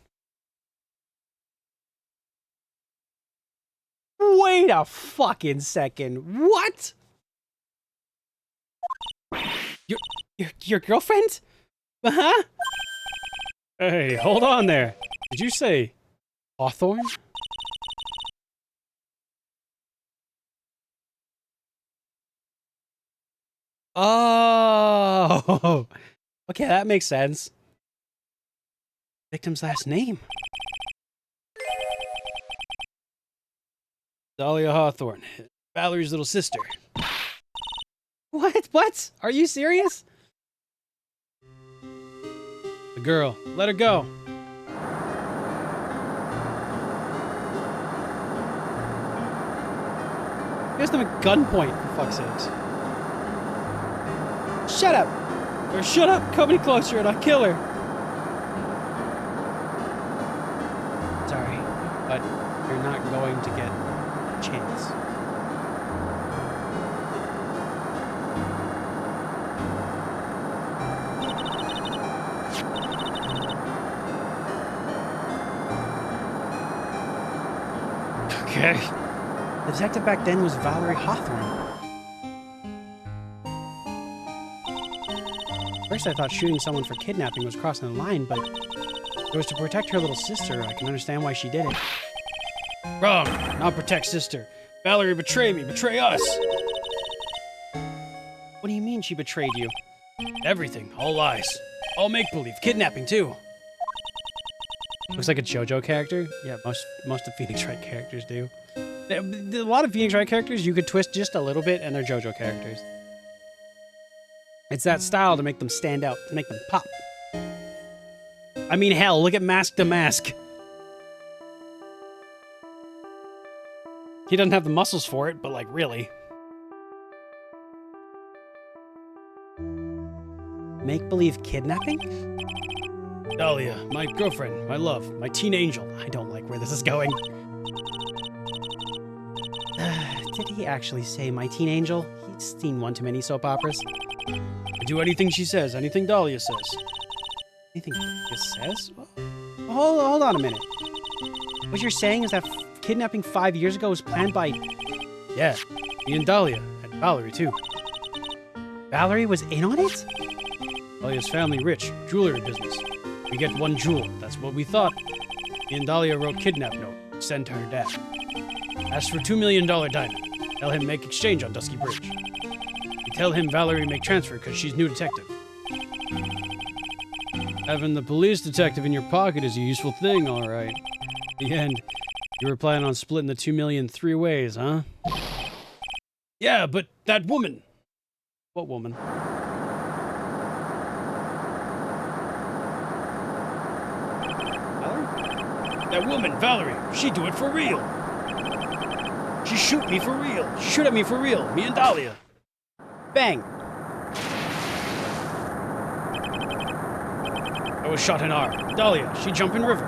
Wait a fucking second. What? Your girlfriend? Uh-huh? Hey, hold on there. Did you say Hawthorne? Oh, okay, that makes sense. Victim's last name. Dahlia Hawthorne, Valerie's little sister. What? Are you serious? The girl, let her go. Here's them at gunpoint, for fuck's sakes. Shut up! Or shut up! Come any closer and I'll kill her! Sorry, but you're not going to get a chance. Okay. The detective back then was Valerie Hawthorne. First I thought shooting someone for kidnapping was crossing the line, but it was to protect her little sister. I can understand why she did it. Wrong. Not protect sister. Valerie betrayed me. Betray us. What do you mean she betrayed you? Everything. All lies. All make-believe. Kidnapping, too. Looks like a JoJo character. Yeah, most of Phoenix Wright characters do. A lot of Phoenix Wright characters you could twist just a little bit and they're JoJo characters. It's that style to make them stand out, to make them pop. I mean, hell, look at Mask to Mask. He doesn't have the muscles for it, but like, really. Make-believe kidnapping? Dahlia, my girlfriend, my love, my teen angel. I don't like where this is going. Did he actually say my teen angel? He's seen one too many soap operas. I do anything she says, anything Dahlia says. Anything Dahlia says? Hold on a minute. What you're saying is that kidnapping 5 years ago was planned by... Yeah, me and Dahlia, and Valerie too. Valerie was in on it? Dahlia's family rich, jewelry business. We get one jewel, that's what we thought. Me and Dahlia wrote kidnap note, send to her dad. Ask for $2 million diamond. Tell him make exchange on Dusky Bridge. We tell him Valerie make transfer because she's new detective. Having the police detective in your pocket is a useful thing, all right. In the end, you were planning on splitting the 2 million 3 ways, huh? Yeah, but that woman. What woman? Valerie? That woman, Valerie. She do it for real. She shoot me for real. She shoot at me for real. Me and Dahlia. Bang. I was shot in arm. Dahlia, she jump in river.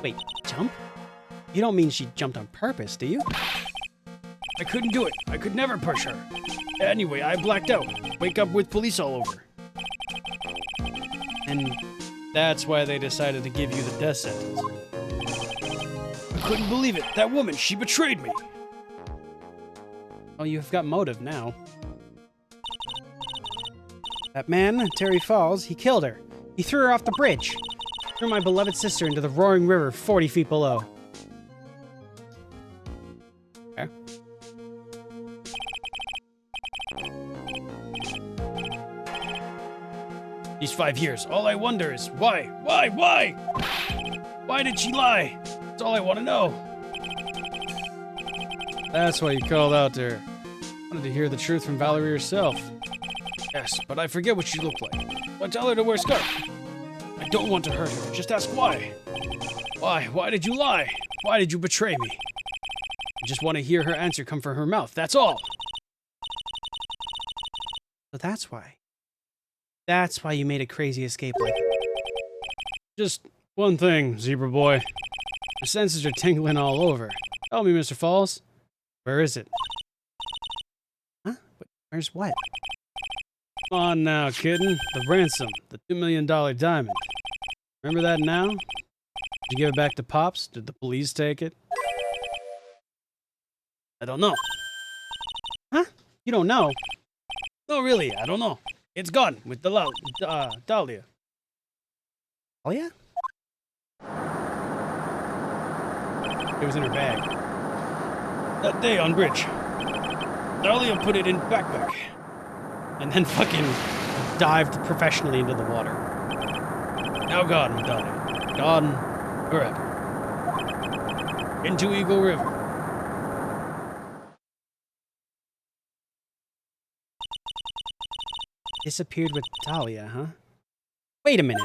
Wait, jump? You don't mean she jumped on purpose, do you? I couldn't do it. I could never push her. Anyway, I blacked out. Wake up with police all over. And that's why they decided to give you the death sentence. I couldn't believe it. That woman, she betrayed me. Oh, you've got motive now. That man, Terry Falls, he killed her. He threw her off the bridge. Threw my beloved sister into the roaring river 40 feet below. Okay. These 5 years, all I wonder is why? Why? Why did she lie? That's all I want to know. That's why you called out to her. Wanted to hear the truth from Valerie herself. Yes, but I forget what she looked like. But tell her to wear a scarf. I don't want to hurt her. Just ask why. Why? Why did you lie? Why did you betray me? I just want to hear her answer come from her mouth. That's all. So that's why. That's why you made a crazy escape like that. Just one thing, Zebra Boy. Your senses are tingling all over. Tell me, Mr. Falls. Where is it? Huh? Where's what? Come on now, kitten. The ransom. The $2 million diamond. Remember that now? Did you give it back to Pops? Did the police take it? I don't know. Huh? You don't know? No, really, I don't know. It's gone with the Dahlia. Dahlia? It was in her bag. That day on bridge. Dahlia put it in backpack. And then fucking dived professionally into the water. Now gone with Dahlia. Gone forever. Into Eagle River. Disappeared with Dahlia, huh? Wait a minute.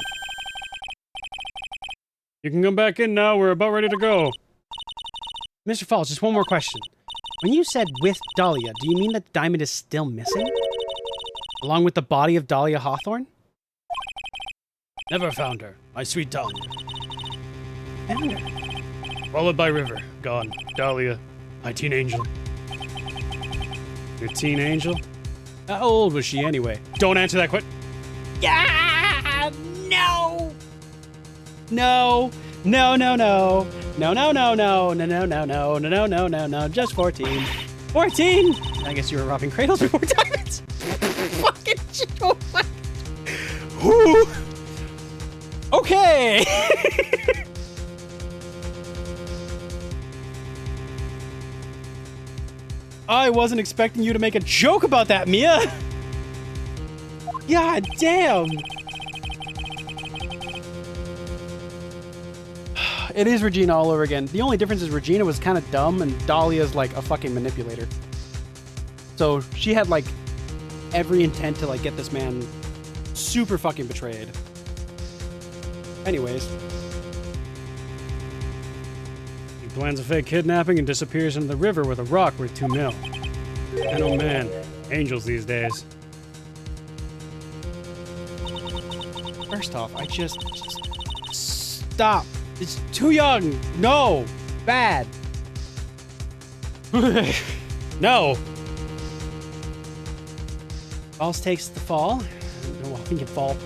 You can come back in now. We're about ready to go. Mr. Falls, just one more question. When you said with Dahlia, do you mean that the diamond is still missing? Along with the body of Dahlia Hawthorne? Never found her. My sweet Dahlia. Found her. Followed by river. Gone. Dahlia. My teen angel. Your teen angel? How old was she anyway? Don't answer that question. Yeah! No! No! No, no, no. No, no, no, no. No, no, no, no. No, no, no, no, no. Just 14. 14! I guess you were robbing cradles before diamonds. Fucking shit. Oh my. Whew. Okay! I wasn't expecting you to make a joke about that, Mia! God damn! It is Regina all over again. The only difference is Regina was kind of dumb and Dahlia's like a fucking manipulator. So she had like every intent to like get this man super fucking betrayed. Anyways. He plans a fake kidnapping and disappears into the river with a rock worth 2 mil. And oh man, angels these days. First off, I just Stop. It's too young. No. Bad. No. Falls takes the fall. No one can fall.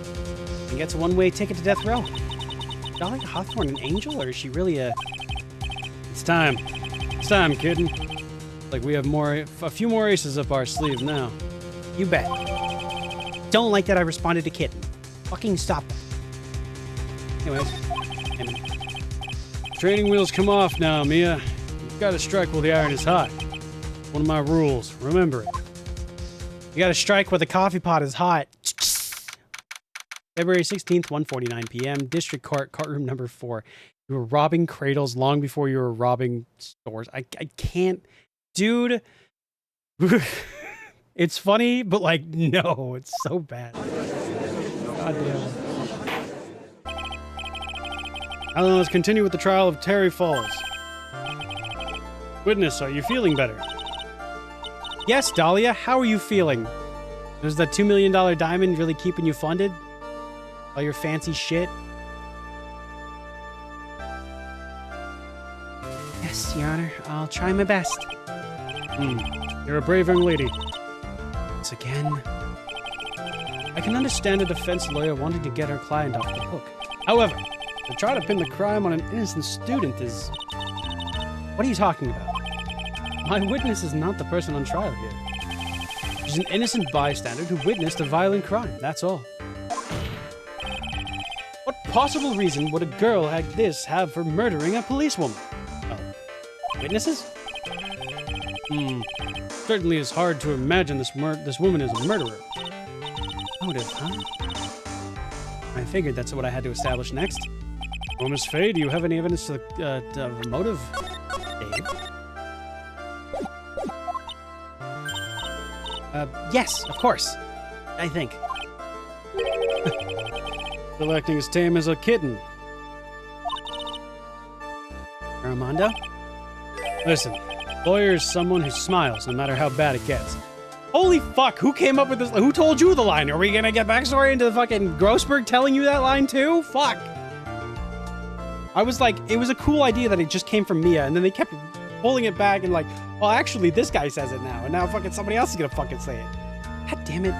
And gets a one-way ticket to death row. Dahlia Hawthorne an angel, or is she really a... It's time. It's time, kitten. Like we have a few more aces up our sleeve now. You bet. Don't like that I responded to kitten. Fucking stop it. Anyways. Training wheels come off now, Mia. You've got to strike while the iron is hot. One of my rules. Remember it. You gotta strike where the coffee pot is hot. February 16th, 1:49 p.m. District Court, courtroom number 4. You were robbing cradles long before you were robbing stores. I can't... Dude. It's funny, but like, no. It's so bad. God damn. Now let's continue with the trial of Terry Falls. Witness, are you feeling better? Yes, Dahlia, how are you feeling? Does that $2 million diamond really keeping you funded? All your fancy shit? Yes, Your Honor. I'll try my best. You're a brave young lady. Once again. I can understand a defense lawyer wanting to get her client off the hook. However, to try to pin the crime on an innocent student is... What are you talking about? My witness is not the person on trial here. She's an innocent bystander who witnessed a violent crime, that's all. What possible reason would a girl like this have for murdering a policewoman? Oh, witnesses? Certainly is hard to imagine this woman is a murderer. Motive, huh? I figured that's what I had to establish next. Well, Miss Faye, do you have any evidence of a motive? Dave? Yes, of course. I think. Still acting as tame as a kitten. Armando? Listen, lawyer is someone who smiles no matter how bad it gets. Holy fuck, who came up with this? Who told you the line? Are we gonna get backstory into the fucking Grossberg telling you that line too? Fuck. I was like, it was a cool idea that it just came from Mia, and then they kept pulling it back and like, well, actually, this guy says it now, and now fucking somebody else is gonna fucking say it. God damn it.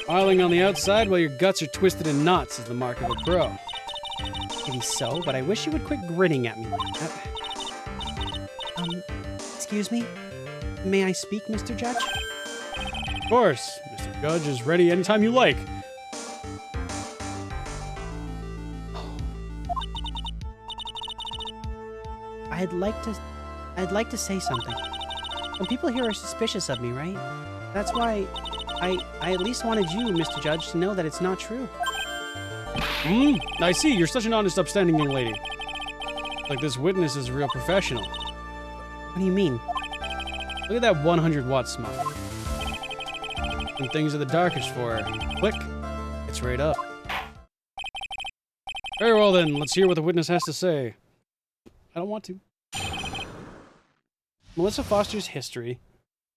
Smiling on the outside while your guts are twisted in knots is the mark of a pro. Maybe so, but I wish you would quit grinning at me. Excuse me? May I speak, Mr. Judge? Of course, Mr. Judge is ready anytime you like. I'd like to say something. Some people here are suspicious of me, right? That's why I at least wanted you, Mr. Judge, to know that it's not true. I see. You're such an honest, upstanding young lady. Like this witness is a real professional. What do you mean? Look at that 100-watt smile. When things are the darkest for her, click, it's right up. Very well then, let's hear what the witness has to say. I don't want to. Melissa Foster's history.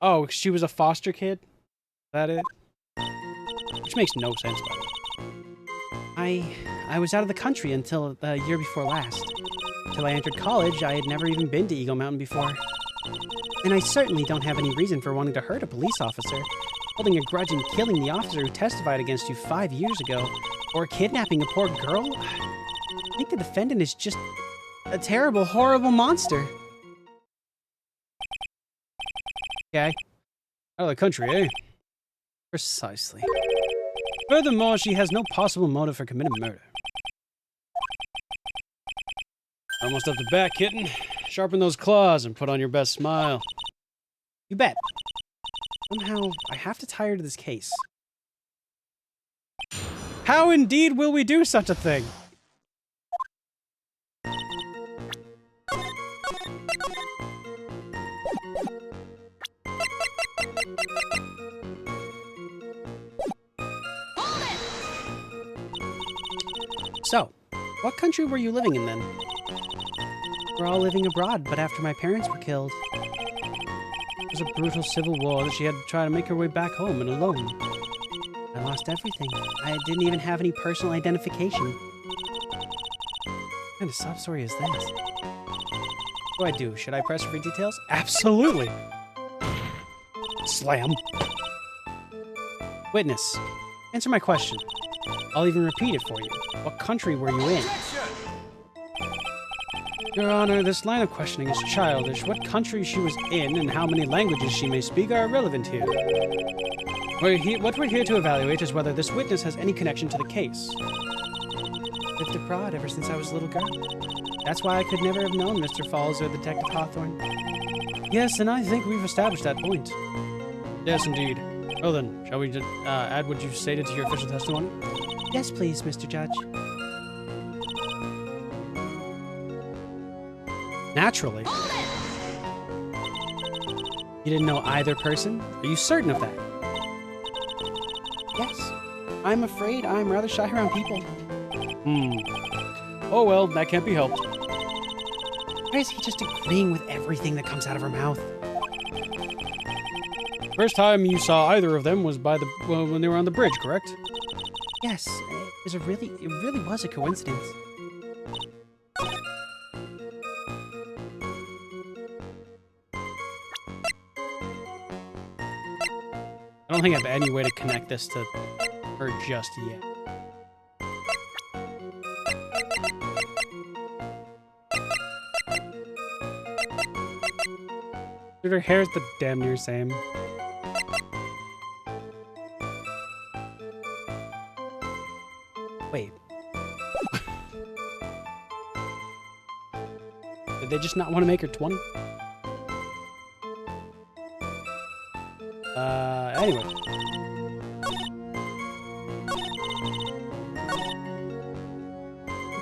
Oh, she was a foster kid? Is that it? Which makes no sense, by the way. I was out of the country until the year before last. Till I entered college, I had never even been to Eagle Mountain before. And I certainly don't have any reason for wanting to hurt a police officer, holding a grudge and killing the officer who testified against you 5 years ago, or kidnapping a poor girl. I think the defendant is just a terrible, horrible monster. Okay. Out of the country, eh? Precisely. Furthermore, she has no possible motive for committing murder. Almost up to bat, kitten. Sharpen those claws and put on your best smile. You bet. Somehow, I have to tire to this case. How indeed will we do such a thing? So, what country were you living in then? We're all living abroad, but after my parents were killed. It was a brutal civil war that she had to try to make her way back home and alone. I lost everything. I didn't even have any personal identification. What kind of sob story is this? What do I do? Should I press for details? Absolutely! Slam. Witness, answer my question. I'll even repeat it for you. What country were you in? Objection! Your Honor, this line of questioning is childish. What country she was in and how many languages she may speak are irrelevant here. What we're here to evaluate is whether this witness has any connection to the case. Lived abroad ever since I was a little girl. That's why I could never have known Mr. Falls or Detective Hawthorne. Yes, and I think we've established that point. Yes, indeed. Well then, shall we add what you've stated to your official testimony? Yes, please, Mr. Judge. Naturally. You didn't know either person? Are you certain of that? Yes. I'm afraid I'm rather shy around people. Oh well, that can't be helped. Why is he just agreeing with everything that comes out of her mouth? First time you saw either of them was when they were on the bridge, correct? Yes, it really was a coincidence. I don't think I have any way to connect this to her just yet. Dude, her hair's the damn near same. Wait. Did they just not want to make her 20? Anyway.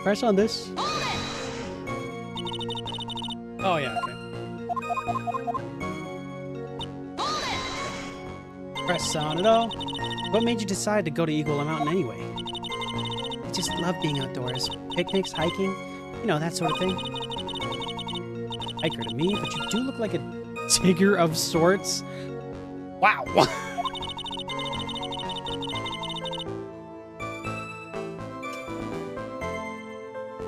Press on this. Oh, yeah, okay. Press on it all. What made you decide to go to Eagle Mountain anyway? I just love being outdoors. Picnics, hiking, you know, that sort of thing. Hiker to me, but you do look like a digger of sorts. Wow.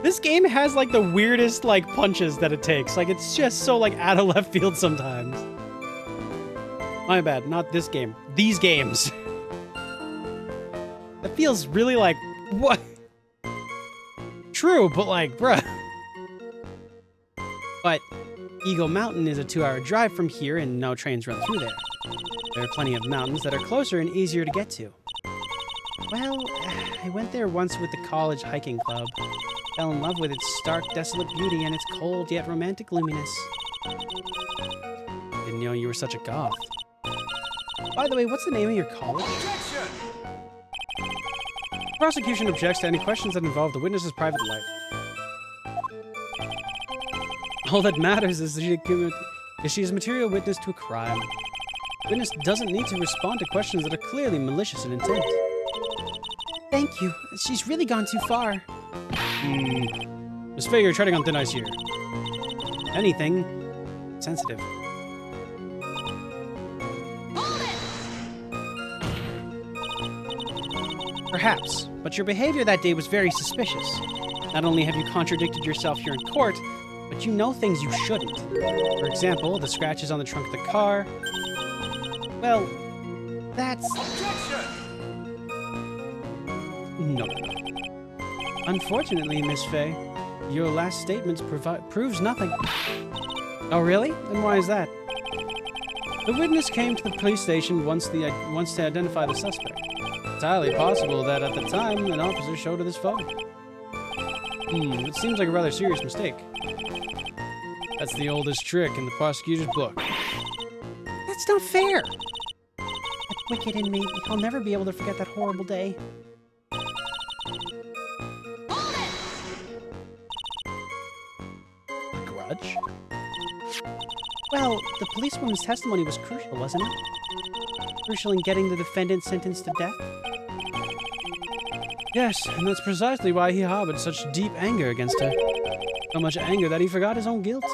This game has like the weirdest like punches that it takes. Like it's just so like out of left field sometimes. My bad, not this game. These games. That feels really like what? True, but like, bruh. But Eagle Mountain is a 2-hour drive from here and no trains run through there. There are plenty of mountains that are closer and easier to get to. Well, I went there once with the college hiking club. Fell in love with its stark, desolate beauty and its cold yet romantic gloominess. Didn't know you were such a goth. By the way, what's the name of your college? Objection! Prosecution objects to any questions that involve the witness's private life. All that matters is that she is material witness to a crime. Witness doesn't need to respond to questions that are clearly malicious in intent. Thank you. She's really gone too far. Miss Faye, you're treading on thin ice here. Anything sensitive. Perhaps, but your behavior that day was very suspicious. Not only have you contradicted yourself here in court, but you know things you shouldn't. For example, the scratches on the trunk of the car. Well, that's... Objection! No. Unfortunately, Miss Faye, your last statement proves nothing. Oh, really? And why is that? The witness came to the police station once to identify the suspect. Entirely possible that at the time, an officer showed her this photo. It seems like a rather serious mistake. That's the oldest trick in the prosecutor's book. That's not fair! That wicked inmate, he'll never be able to forget that horrible day. A grudge? Well, the policewoman's testimony was crucial, wasn't it? Crucial in getting the defendant sentenced to death? Yes, and that's precisely why he harbored such deep anger against her. So much anger that he forgot his own guilt.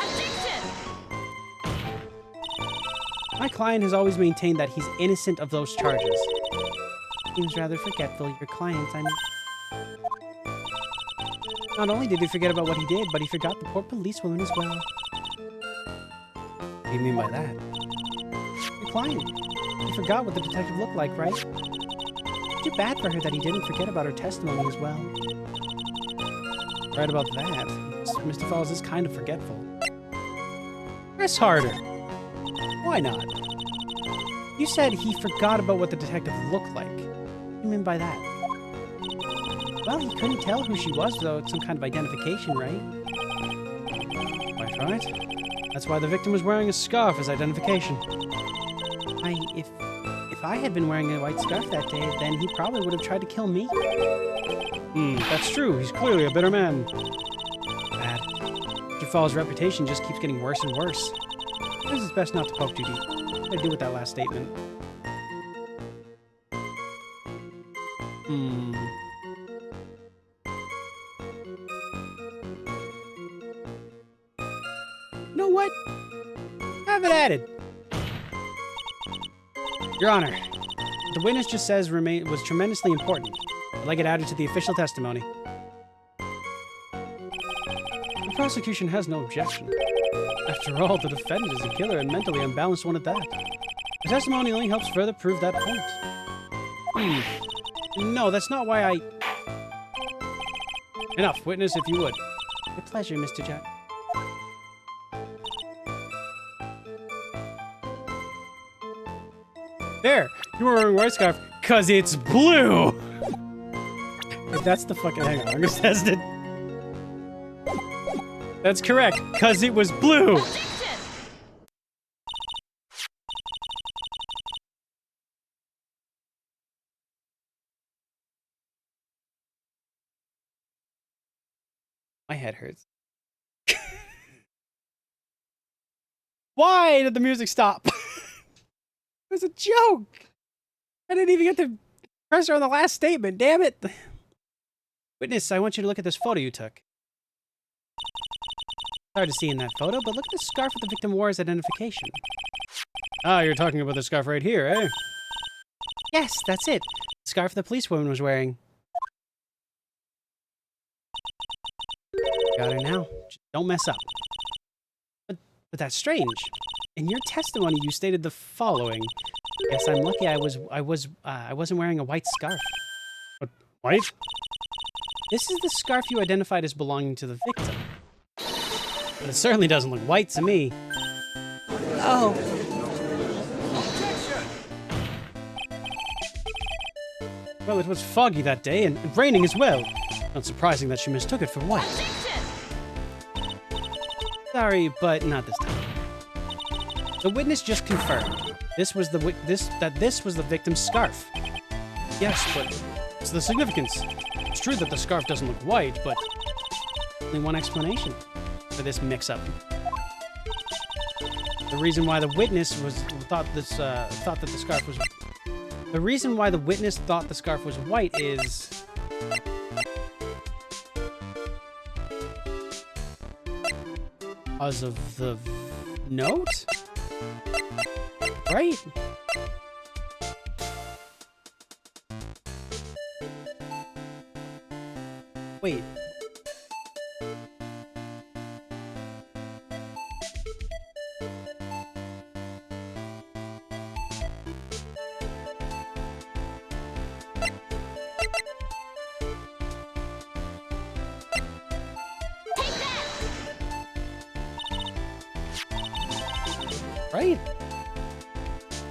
My client has always maintained that he's innocent of those charges. Seems rather forgetful, your client, I mean. Not only did he forget about what he did, but he forgot the poor policewoman as well. What do you mean by that? Your client. He forgot what the detective looked like, right? Too bad for her that he didn't forget about her testimony as well. Right about that. Mr. Falls is kind of forgetful. Press harder. Why not? You said he forgot about what the detective looked like. What do you mean by that? Well, he couldn't tell who she was without some kind of identification, right? Quite right. That's why the victim was wearing a scarf as identification. If I had been wearing a white scarf that day, then he probably would have tried to kill me. That's true. He's clearly a bitter man. Bad. Mr. Falls' reputation just keeps getting worse and worse. I guess it's best not to poke too deep. What did I do with that last statement? You know what? Have it added. Your Honor, the witness just says was tremendously important. I'd like it added to the official testimony. The prosecution has no objection. After all, the defendant is a killer and mentally unbalanced one at that. The testimony only helps further prove that point. No, that's not why I... Enough, witness, if you would. My pleasure, Mr. Jack. There! You were wearing a white scarf, 'cause it's blue! If that's the fucking... Hang on, I'm gonna test it. That's correct, 'cause it was blue! My head hurts. Why did the music stop? It was a joke! I didn't even get to press her on the last statement, damn it! Witness, I want you to look at this photo you took. Hard to see in that photo, but look at the scarf that the victim wore as identification. Ah, you're talking about the scarf right here, eh? Yes, that's it. The scarf the policewoman was wearing. Got her now. Just don't mess up. But that's strange. In your testimony, you stated the following. Yes, I'm lucky I wasn't wearing a white scarf. What? White? This is the scarf you identified as belonging to the victim. But it certainly doesn't look white to me. Oh. Well, it was foggy that day, and raining as well. Not surprising that she mistook it for white. Sorry, but not this time. The witness just confirmed. This was the victim's scarf. Yes, but what's the significance? It's true that the scarf doesn't look white, but only one explanation for this mix-up. The reason why the witness thought that the scarf was... The reason why the witness thought the scarf was white is... because of the note? Right? Wait. Right?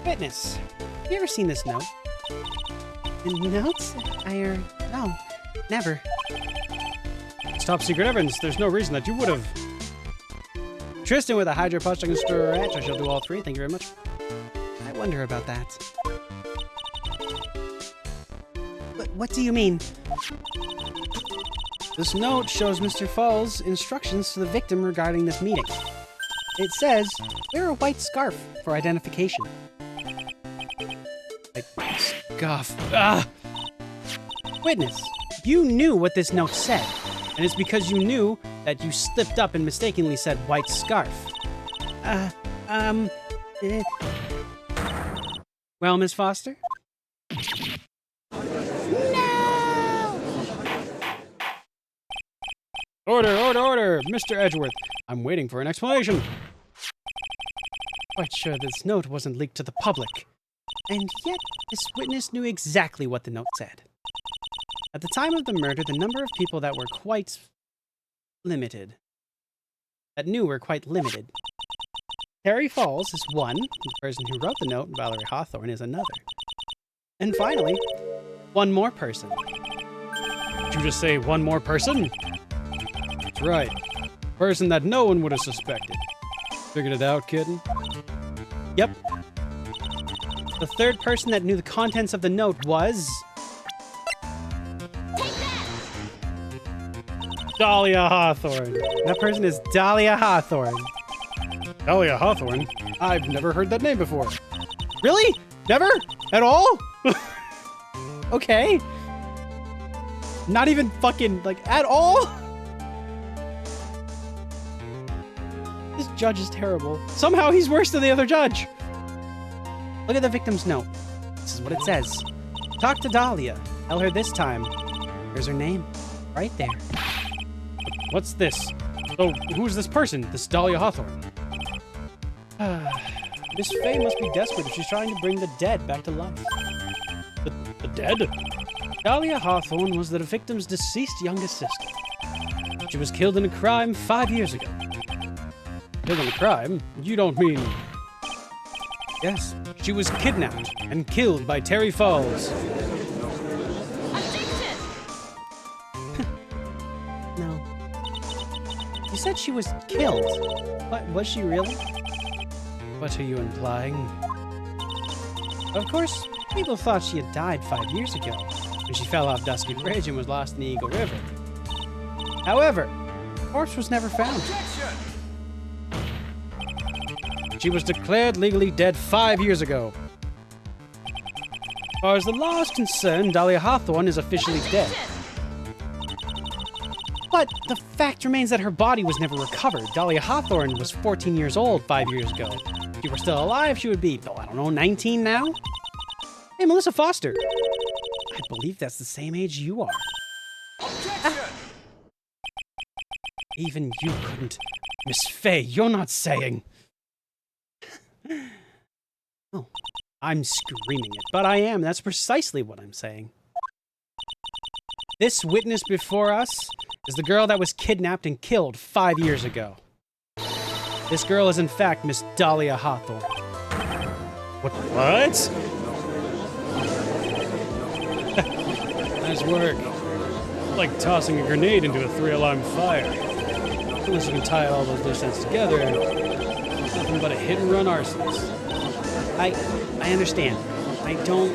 Witness, have you ever seen this note? Notes? No, never. It's top secret evidence. There's no reason that you would have. Tristan with a Hydra posting and stretch. I shall do all three. Thank you very much. I wonder about that. What do you mean? This note shows Mr. Falls' instructions to the victim regarding this meeting. It says, wear a white scarf for identification. White scarf. Ah! Witness, you knew what this note said, and it's because you knew that you slipped up and mistakenly said white scarf. Well, Miss Foster? Order, order, order! Mr. Edgeworth, I'm waiting for an explanation. Quite sure this note wasn't leaked to the public. And yet, this witness knew exactly what the note said. At the time of the murder, the number of people that were quite limited. That knew were quite limited. Terry Falls is one. The person who wrote the note, Valerie Hawthorne, is another. And finally, one more person. Did you just say one more person? That's right. Person that no one would have suspected. Figured it out, kitten? Yep. The third person that knew the contents of the note was... Dahlia Hawthorne. That person is Dahlia Hawthorne. Dahlia Hawthorne? I've never heard that name before. Really? Never? At all? Okay. Not even fucking, like, at all? This judge is terrible. Somehow he's worse than the other judge. Look at the victim's note. This is what it says. Talk to Dahlia. Tell her this time. Here's her name. Right there. What's this? So, who's this person? This Dahlia Hawthorne? Miss Faye must be desperate if she's trying to bring the dead back to life. The dead? Dahlia Hawthorne was the victim's deceased youngest sister. She was killed in a crime 5 years ago. Killed in a crime? You don't mean... Yes, she was kidnapped and killed by Terry Falls. Objection! No. You said she was killed. What, was she really? What are you implying? Of course, people thought she had died 5 years ago, when she fell off Dusky Bridge and was lost in the Eagle River. However, the corpse was never found. Objection! She was declared legally dead 5 years ago. As far as the law is concerned, Dahlia Hawthorne is officially dead. But the fact remains that her body was never recovered. Dahlia Hawthorne was 14 years old 5 years ago. If she were still alive, she would be, oh, I don't know, 19 now? Hey, Melissa Foster. I believe that's the same age you are. Objection! Even you couldn't. Miss Faye, you're not saying... Oh, I'm screaming it, but I am. That's precisely what I'm saying. This witness before us is the girl that was kidnapped and killed 5 years ago. This girl is in fact Miss Dahlia Hawthorne. What? Nice work. Like tossing a grenade into a 3-alarm fire. Unless you can tie all those loose ends together, it's nothing but a hit-and-run arsonist. I understand. I don't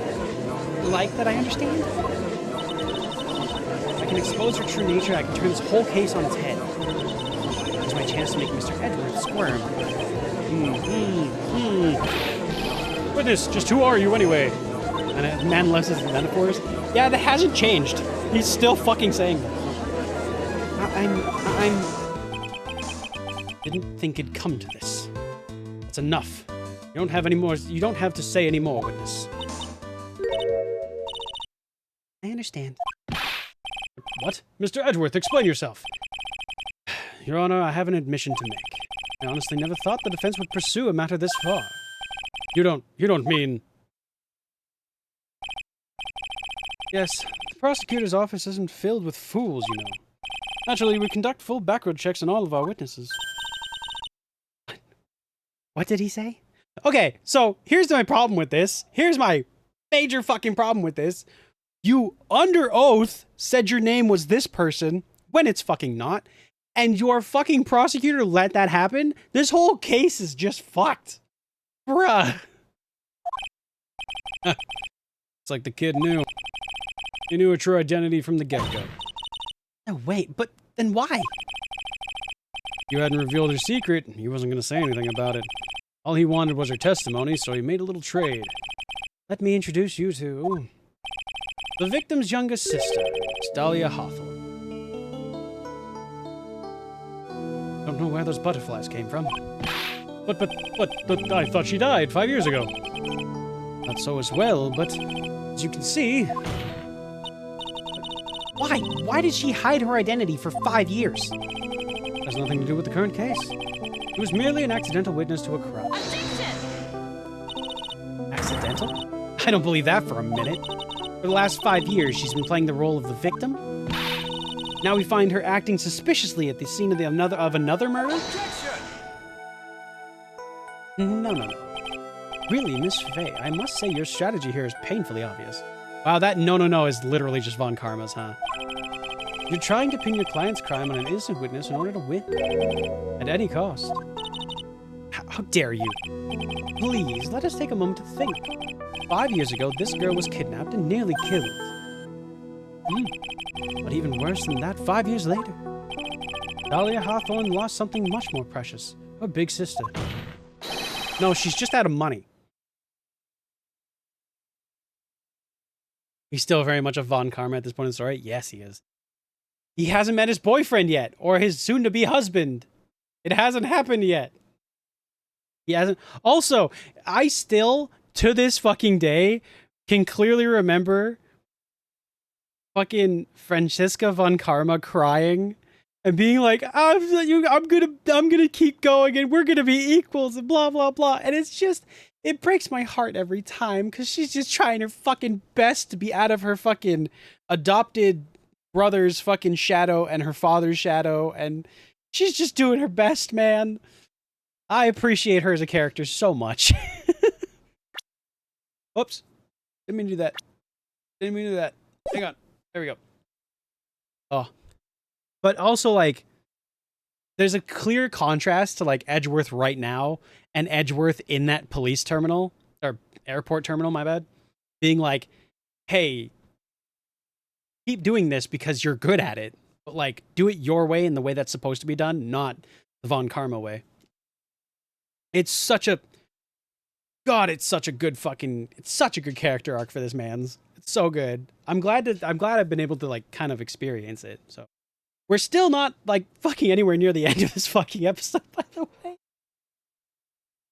like that I understand. If I can expose her true nature, I can turn this whole case on its head. It's my chance to make Mr. Edgeworth squirm. Witness, just who are you anyway? And a man less his metaphors. Yeah, that hasn't changed. He's still fucking saying that. I'm... Didn't think it'd come to this. That's enough. You don't have any more. You don't have to say any more, witness. I understand. What? Mr. Edgeworth, explain yourself. Your Honor, I have an admission to make. I honestly never thought the defense would pursue a matter this far. You don't mean... Yes, the prosecutor's office isn't filled with fools, you know. Naturally, we conduct full background checks on all of our witnesses. What did he say? Okay, so here's my problem with this. Here's my major fucking problem with this. You, under oath, said your name was this person, when it's fucking not, and your fucking prosecutor let that happen? This whole case is just fucked. Bruh. It's like the kid knew. He knew her true identity from the get-go. No, wait, but then why? You hadn't revealed her secret, he wasn't going to say anything about it. All he wanted was her testimony, so he made a little trade. Let me introduce you to... the victim's youngest sister, Miss Dahlia Hawthorne. Don't know where those butterflies came from. But I thought she died 5 years ago. Not so as well, but as you can see... Why? Why did she hide her identity for 5 years? Has nothing to do with the current case. She was merely an accidental witness to a crime. Objection! Accidental? I don't believe that for a minute. For the last 5 years, she's been playing the role of the victim. Now we find her acting suspiciously at the scene of another murder? Objection! No. Really, Miss Faye, I must say your strategy here is painfully obvious. Wow, that no is literally just Von Karma's, huh? You're trying to pin your client's crime on an innocent witness in order to win. At any cost. How dare you? Please, let us take a moment to think. 5 years ago, this girl was kidnapped and nearly killed. But even worse than that, 5 years later, Dahlia Hawthorne lost something much more precious. Her big sister. No, she's just out of money. He's still very much a Von Karma at this point in the story. Yes, he is. He hasn't met his boyfriend yet, or his soon-to-be husband. It hasn't happened yet. He hasn't. Also, I still, to this fucking day, can clearly remember fucking Francesca Von Karma crying and being like, I'm gonna keep going and we're gonna be equals and blah blah blah. And it's just, it breaks my heart every time because she's just trying her fucking best to be out of her fucking adopted brother's fucking shadow and her father's shadow, and she's just doing her best, man. I appreciate her as a character so much. Oops. Didn't mean to do that. Hang on. There we go. Oh. But also, like, there's a clear contrast to, like, Edgeworth right now and Edgeworth in that police terminal, or airport terminal, my bad, being like, hey, keep doing this because you're good at it, but, like, do it your way in the way that's supposed to be done, not the Von Karma way. It's such a... God, it's such a good character arc for this man's. It's so good. I'm glad I've been able to, like, kind of experience it. So we're still not, like, fucking anywhere near the end of this fucking episode, by the way.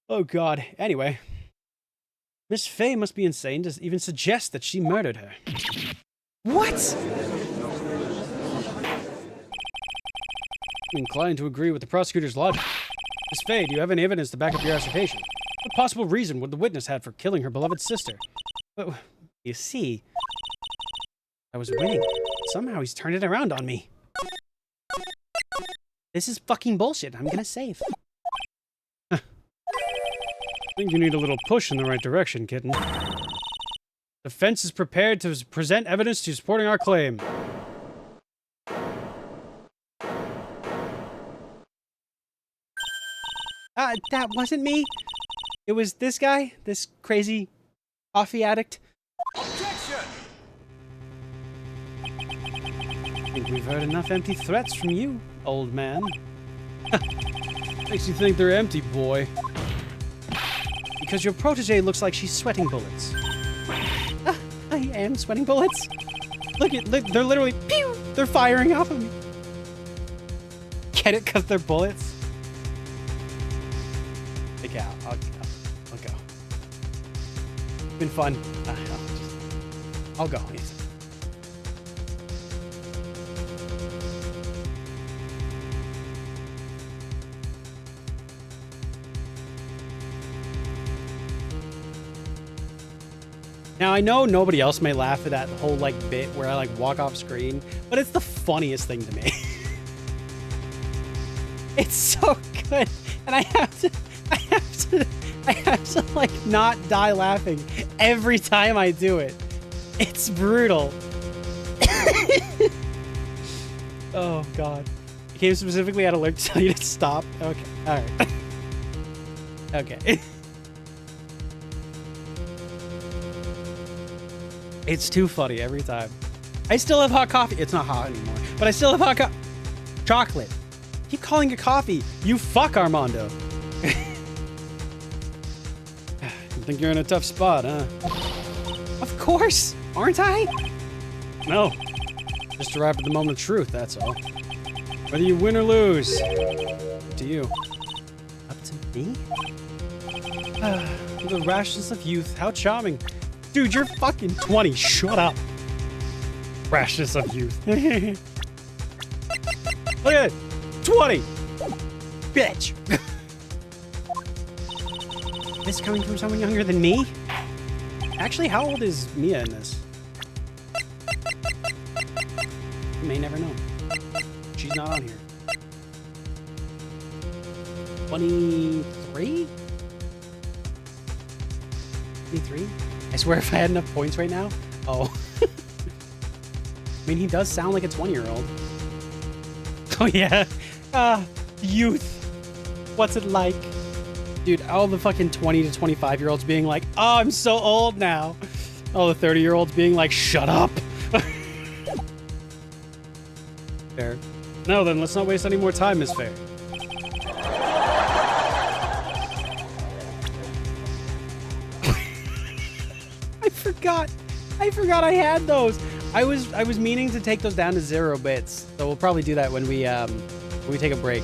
Oh God. Anyway, Miss Faye must be insane to even suggest that she murdered her. What? I'm inclined to agree with the prosecutor's logic. Miss Faye, do you have any evidence to back up your assertion? What possible reason would the witness have for killing her beloved sister? But, you see, I was winning. Somehow he's turned it around on me. This is fucking bullshit. I'm gonna save. I think you need a little push in the right direction, kitten. Defense is prepared to present evidence to supporting our claim. That wasn't me. It was this guy, this crazy coffee addict. Objection! I think we've heard enough empty threats from you, old man. Makes you think they're empty, boy. Because your protege looks like she's sweating bullets. I am sweating bullets. Look, they're literally, pew! They're firing off of me. Get it? Because they're bullets? Okay, I'll go. It's been fun. I'll go. Now, I know nobody else may laugh at that whole, like, bit where I, like, walk off screen, but it's the funniest thing to me. It's so good, and I have to, like, not die laughing every time I do it. It's brutal. Oh, God. I came specifically out of alert to tell you to stop. Okay, alright. Okay. It's too funny every time. I still have hot coffee. It's not hot anymore, but I still have hot chocolate. Keep calling it coffee. You fuck, Armando. You think you're in a tough spot, huh? Of course. Aren't I? No. Just arrived at the moment of truth, that's all. Whether you win or lose. Up to you. Up to me? The rashness of youth. How charming. Dude, you're fucking 20. Shut up. Rashness of youth. Look at it. 20. Bitch. This coming from someone younger than me? Actually, how old is Mia in this? You may never know. She's not on here. 23? 23? I swear if I had enough points right now. Oh. I mean, he does sound like a 20-year-old. Oh, yeah. Youth. What's it like? Dude, all the fucking 20 to 25-year-olds being like, oh, I'm so old now. All the 30-year-olds being like, shut up. Fair. No, then let's not waste any more time, Miss Fair. I forgot I had those. I was meaning to take those down to 0 bits. So we'll probably do that when we take a break.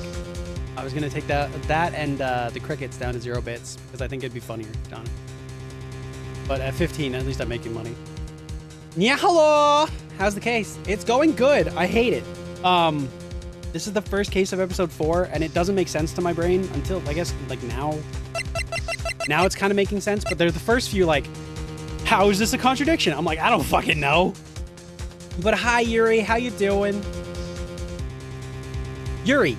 I was gonna take that and the crickets down to 0 bits because I think it'd be funnier, Don. But at 15, at least I'm making money. Yeah, hello. How's the case? It's going good. I hate it. This is the first case of episode 4, and it doesn't make sense to my brain until I guess like now. Now it's kind of making sense, but they're the first few like, how is this a contradiction? I'm like, I don't fucking know. But hi, Yuri. How you doing? Yuri.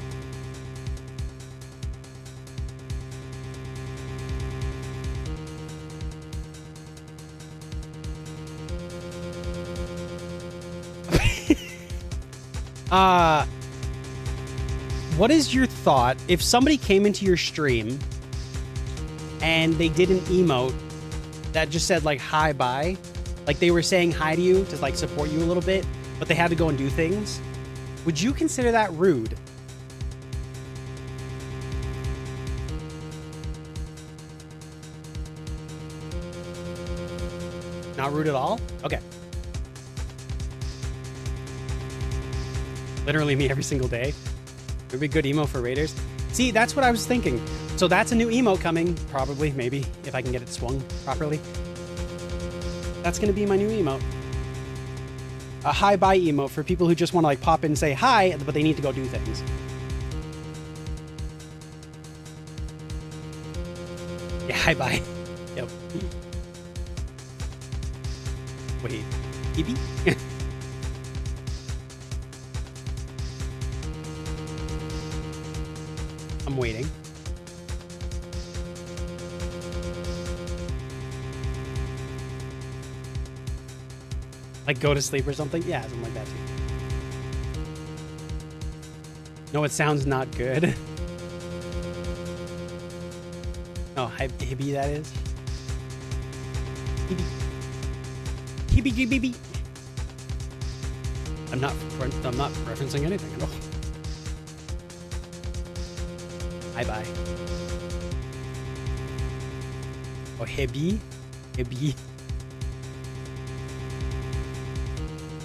What is your thought if somebody came into your stream and they did an emote that just said like hi bye, like they were saying hi to you to like support you a little bit, but they had to go and do things? Would you consider that rude? Not rude at all? Okay. Literally me every single day. It would be good emo for raiders. See, that's what I was thinking. So that's a new emote coming, probably, maybe, if I can get it swung properly. That's gonna be my new emote. A hi-bye emote for people who just want to like pop in and say hi, but they need to go do things. Yeah, hi-bye. Yep. Wait, Evie? I'm waiting. Like go to sleep or something? Yeah, something like that too. No, it sounds not good. Oh, hibby that is. Hibby. Hibby gibby. I'm not referencing anything at all. Bye. Oh, Hibby. Hibby.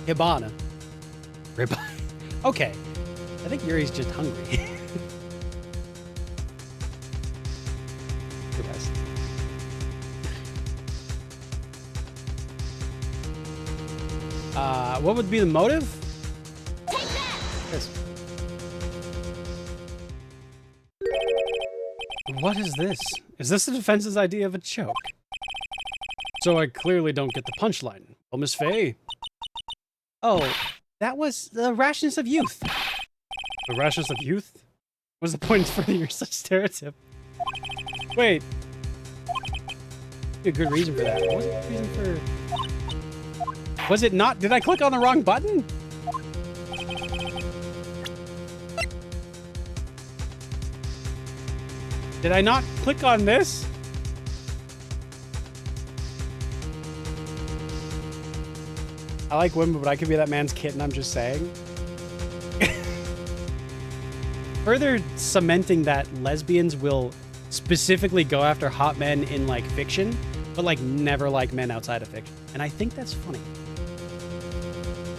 Hibana. Ribeye. Okay. I think Yuri's just hungry. Your best. What would be the motive? Take that! Yes. What is this? Is this the defense's idea of a joke? So I clearly don't get the punchline. Well, Miss Faye. Oh, that was the rashness of youth. The rashness of youth? What's the point for your such stereotype? Wait. A good reason for that. What was the reason for... Was it not? Did I click on the wrong button? Did I not click on this? I like women, but I could be that man's kitten, I'm just saying. Further cementing that lesbians will specifically go after hot men in, like, fiction, but, like, never like men outside of fiction. And I think that's funny.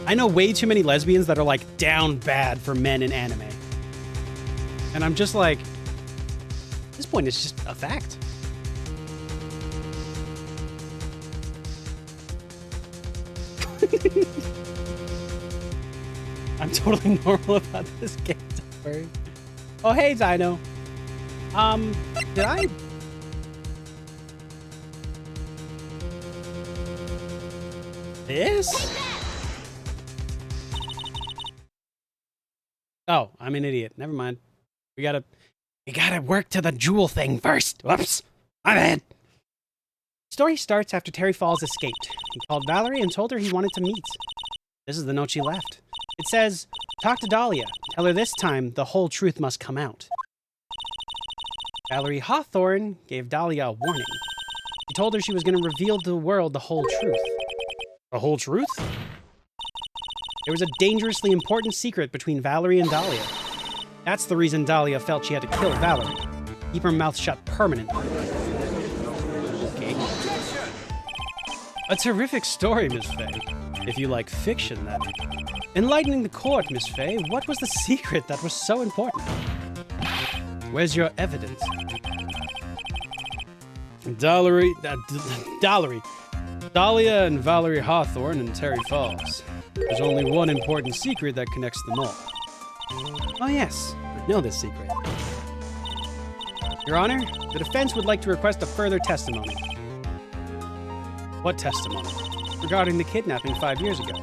I know way too many lesbians that are, like, down bad for men in anime. And I'm just like... At this point, it's just a fact. I'm totally normal about this game. Don't worry. Oh, hey, Dino. Did I? This? Oh, I'm an idiot. Never mind. We gotta work to the jewel thing first. Whoops. My bad. Story starts after Terry Falls escaped. He called Valerie and told her he wanted to meet. This is the note she left. It says, talk to Dahlia. Tell her this time the whole truth must come out. Valerie Hawthorne gave Dahlia a warning. He told her she was going to reveal to the world the whole truth. The whole truth? There was a dangerously important secret between Valerie and Dahlia. That's the reason Dahlia felt she had to kill Valerie. Keep her mouth shut permanently. Okay. A terrific story, Miss Faye. If you like fiction, then. Enlightening the court, Miss Faye. What was the secret that was so important? Where's your evidence? Dahlia and Valerie Hawthorne and Terry Falls. There's only one important secret that connects them all. Oh yes, I know this secret. Your Honor, the defense would like to request a further testimony. What testimony? Regarding the kidnapping 5 years ago.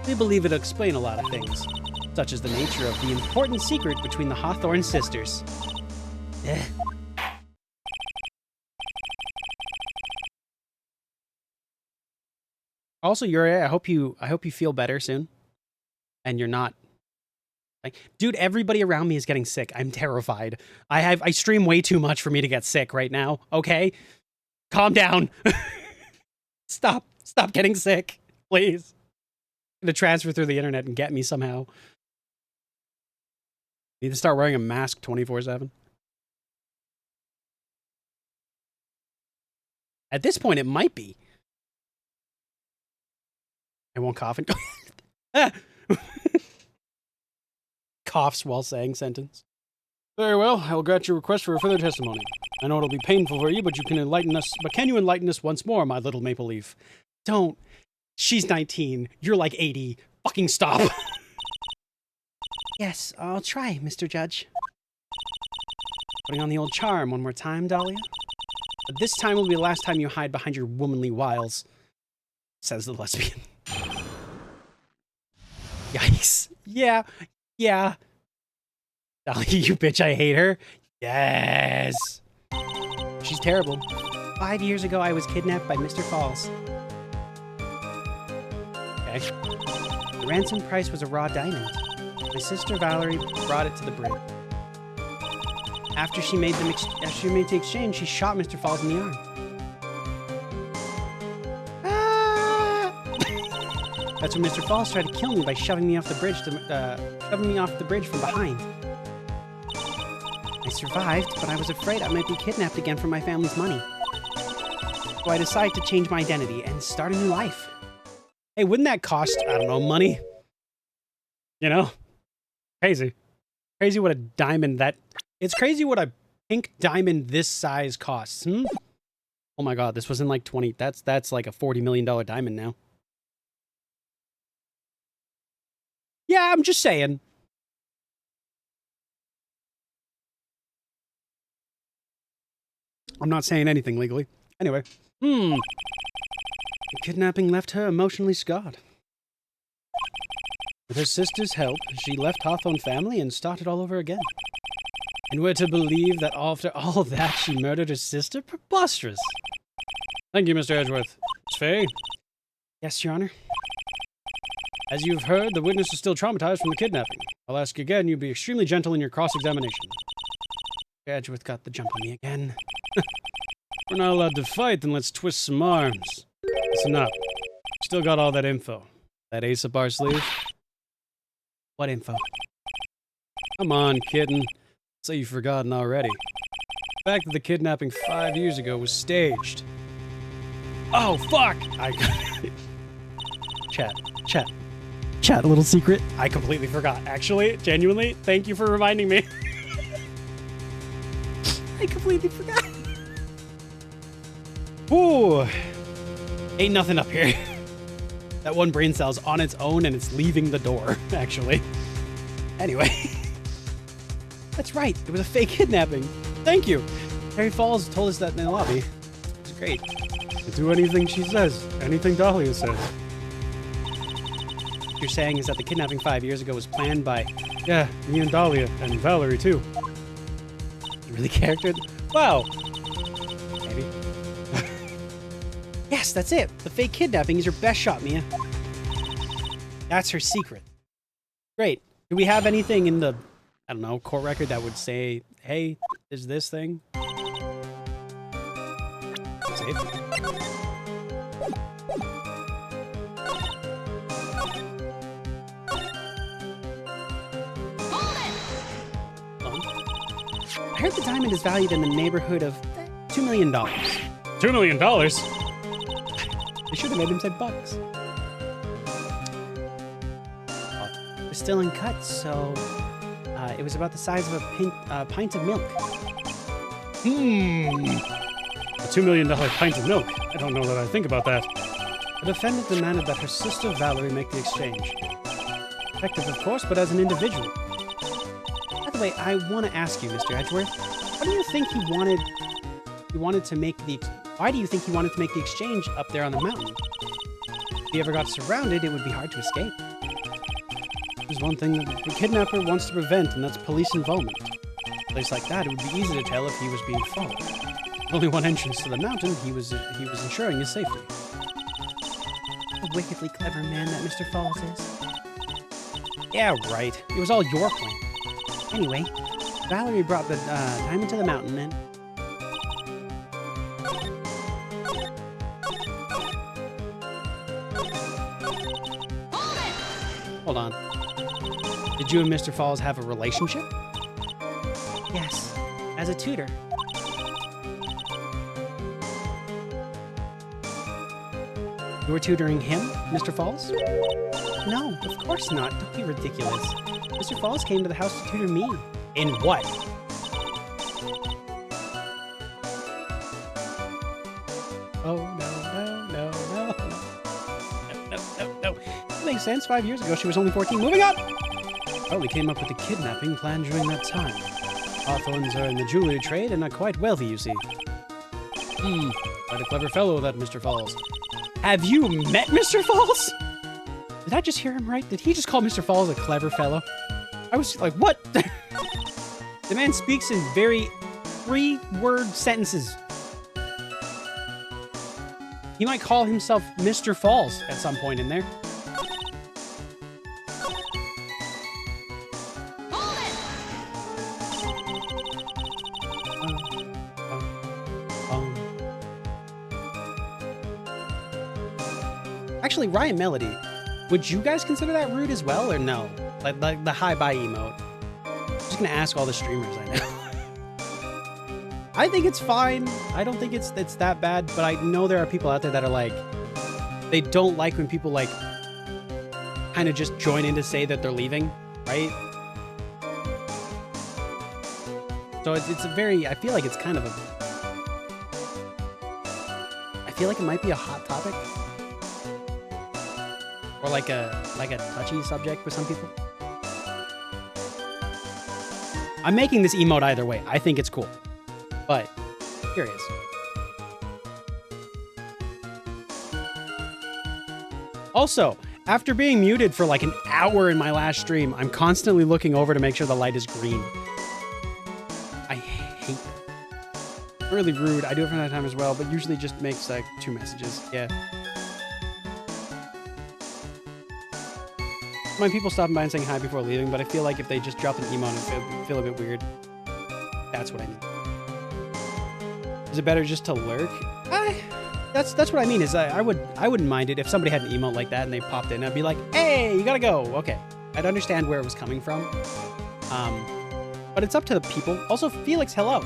We believe it'll explain a lot of things, such as the nature of the important secret between the Hawthorne sisters. Also, Yuri, I hope you feel better soon. And you're not like, dude, everybody around me is getting sick. I'm terrified. I stream way too much for me to get sick right now. Okay? Calm down. Stop getting sick, please. I'm gonna transfer through the internet and get me somehow. Need to start wearing a mask 24/7. At this point, it might be. I won't cough and coughs while saying sentence. Very well, I will grant your request for a further testimony. I know it'll be painful for you, but you can enlighten us. But can you enlighten us once more, my little maple leaf? Don't. She's 19. You're like 80. Fucking stop. Yes, I'll try, Mr. Judge. Putting on the old charm one more time, Dahlia. But this time will be the last time you hide behind your womanly wiles, says the lesbian. Yikes. Yeah. Dahlia, you bitch, I hate her. Yes. She's terrible. 5 years ago, I was kidnapped by Mr. Falls. Okay. The ransom price was a raw diamond. My sister Valerie brought it to the bridge. After she made the exchange, she shot Mr. Falls in the arm. That's when Mr. Falls tried to kill me by shoving me off the bridge from behind. I survived, but I was afraid I might be kidnapped again for my family's money. So I decided to change my identity and start a new life. Hey, wouldn't that cost, I don't know, money? You know? Crazy. Crazy what a diamond that... It's crazy what a pink diamond this size costs. Oh my god, this was in like 20... That's like a $40 million diamond now. Yeah, I'm just saying. I'm not saying anything legally. Anyway. The kidnapping left her emotionally scarred. With her sister's help, she left Hawthorne family and started all over again. And we're to believe that after all that, she murdered her sister? Preposterous. Thank you, Mr. Edgeworth. Miss Faye? Yes, Your Honor. As you've heard, the witness is still traumatized from the kidnapping. I'll ask again, you be extremely gentle in your cross-examination. Edgeworth got the jump on me again. We're not allowed to fight, then let's twist some arms. Listen up. Still got all that info. That ace up our sleeve? What info? Come on, kitten. Say you've forgotten already. The fact that the kidnapping 5 years ago was staged. Oh, fuck! Chat, a little secret. I completely forgot. Actually, genuinely, thank you for reminding me. I completely forgot. Ooh. Ain't nothing up here. That one brain cell's on its own and it's leaving the door, actually. Anyway. That's right. It was a fake kidnapping. Thank you. Harry Falls told us that in the lobby. It's great. I'll do anything she says. Anything Dahlia says. What you're saying is that the kidnapping 5 years ago was planned by... Yeah, me and Dahlia. And Valerie, too. You really charactered? Wow. Maybe. Yes, that's it. The fake kidnapping is your best shot, Mia. That's her secret. Great. Do we have anything in the, I don't know, court record that would say, hey, there's this thing? Save. I heard the diamond is valued in the neighborhood of $2 million. $2 million? They should have made him say bucks. It was still uncut, so it was about the size of a pint of milk. A $2 million pint of milk. I don't know that I think about that. The defendant demanded that her sister Valerie make the exchange. Effective, of course, but as an individual. By the way, I want to ask you, Mr. Edgeworth, why do you think he wanted to make the exchange up there on the mountain? If he ever got surrounded, it would be hard to escape. There's one thing that the kidnapper wants to prevent, and that's police involvement. A place like that, it would be easy to tell if he was being followed. With only one entrance to the mountain, he was ensuring his safety. A wickedly clever man that Mr. Falls is. Yeah, right. It was all your plan. Anyway, Valerie brought the diamond to the mountain and... Hold on. Did you and Mr. Falls have a relationship? Yes, as a tutor. You were tutoring him, Mr. Falls? No, of course not. Don't be ridiculous. Mr. Falls came to the house to tutor me. In what? Oh, no. No. That makes sense. 5 years ago, she was only 14. Moving on! Probably came up with the kidnapping plan during that time. Hawthorns are in the jewelry trade and are quite wealthy, you see. Quite a clever fellow, that Mr. Falls. Have you met Mr. Falls? Did I just hear him right? Did he just call Mr. Falls a clever fellow? I was like, what? The man speaks in very 3-word sentences. He might call himself Mr. Falls at some point in there. Actually, Ryan Melody, would you guys consider that rude as well, or no? Like the hi bye emote. I'm just gonna ask all the streamers I know. I think it's fine. I don't think it's that bad, but I know there are people out there that are like, they don't like when people like kind of just join in to say that they're leaving, right? So it's a very, I feel like it's kind of a, I feel like it might be a hot topic. Or like a touchy subject with some people. I'm making this emote either way. I think it's cool. But here it is. Also, after being muted for like an hour in my last stream, I'm constantly looking over to make sure the light is green. I hate that. Really rude. I do it from that time as well, but usually just makes like 2 messages. Yeah. My people stopping by and saying hi before leaving, but I feel like if they just dropped an emote, it would feel a bit weird. That's what I mean. Is it better just to lurk? That's what I mean. Is I wouldn't mind it if somebody had an emote like that and they popped in. I'd be like, hey, you gotta go. Okay, I'd understand where it was coming from. But it's up to the people. Also, Felix, hello.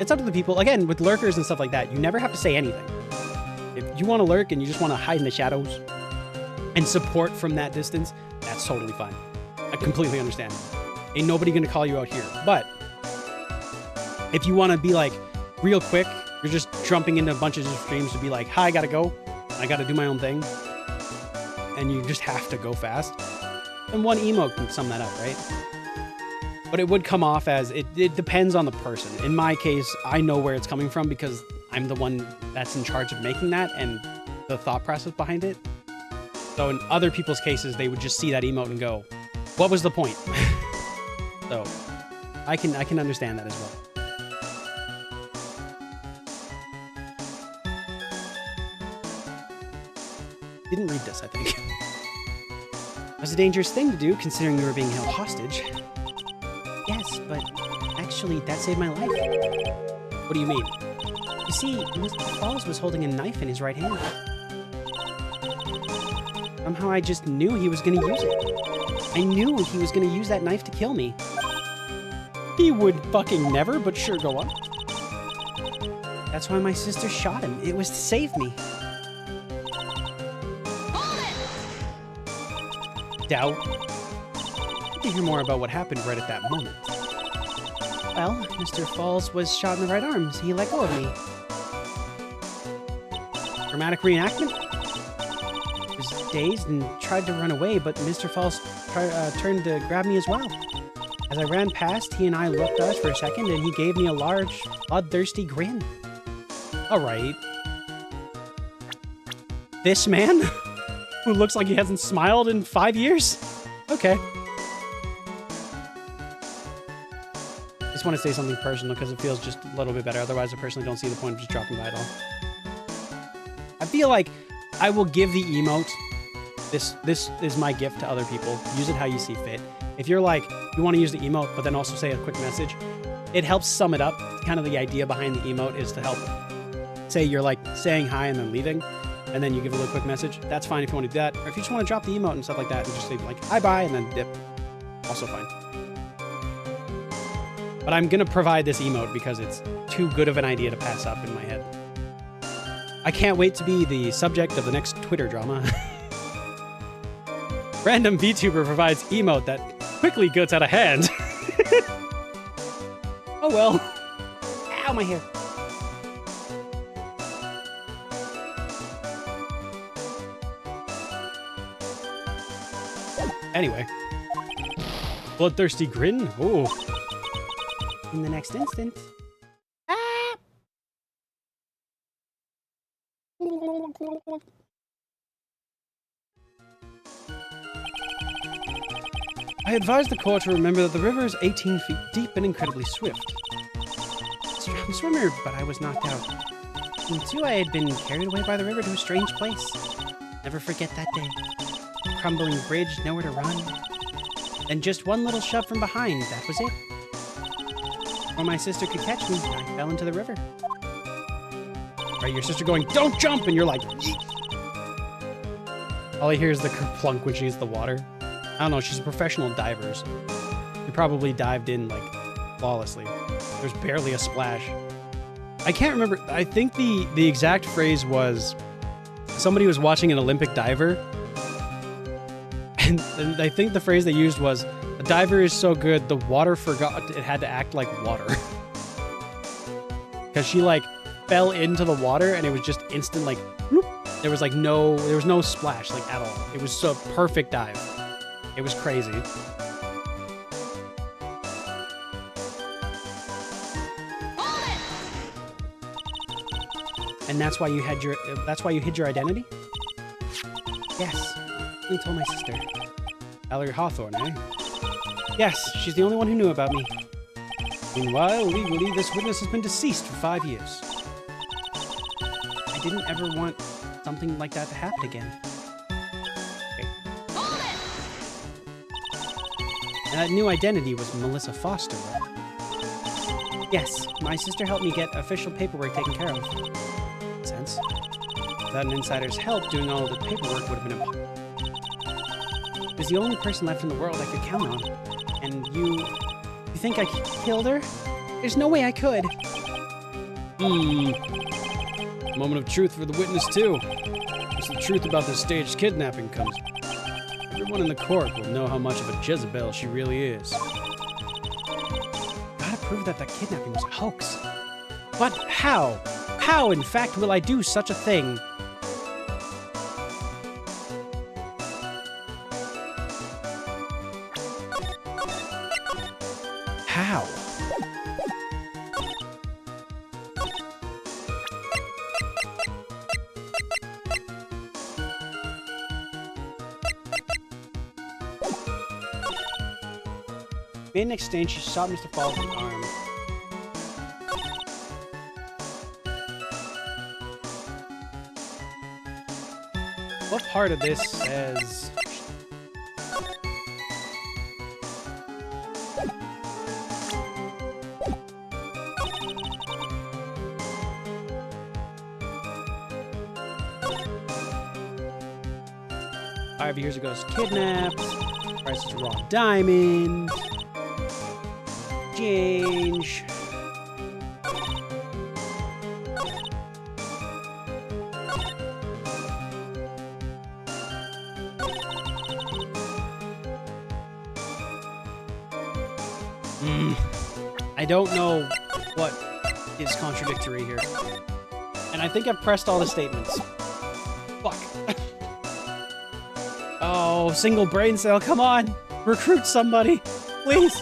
It's up to the people. Again, with lurkers and stuff like that, you never have to say anything. If you want to lurk and you just want to hide in the shadows and support from that distance, that's totally fine. I completely understand. Ain't nobody gonna call you out here. But if you want to be like real quick, you're just jumping into a bunch of streams to be like, hi, I gotta go. I gotta do my own thing. and you just have to go fast, then one emote can sum that up, right? But it would come off as, it depends on the person. In my case, I know where it's coming from because I'm the one that's in charge of making that and the thought process behind it. So in other people's cases, they would just see that emote and go, what was the point? So I can understand that as well. Didn't read this, I think. That's a dangerous thing to do, considering you were being held hostage. Yes, but actually, that saved my life. What do you mean? You see, Mr. Falls was holding a knife in his right hand. Somehow I just knew he was going to use it. I knew he was going to use that knife to kill me. He would fucking never, but sure, go on. That's why my sister shot him. It was to save me. Doubt. To hear more about what happened right at that moment. Well, Mr. Falls was shot in the right arm, so he let go of me. Dramatic reenactment? I was dazed and tried to run away, but Mr. Falls turned to grab me as well. As I ran past, he and I looked at us for a second, and he gave me a large, bloodthirsty grin. Alright. This man? Who looks like he hasn't smiled in 5 years? Okay. Just want to say something personal because it feels just a little bit better. Otherwise, I personally don't see the point of just dropping by at all. I feel like I will give the emote. This is my gift to other people. Use it how you see fit. If you're like, you want to use the emote, but then also say a quick message, it helps sum it up. Kind of the idea behind the emote is to help. Say you're like saying hi and then leaving, and then you give a little quick message. That's fine if you want to do that. Or if you just want to drop the emote and stuff like that and just say like, hi, bye, and then dip. Also fine. But I'm going to provide this emote because it's too good of an idea to pass up in my head. I can't wait to be the subject of the next Twitter drama. Random VTuber provides emote that quickly gets out of hand. Oh well. Ow, my hair. Anyway. Bloodthirsty grin? Oh. In the next instant. Ah! I advise the court to remember that the river is 18 feet deep and incredibly swift. I'm a swimmer, but I was knocked out. And two, I had been carried away by the river to a strange place. Never forget that day. A crumbling bridge, nowhere to run. And just one little shove from behind, that was it. Before my sister could catch me, I fell into the river. Right, your sister going, don't jump! And you're like, yeet. All I hear is the kerplunk when she hits the water. I don't know, she's a professional diver, so she probably dived in, like, flawlessly. There's barely a splash. I can't remember. I think the exact phrase was somebody was watching an Olympic diver, and I think the phrase they used was, the diver is so good, the water forgot it had to act like water. Because she, like, fell into the water, and it was just instant, like, whoop. There was no splash, like, at all. It was a perfect dive. It was crazy. And that's why you hid your identity? Yes. I told my sister. Valerie Hawthorne, eh? Yes, she's the only one who knew about me. Meanwhile, legally, this witness has been deceased for 5 years. I didn't ever want something like that to happen again. Okay. And that new identity was Melissa Foster, right? Yes, my sister helped me get official paperwork taken care of. Sense. Without an insider's help, doing all of the paperwork would have been impossible. She was the only person left in the world I could count on. And you think I killed her? There's no way I could. Moment of truth for the witness, too. As the truth about this staged kidnapping comes, everyone in the court will know how much of a Jezebel she really is. Gotta prove that kidnapping was a hoax. But how? How, in fact, will I do such a thing? How? Made an exchange, she shot Mr. Falls in the arm. What part of this says... "5 years ago, was kidnapped. Prices raw diamonds. Change. I don't know what is contradictory here. And I think I've pressed all the statements. Fuck. Oh, single brain cell, come on! Recruit somebody! Please!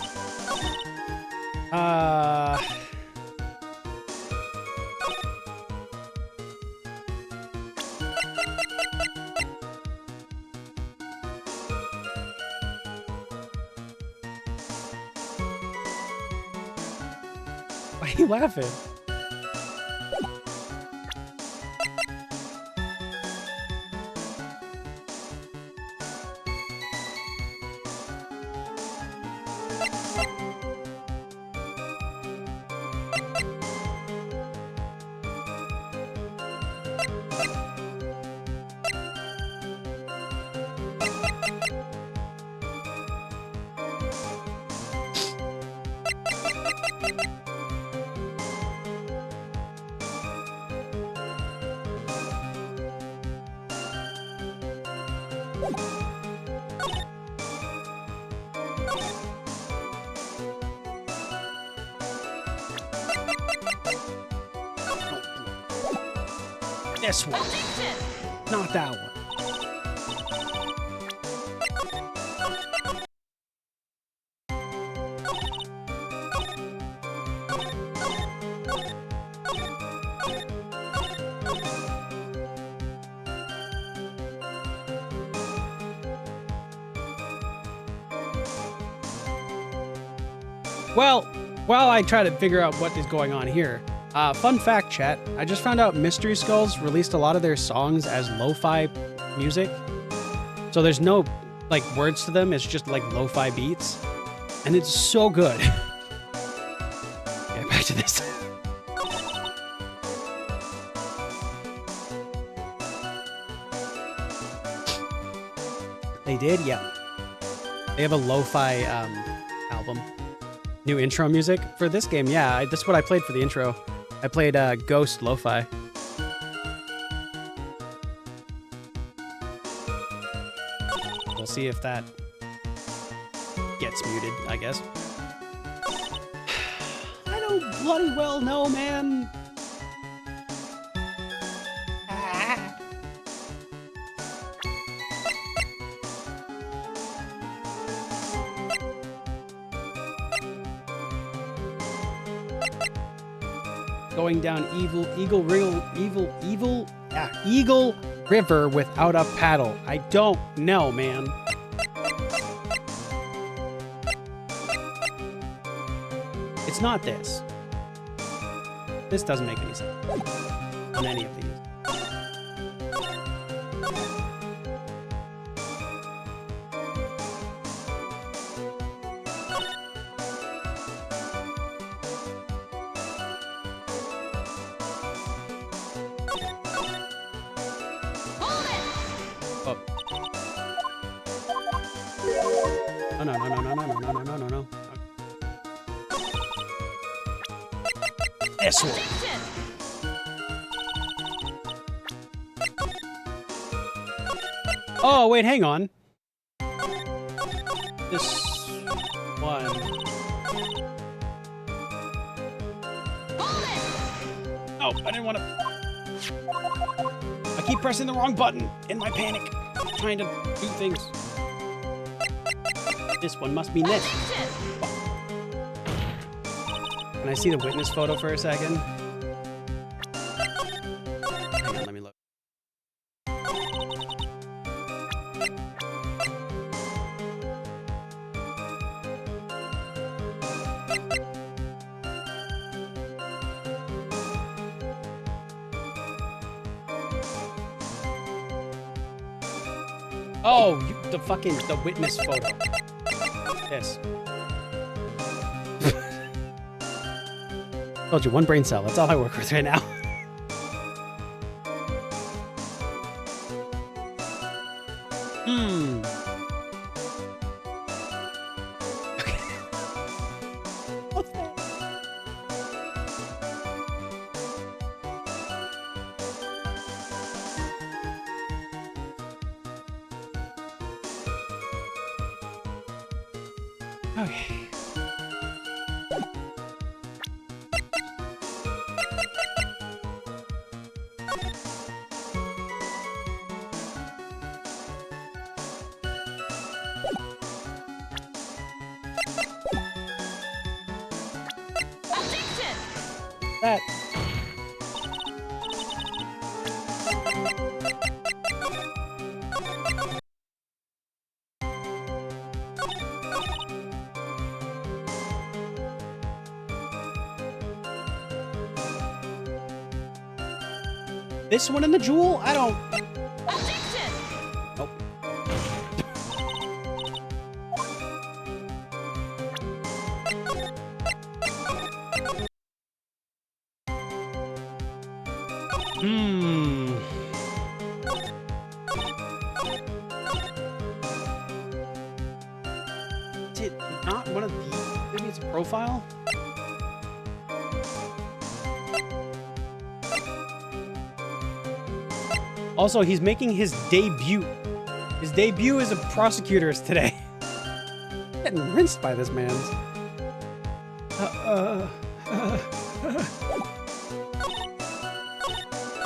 Why are you laughing? This one. Not that one. Well, while I try to figure out what is going on here, fun fact, chat, I just found out Mystery Skulls released a lot of their songs as lo-fi music. So there's no, like, words to them, it's just, like, lo-fi beats. And it's so good. Okay, back to this. They did? Yeah. They have a lo-fi album. New intro music for this game. Yeah, that's what I played for the intro. I played Ghost Lo-Fi. We'll see if that gets muted, I guess. I don't bloody well know, man. Going down Eagle River without a paddle. I don't know, man. It's not this. This doesn't make any sense on any of these. No. This one. Oh, wait, hang on. This one. Oh, I didn't want to. I keep pressing the wrong button in my panic, trying to do things. This one must be this. Can I see the witness photo for a second? Hang on, let me look. Oh, the witness photo. Yes. Told you, one brain cell. That's all I work with right now. Okay. What's that? Okay. Objection! That. This one in the jewel? I don't. Objection! Nope. Is it not one of these? Maybe it's a profile? Also, he's making his debut. His debut as a prosecutor is today. Getting rinsed by this man's.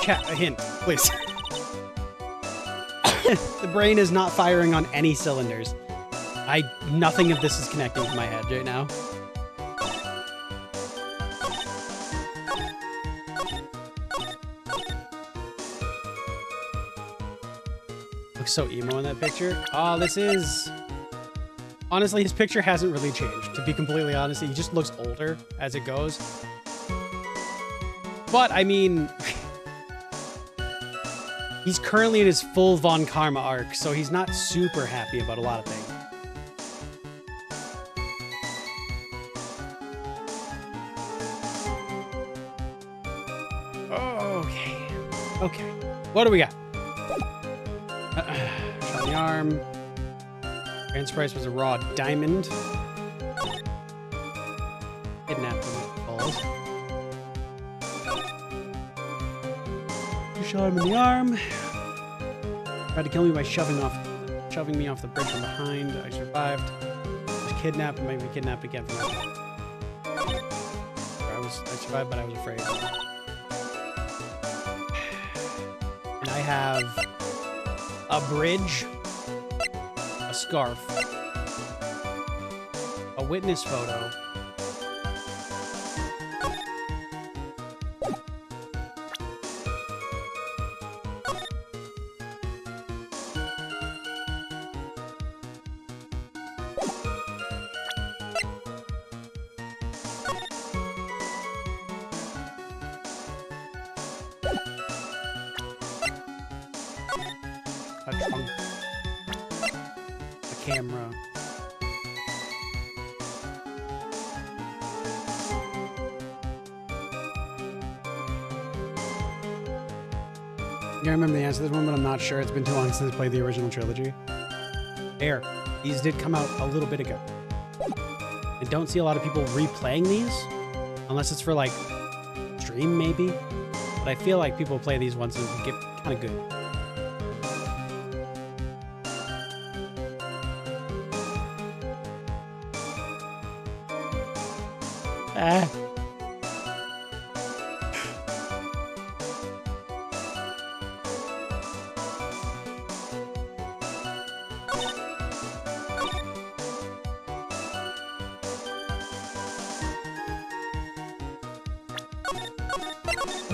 Chat, a hint, please. The brain is not firing on any cylinders. Nothing of this is connecting to my head right now. Looks so emo in that picture. Oh, this is... Honestly, his picture hasn't really changed, to be completely honest. He just looks older as it goes. But, I mean... he's currently in his full Von Karma arc, so he's not super happy about a lot of things. Okay. Okay. What do we got? Shot in the arm. Grant's price was a raw diamond. Kidnapped him balls. You shot him in the arm. Tried to kill me by shoving me off the bridge from behind. I survived. Was kidnapped and maybe kidnapped again from my... I survived, but I was afraid. And I have a bridge, a scarf, a witness photo, a trunk, a camera. Yeah, I remember the answer to this one, but I'm not sure. It's been too long since I played the original trilogy. There. These did come out a little bit ago. I don't see a lot of people replaying these, unless it's for, like, stream, maybe. But I feel like people play these once and get kind of good. Ah.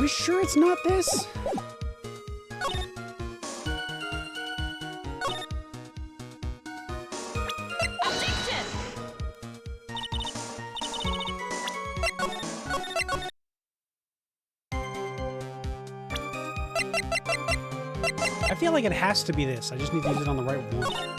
sure it's not this? Objection! I feel like it has to be this. I just need to use it on the right one.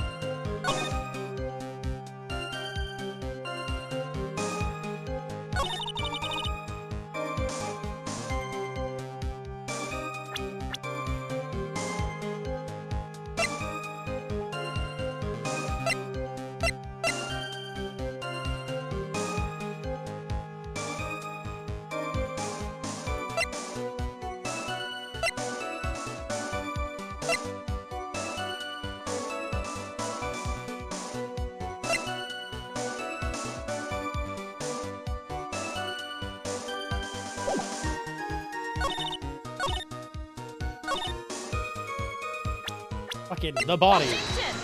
Fucking the body. Objection!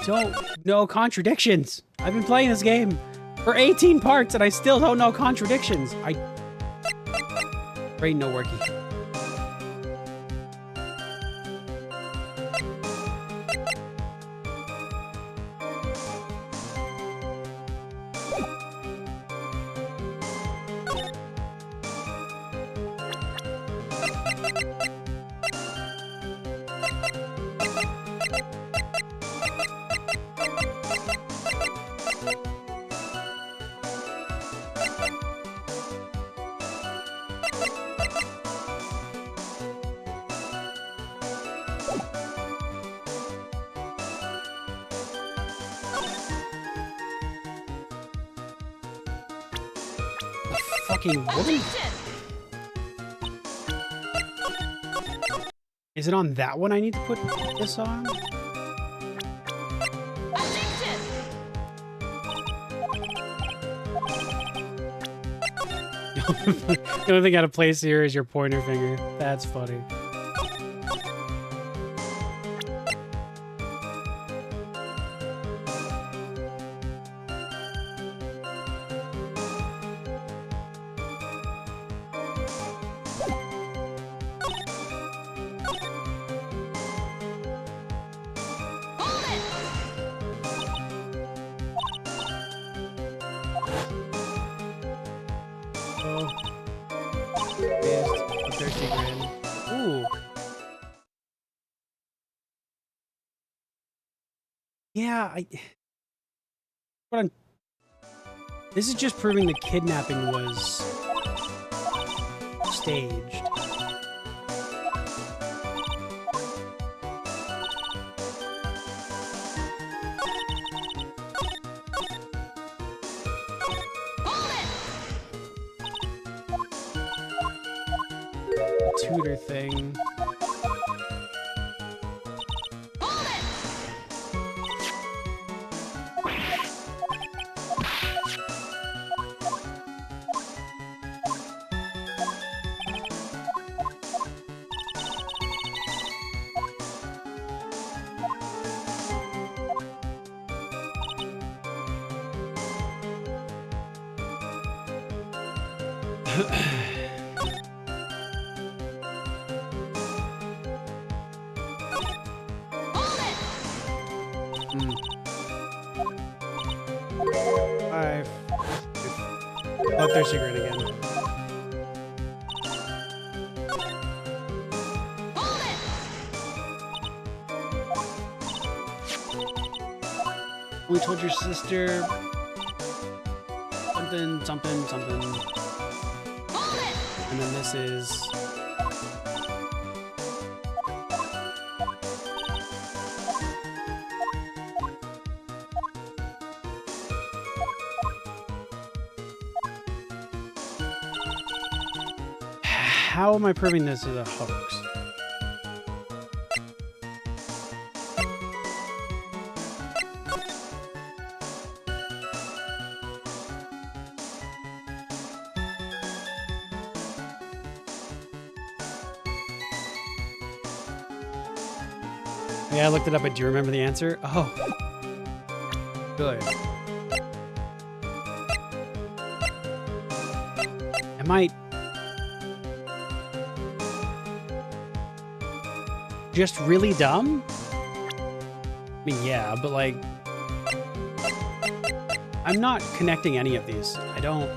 Don't know contradictions. I've been playing this game for 18 parts and I still don't know contradictions. Brain no worky. Fucking woman. Objection! Is it on that one I need to put this on? Objection! The only thing out of place here is your pointer finger. That's funny. Hold it! Oh. Pissed. A thirsty grin. Ooh. Yeah, this is just proving the kidnapping was staged. Hold it! Tutor thing. Hold it! Hold it! Five. Oh, there's your grin again. Hold it! We told your sister something, something, something. Hold it! And then this is how am I proving this is a hoax? Yeah, I looked it up, but do you remember the answer? Oh. Good. I just really dumb? I mean, yeah, but like, I'm not connecting any of these. I don't.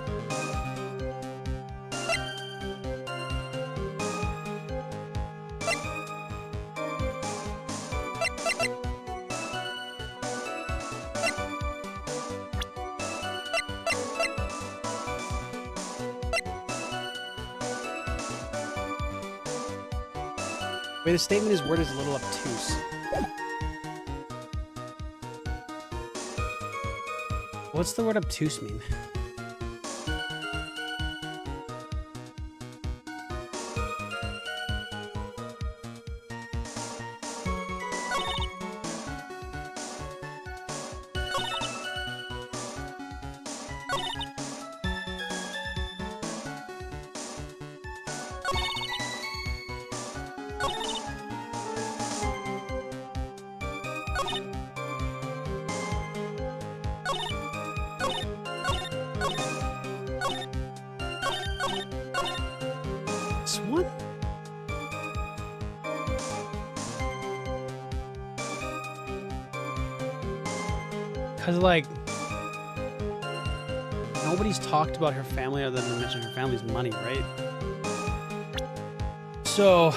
Wait, the statement is word is a little obtuse. What's the word obtuse mean? This one? Because, like, nobody's talked about her family other than to mention her family's money, right? So,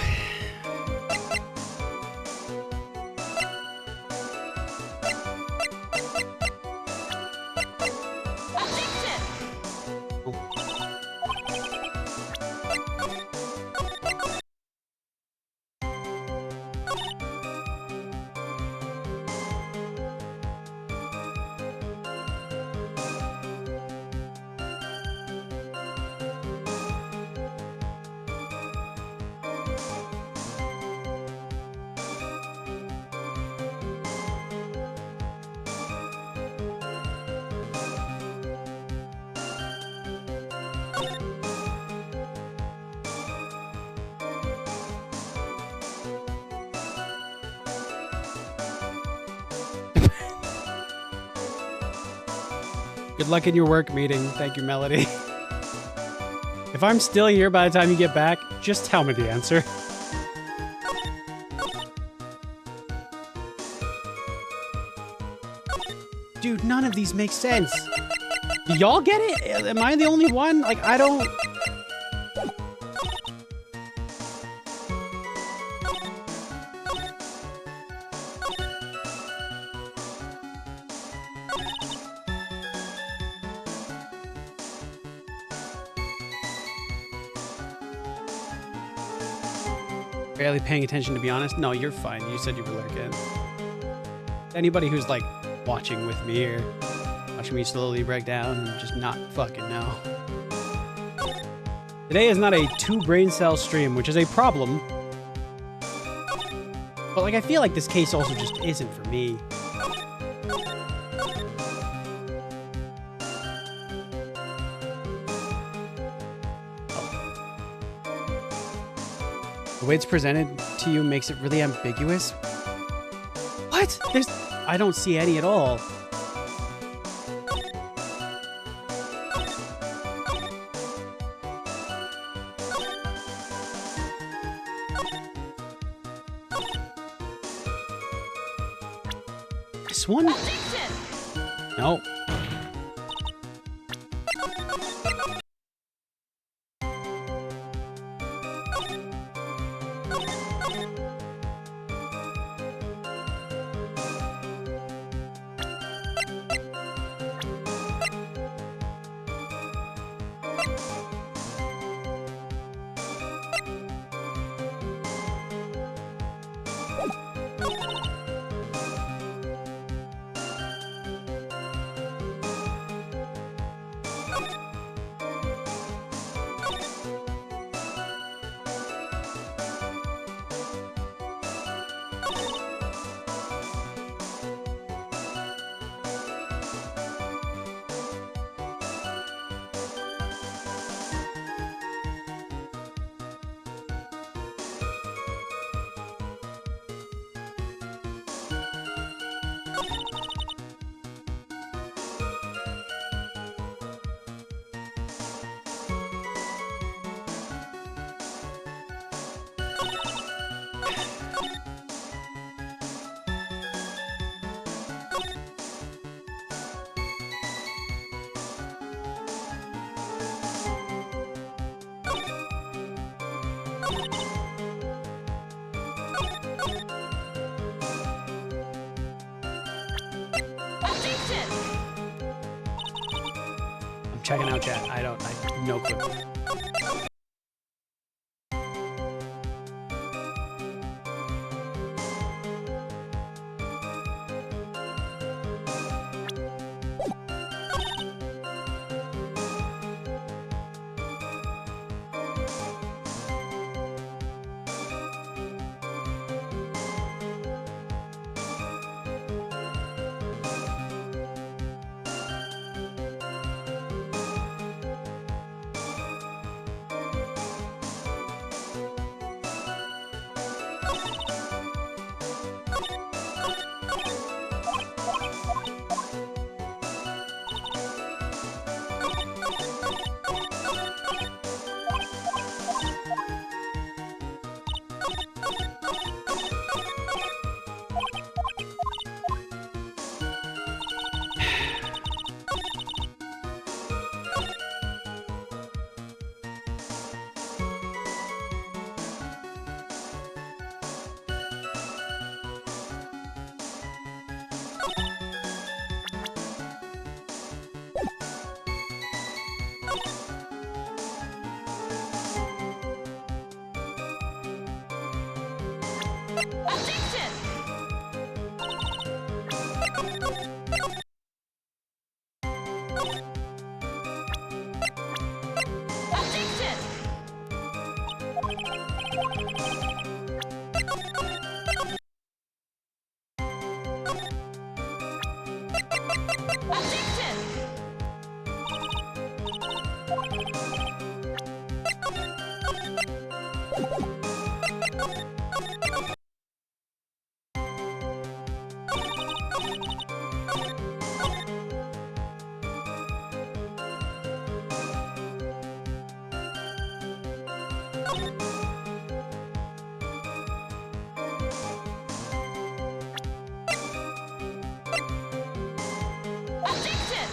good luck in your work meeting. Thank you, Melody. If I'm still here by the time you get back, just tell me the answer. Dude, none of these make sense. Do y'all get it? Am I the only one? Like, I don't... Barely paying attention, to be honest. No, you're fine. You said you were lurking. Anybody who's like watching with me or watching me slowly break down and just not fucking know. Today is not a 2 brain cell stream, which is a problem. But like, I feel like this case also just isn't for me. The way it's presented to you makes it really ambiguous. What? I don't see any at all. This one? No. Objection! I'm checking out chat. I have no clue. Objection! Objection! Objection! Objection!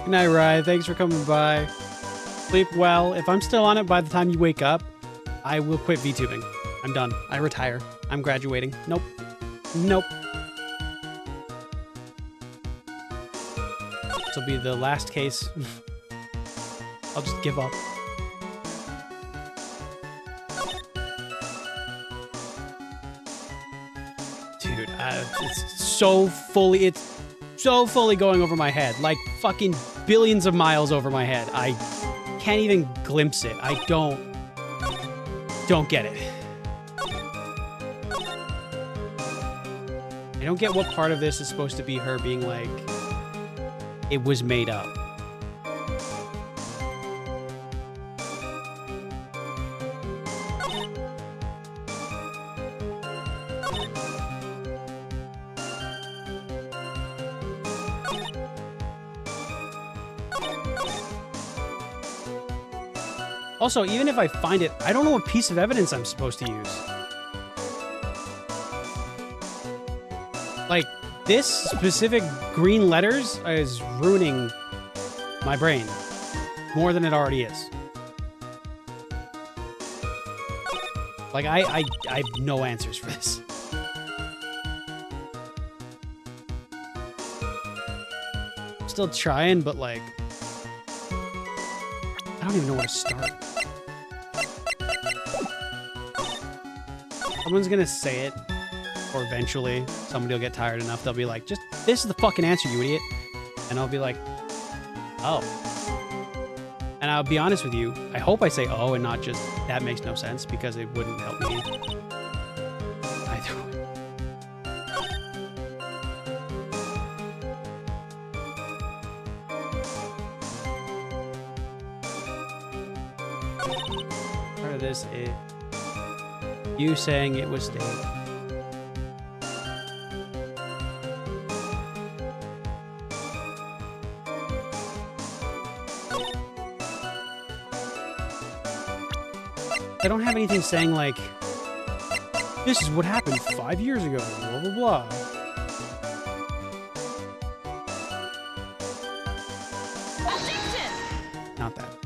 Good night, Rye. Thanks for coming by. Sleep well. If I'm still on it by the time you wake up, I will quit VTubing. I'm done. I retire. I'm graduating. Nope. Nope. This will be the last case. I'll just give up. Dude, it's so fully going over my head. Like fucking billions of miles over my head. I can't even glimpse it. I don't get it. I don't get what part of this is supposed to be her being like, it was made up. Also, even if I find it, I don't know what piece of evidence I'm supposed to use. Like, this specific green letters is ruining my brain more than it already is. Like, I have no answers for this. I'm still trying, but like, I don't even know where to start. Someone's gonna say it, or eventually somebody will get tired enough. They'll be like, just, this is the fucking answer, you idiot. And I'll be like, oh. And I'll be honest with you, I hope I say oh and not just that makes no sense, because it wouldn't help me either way. Part of this is you saying it was Dave. I don't have anything saying like, this is what happened 5 years ago, blah, blah, blah. Objection! Not that.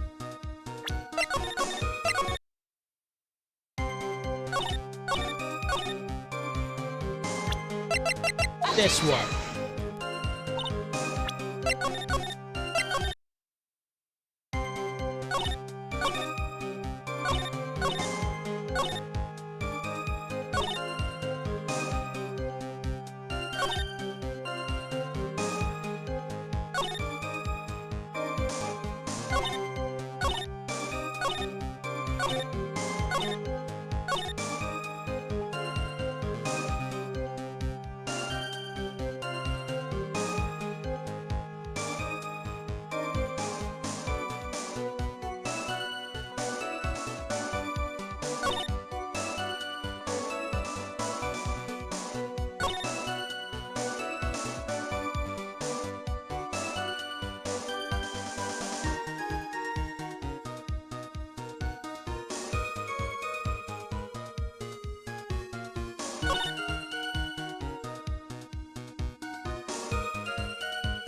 This one.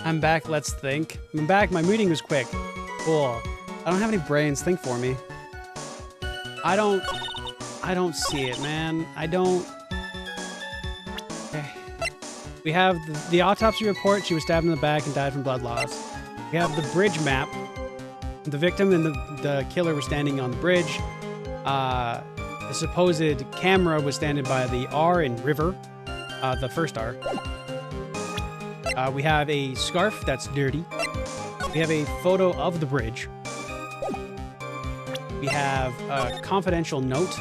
I'm back, let's think. I'm back, my meeting was quick. Cool. I don't have any brains, think for me. I don't see it, man. I don't... Okay. We have the autopsy report. She was stabbed in the back and died from blood loss. We have the bridge map. The victim and the killer were standing on the bridge. The supposed camera was standing by the R in river, the first R. We have a scarf that's dirty. We have a photo of the bridge. We have a confidential note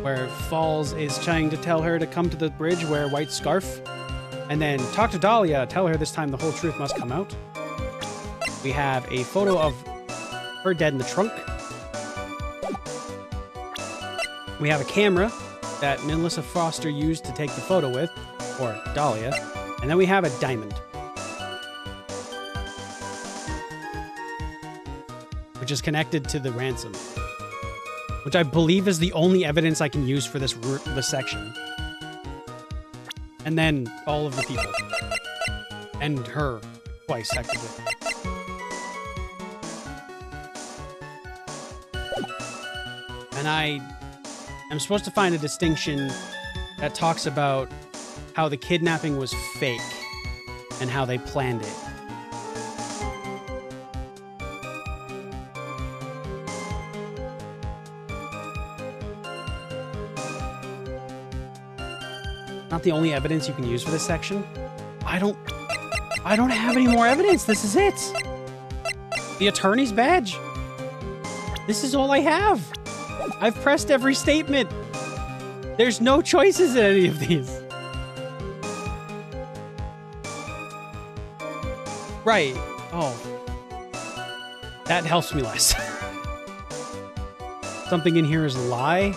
where Falls is trying to tell her to come to the bridge, wear a white scarf, and then talk to Dahlia, tell her this time the whole truth must come out. We have a photo of her dead in the trunk. We have a camera that Melissa Foster used to take the photo with, or Dahlia. And then we have a diamond, which is connected to the ransom, which I believe is the only evidence I can use for this section. And then all of the people. And her twice, technically. And I am supposed to find a distinction that talks about how the kidnapping was fake and how they planned it. Not the only evidence you can use for this section. I don't have any more evidence. This is it. The attorney's badge. This is all I have. I've pressed every statement. There's no choices in any of these. Right. Oh. That helps me less. Something in here is a lie.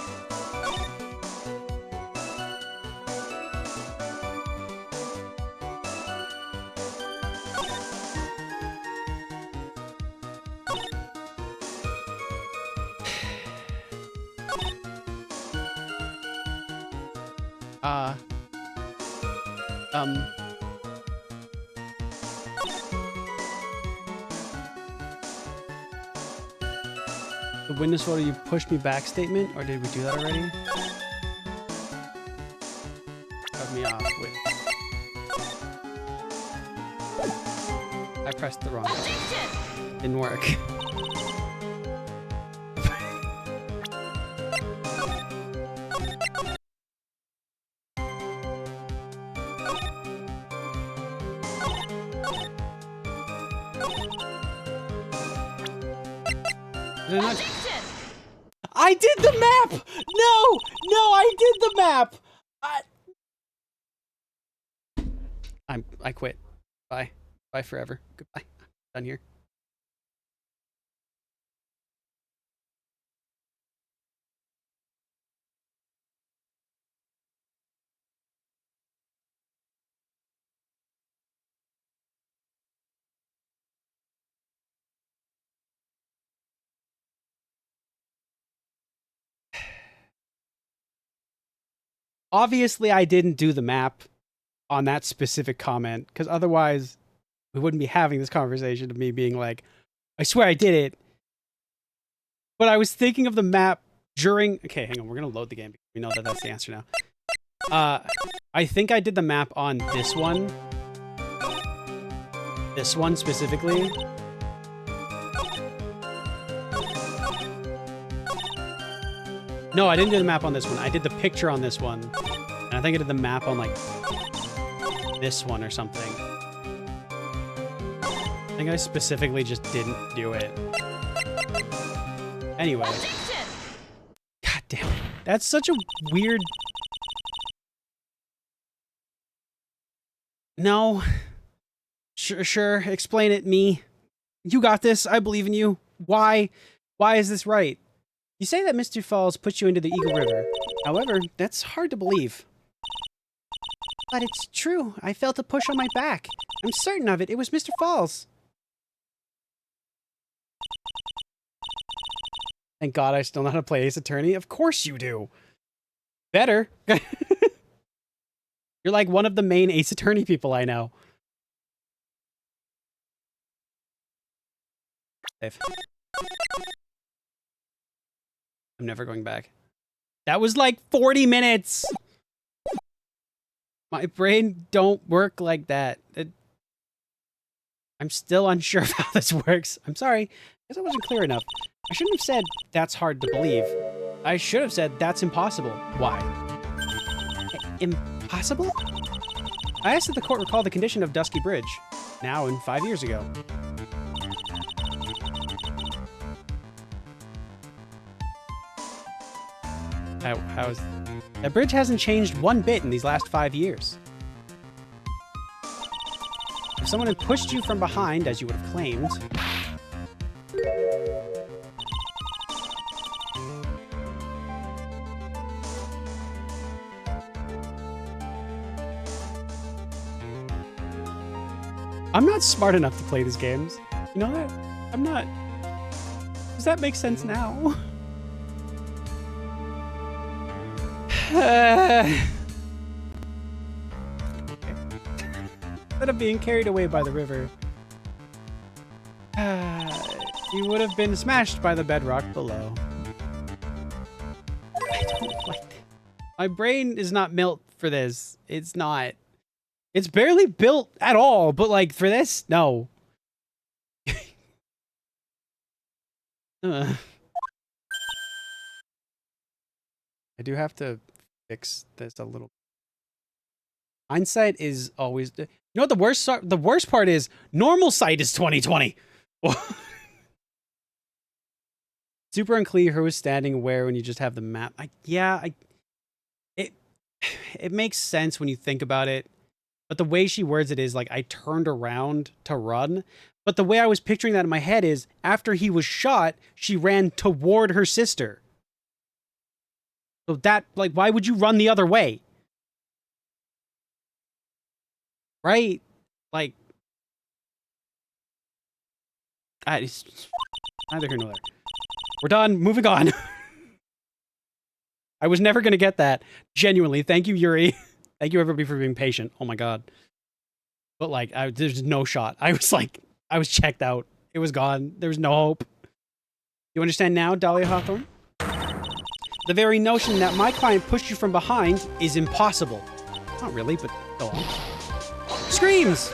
The witness photo you pushed me back statement, or did we do that already? Cut me off. Wait. I pressed the wrong button. Objection! Didn't work. Did I not- Objection! I did the map! No! No, I did the map! I quit. Bye. Bye forever. Goodbye. Done here. Obviously, I didn't do the map on that specific comment, because otherwise we wouldn't be having this conversation of me being like, I swear I did it. But I was thinking of the map during... Okay, hang on. We're going to load the game because we know that that's the answer now. I think I did the map on this one. This one specifically. No, I didn't do the map on this one. I did the picture on this one. And I think I did the map on, like, this one or something. I think I specifically just didn't do it. Anyway. Objection! God damn it. That's such a weird... No. Sure. Explain it, me. You got this. I believe in you. Why? Why is this right? You say that Mr. Falls put you into the Eagle River. However, that's hard to believe. But it's true. I felt a push on my back. I'm certain of it. It was Mr. Falls. Thank God I still know how to play Ace Attorney. Of course you do. Better. You're like one of the main Ace Attorney people I know. Save. I'm never going back. That was like 40 minutes. My brain don't work like that. I'm still unsure of how this works. I'm sorry. I guess I wasn't clear enough. I shouldn't have said that's hard to believe. I should have said that's impossible. Why? Impossible? I asked that the court recall the condition of Dusky Bridge. Now and 5 years ago. How is... That bridge hasn't changed one bit in these last 5 years. If someone had pushed you from behind, as you would have claimed... I'm not smart enough to play these games. You know that? I'm not... Does that make sense now? Instead of being carried away by the river, you would have been smashed by the bedrock below. I don't like this. My brain is not built for this. It's not. It's barely built at all, but like for this, no. I do have to fix this a little. Hindsight is always... You know what the worst part is? Normal sight is 2020. Super unclear who is standing where when you just have the map. It makes sense when you think about it. But the way she words it is like, I turned around to run. But the way I was picturing that in my head is, after he was shot, she ran toward her sister. So that, like, why would you run the other way? Right? Like, it's neither here nor there. We're done. Moving on. I was never going to get that. Genuinely. Thank you, Yuri. Thank you, everybody, for being patient. Oh my God. But, like, there's no shot. I was checked out. It was gone. There was no hope. You understand now, Dahlia Hawthorne? The very notion that my client pushed you from behind is impossible. Not really, but go on. Screams!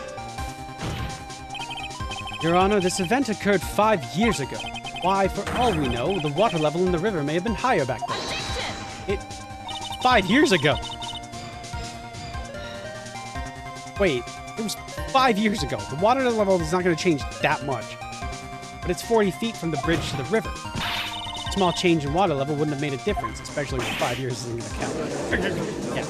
Your Honor, this event occurred 5 years ago. Why, for all we know, the water level in the river may have been higher back then. Objection! 5 years ago! Wait, it was 5 years ago. The water level is not going to change that much. But it's 40 feet from the bridge to the river. Small change in water level wouldn't have made a difference, especially with 5 years isn't going to count. Yeah.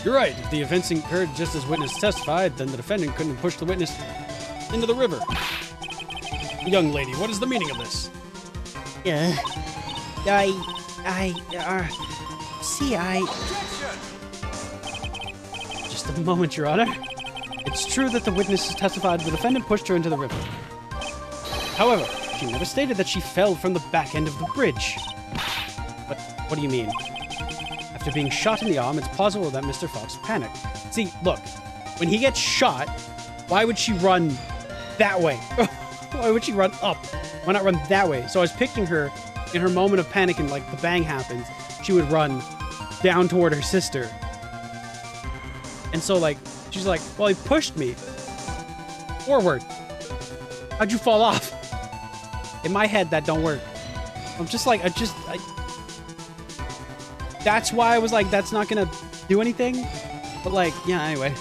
You're right. If the events occurred just as witness testified, then the defendant couldn't have pushed the witness into the river. Young lady, what is the meaning of this? Just a moment, Your Honor. It's true that the witness has testified the defendant pushed her into the river. However, she never stated that she fell from the back end of the bridge. But what do you mean? After being shot in the arm, it's plausible that Mr. Fox panicked. See, look, when he gets shot, why would she run that way? Why would she run up? Why not run that way? So I was picturing her in her moment of panic and like the bang happens, she would run down toward her sister. And so like, she's like, well, he pushed me forward. How'd you fall off? In my head, that don't work. I'm just like, that's why I was like, that's not gonna do anything. But like, yeah, anyway.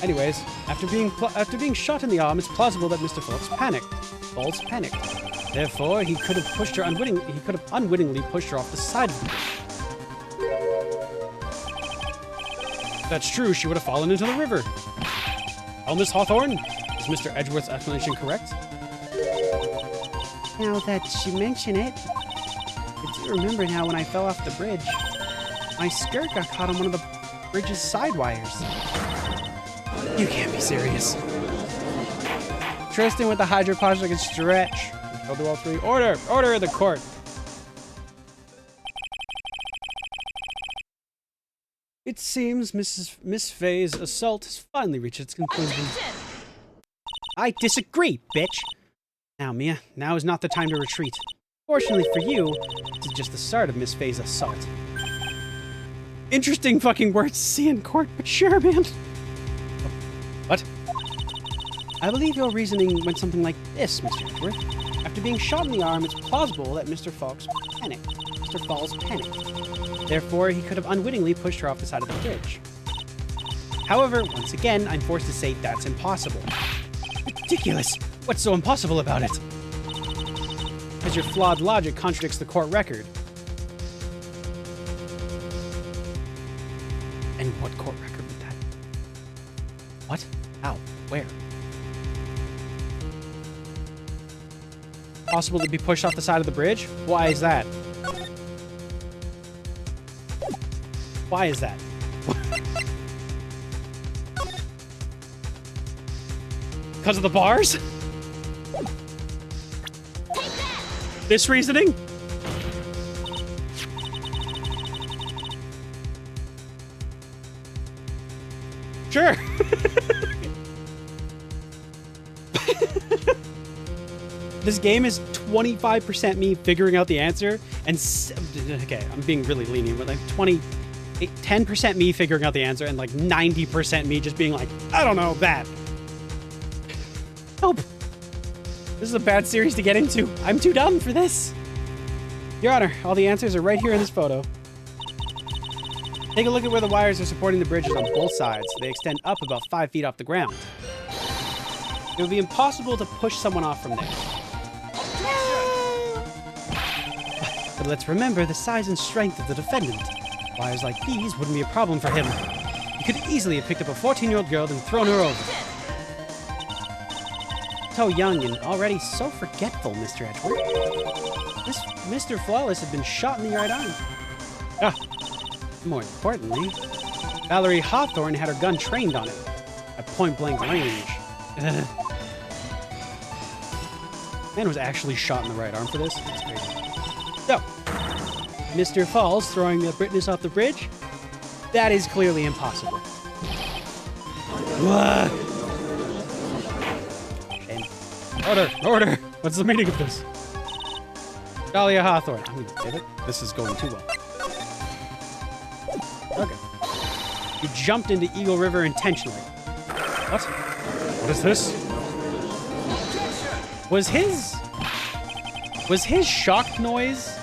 Anyways, after being shot in the arm, it's plausible that Mr. Falls panicked. Therefore, he could have pushed her unwittingly. He could have unwittingly pushed her off the side of the bridge. If that's true, she would have fallen into the river. Oh, Miss Hawthorne, is Mr. Edgeworth's explanation correct? Now that you mention it, I do remember now when I fell off the bridge. My skirt got caught on one of the bridge's side wires. You can't be serious. Tristan with the hydroponic and stretch. I'll do all three. Order! Order of the court. It seems Miss Faye's assault has finally reached its conclusion. I disagree, bitch! Now, Mia, now is not the time to retreat. Fortunately for you, this is just the start of Miss Faye's assault. Interesting fucking words to see in court, but sure, man. What? I believe your reasoning went something like this, Mr. Edgeworth. After being shot in the arm, it's plausible that Mr. Falls panicked. Therefore, he could have unwittingly pushed her off the side of the bridge. However, once again, I'm forced to say that's impossible. Ridiculous! What's so impossible about it? Because your flawed logic contradicts the court record. And what court record would that? What? How? Where? Possible to be pushed off the side of the bridge? Why is that? Why is that? Because of the bars? This reasoning? Sure. This game is 25% me figuring out the answer, and okay, I'm being really lenient, but like 10% me figuring out the answer, and like 90% me just being like, I don't know that. Help! This is a bad series to get into. I'm too dumb for this. Your Honor, all the answers are right here in this photo. Take a look at where the wires are supporting the bridges on both sides. They extend up about 5 feet off the ground. It would be impossible to push someone off from there. But let's remember the size and strength of the defendant. Wires like these wouldn't be a problem for him. He could easily have picked up a 14-year-old girl and thrown her over. So young and already so forgetful, Mr. Edgeworth. This Mr. Flawless had been shot in the right arm. Ah, more importantly, Valerie Hawthorne had her gun trained on it at point-blank range. Man was actually shot in the right arm for this. That's crazy. So, Mr. Falls throwing the Britness off the bridge? That is clearly impossible. Shame. Order! Order! What's the meaning of this? Dahlia Hawthorne. I'm gonna give it. This is going too well. Okay. You jumped into Eagle River intentionally. What? What is this? Was his shock noise?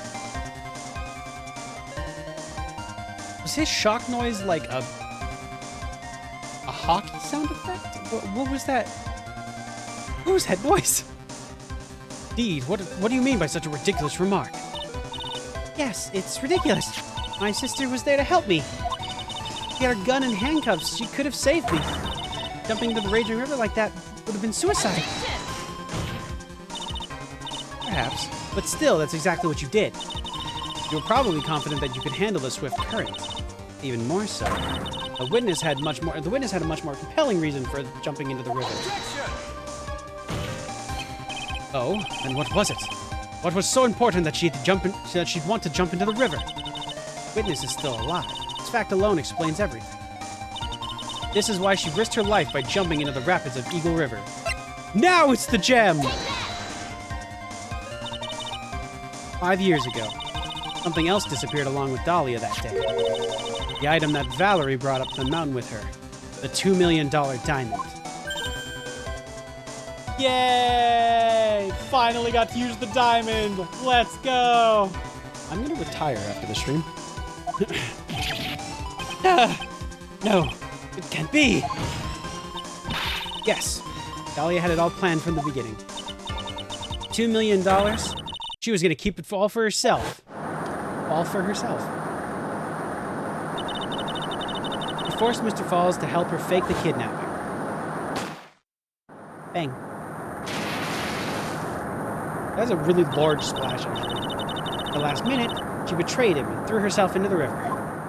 Was his shock noise like a hockey sound effect? What was that? What was that noise? Indeed, what do you mean by such a ridiculous remark? Yes, it's ridiculous. My sister was there to help me. She had a gun and handcuffs. She could have saved me. Jumping into the raging river like that would have been suicide. Perhaps, but still, that's exactly what you did. You were probably confident that you could handle the swift current. Even more so, the witness had a much more compelling reason for jumping into the river. Oh, and what was it? What was so important that she'd want to jump into the river? Witness is still alive. This fact alone explains everything. This is why she risked her life by jumping into the rapids of Eagle River. Now it's the gem! 5 years ago, something else disappeared along with Dahlia that day. The item that Valerie brought up the mountain with her. The $2 million diamond. Yay! Finally got to use the diamond! Let's go! I'm gonna retire after the stream. No, it can't be! Yes, Dahlia had it all planned from the beginning. $2 million? She was gonna keep it all for herself. All for herself. She forced Mr. Falls to help her fake the kidnapping. Bang. That was a really large splash, actually. At the last minute, she betrayed him and threw herself into the river.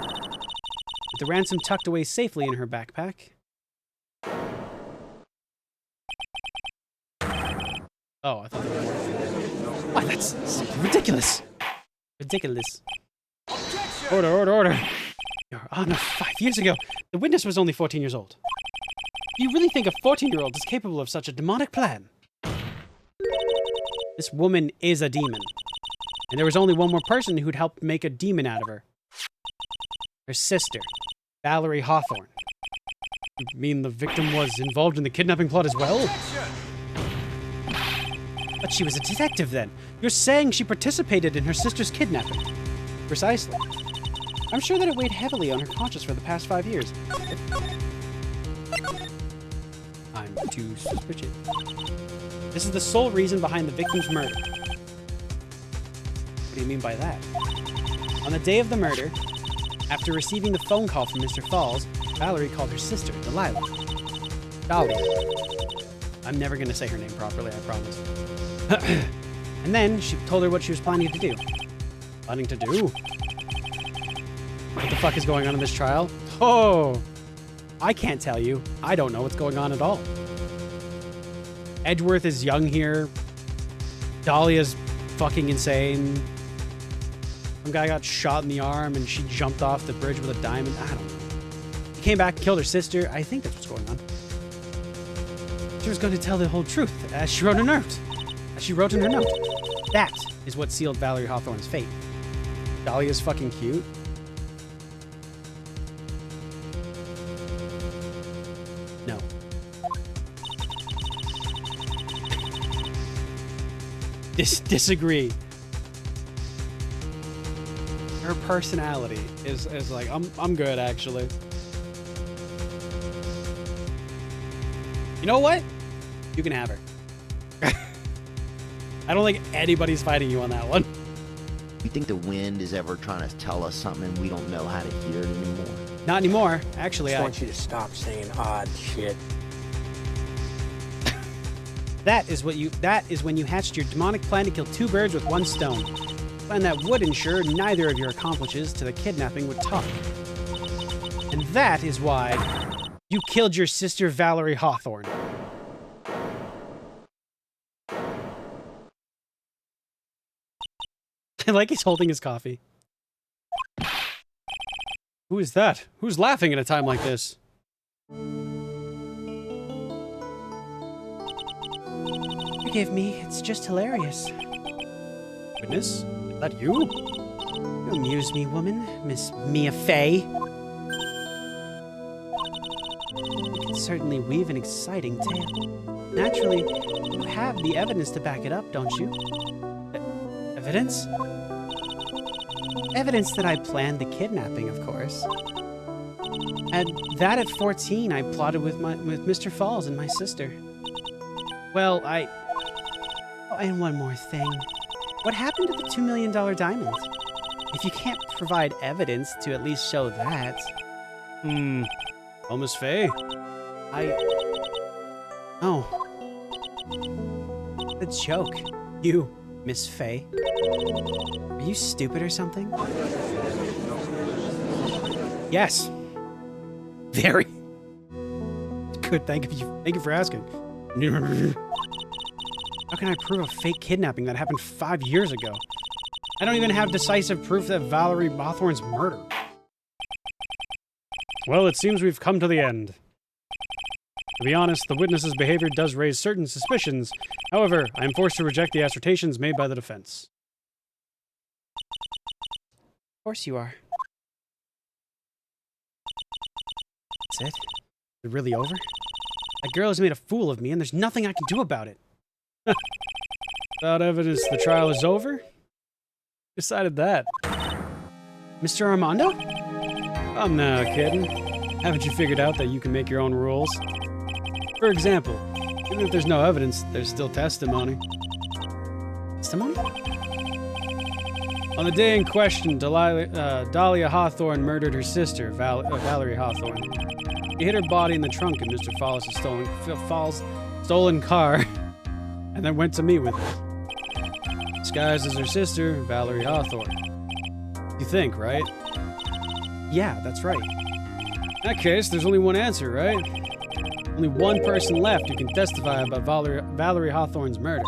With the ransom tucked away safely in her backpack. Oh, I thought there was more. Why, that's simply ridiculous. Ridiculous. Order. Your Honor, 5 years ago, the witness was only 14 years old. Do you really think a 14-year-old is capable of such a demonic plan? This woman is a demon. And there was only one more person who'd helped make a demon out of her. Her sister, Valerie Hawthorne. You mean the victim was involved in the kidnapping plot as well? But she was a detective then. You're saying she participated in her sister's kidnapping. Precisely. I'm sure that it weighed heavily on her conscience for the past 5 years. I'm too suspicious. This is the sole reason behind the victim's murder. What do you mean by that? On the day of the murder, after receiving the phone call from Mr. Falls, Valerie called her sister, Dahlia. I'm never going to say her name properly, I promise. And then she told her what she was planning to do. Planning to do? What the fuck is going on in this trial? Oh! I can't tell you. I don't know what's going on at all. Edgeworth is young here. Dahlia's fucking insane. Some guy got shot in the arm and she jumped off the bridge with a diamond. I don't know. He came back and killed her sister. I think that's what's going on. She was going to tell the whole truth, as she wrote in her note. That is what sealed Valerie Hawthorne's fate. Dahlia's fucking cute. No. Disagree. Her personality is like, I'm good, actually. You know what? You can have her. I don't think anybody's fighting you on that one. You think the wind is ever trying to tell us something and we don't know how to hear it anymore? Not anymore. Actually, I want you to stop saying odd shit. That is when you hatched your demonic plan to kill 2 birds with 1 stone. A plan that would ensure neither of your accomplices to the kidnapping would talk. And that is why you killed your sister Valerie Hawthorne. I like he's holding his coffee. Who is that? Who's laughing at a time like this? Forgive me, it's just hilarious. Witness? Is that you? You amuse me, woman, Miss Mia Fey. You can certainly weave an exciting tale. Naturally, you have the evidence to back it up, don't you? Evidence? Evidence that I planned the kidnapping, of course. And that at 14, I plotted with Mr. Falls and my sister. Well, Oh, and one more thing. What happened to the $2 million diamond? If you can't provide evidence to at least show that... Oh, Miss Faye? Oh. A joke. You, Miss Faye. Are you stupid or something? Yes. Very. Good, thank you for asking. How can I prove a fake kidnapping that happened 5 years ago? I don't even have decisive proof that Valerie Hawthorne's murder. Well, it seems we've come to the end. To be honest, the witness's behavior does raise certain suspicions. However, I am forced to reject the assertions made by the defense. Of course you are. That's it? Is it really over? That girl has made a fool of me, and there's nothing I can do about it. Without evidence, the trial is over? Decided that. Mr. Armando? I'm not kidding. Haven't you figured out that you can make your own rules? For example, even if there's no evidence, there's still testimony. Testimony? On the day in question, Dahlia Hawthorne murdered her sister, Valerie Hawthorne. She hid her body in the trunk in Mr. Falls' stolen car, and then went to meet with her. Disguised as her sister, Valerie Hawthorne. You think, right? Yeah, that's right. In that case, there's only one answer, right? Only one person left who can testify about Valerie Hawthorne's murder.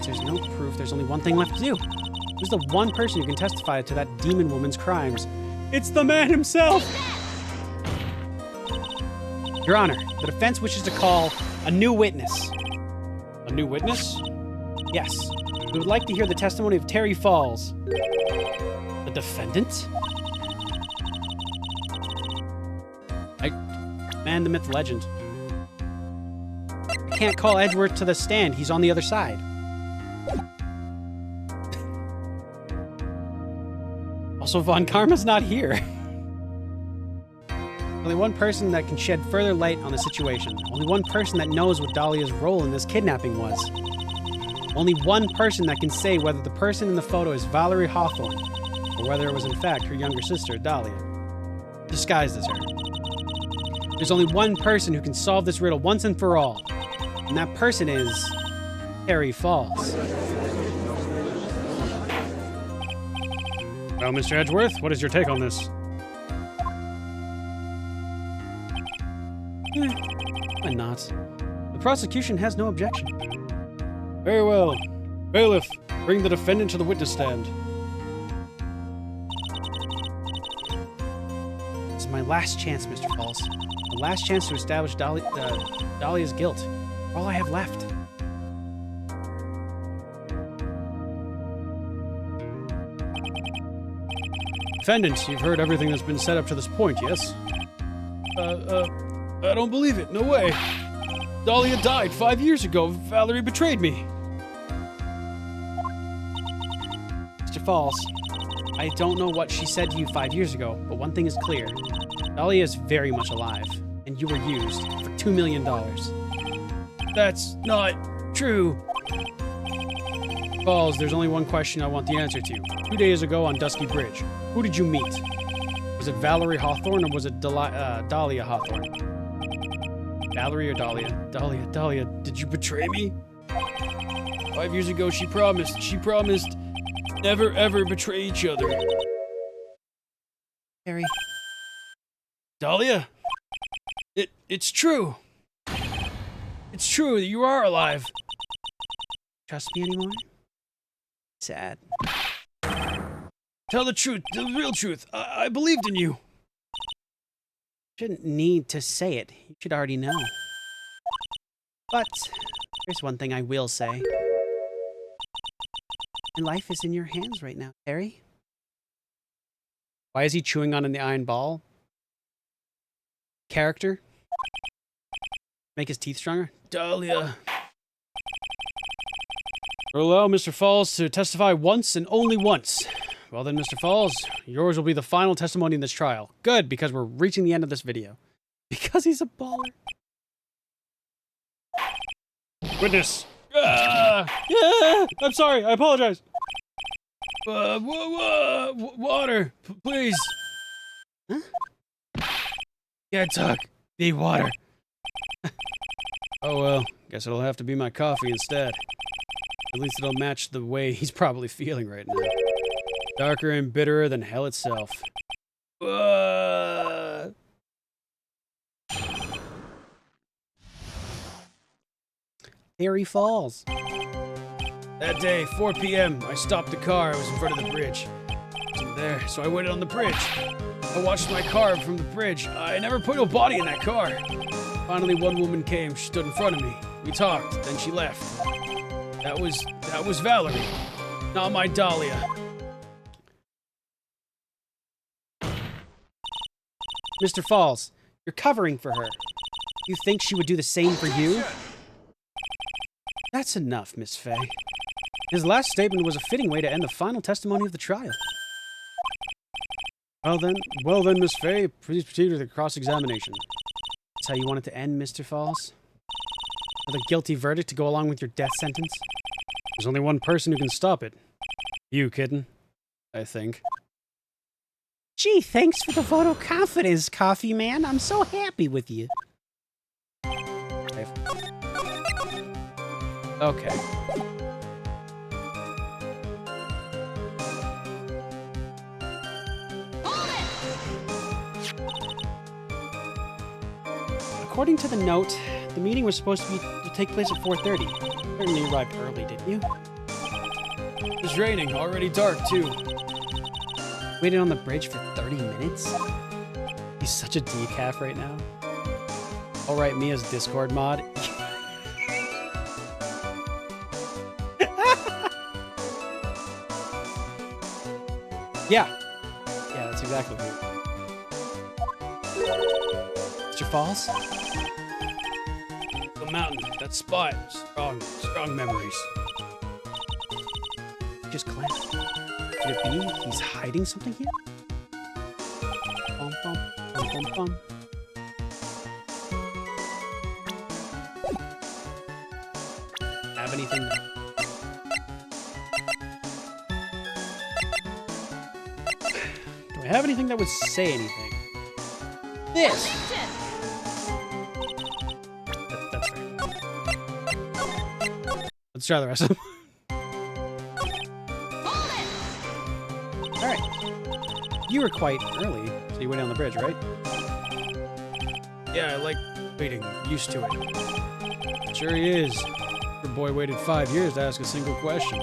There's no proof. There's only one thing left to do. Who's the one person who can testify to that demon woman's crimes? It's the man himself! Your Honor, the defense wishes to call a new witness. A new witness? Yes. We would like to hear the testimony of Terry Falls. The defendant? Man, the myth, legend. I can't call Edgeworth to the stand. He's on the other side. Also, Von Karma's not here. Only one person that can shed further light on the situation. Only one person that knows what Dahlia's role in this kidnapping was. Only one person that can say whether the person in the photo is Valerie Hawthorne, or whether it was in fact her younger sister, Dahlia, disguised as her. There's only one person who can solve this riddle once and for all, and that person is Terry Falls. Well, Mr. Edgeworth, what is your take on this? Why not? The prosecution has no objection. Very well. Bailiff, bring the defendant to the witness stand. This is my last chance, Mr. Falls. The last chance to establish Dahlia's guilt. All I have left. Defendant, you've heard everything that's been said up to this point, yes? I don't believe it. No way. Dahlia died 5 years ago. Valerie betrayed me. Mr. Falls, I don't know what she said to you 5 years ago, but one thing is clear. Dahlia is very much alive, and you were used for $2 million. That's not true. Falls, there's only one question I want the answer to. 2 days ago on Dusky Bridge, who did you meet? Was it Valerie Hawthorne or was it Dahlia Hawthorne? Valerie or Dahlia? Dahlia, did you betray me? 5 years ago, she promised never ever betray each other. Harry. Dahlia? It's true. It's true that you are alive. Trust me anymore? Sad. Tell the truth, the real truth. I believed in you. Shouldn't need to say it. You should already know. But there's one thing I will say. Your life is in your hands right now, Harry. Why is he chewing on the iron ball? Character? Make his teeth stronger? Dahlia. Allow Mr. Falls to testify once and only once. Well then, Mr. Falls, yours will be the final testimony in this trial. Good, because we're reaching the end of this video. Because he's a baller. Witness. I'm sorry. I apologize. Water, please. Huh? Can't talk. Need water. Oh well, guess it'll have to be my coffee instead. At least it'll match the way he's probably feeling right now. Darker and bitterer than hell itself. Harry Falls. That day, 4 p.m., I stopped the car. I was in front of the bridge. I wasn't there, so I waited on the bridge. I watched my car from the bridge. I never put a body in that car. Finally, one woman came. She stood in front of me. We talked, then she left. That was Valerie, not my Dahlia. Mr. Falls, you're covering for her. You think she would do the same for you? That's enough, Miss Fay. His last statement was a fitting way to end the final testimony of the trial. Well then, Miss Fay, please proceed with the cross-examination. That's how you want it to end, Mr. Falls? With a guilty verdict to go along with your death sentence? There's only one person who can stop it. You, kitten. I think. Gee, thanks for the vote of confidence, Coffee Man. I'm so happy with you. Okay. According to the note, the meeting was supposed to take place at 4:30. Certainly arrived early, didn't you? It was raining, already dark too. Waited on the bridge for 30 minutes? He's such a decaf right now. Alright, me as Discord mod. Yeah, that's exactly it. Mr. Falls? The mountain, that spot. Strong memories. Just glanced. Could it be he's hiding something here? Bum, bum, bum, bum, bum. Have anything? Do I have anything that would say anything? This! That's fair. Let's try the rest of them. Alright. You were quite early, so you went on the bridge, right? Yeah, I like waiting. Used to it. Sure he is. Your boy waited 5 years to ask a single question.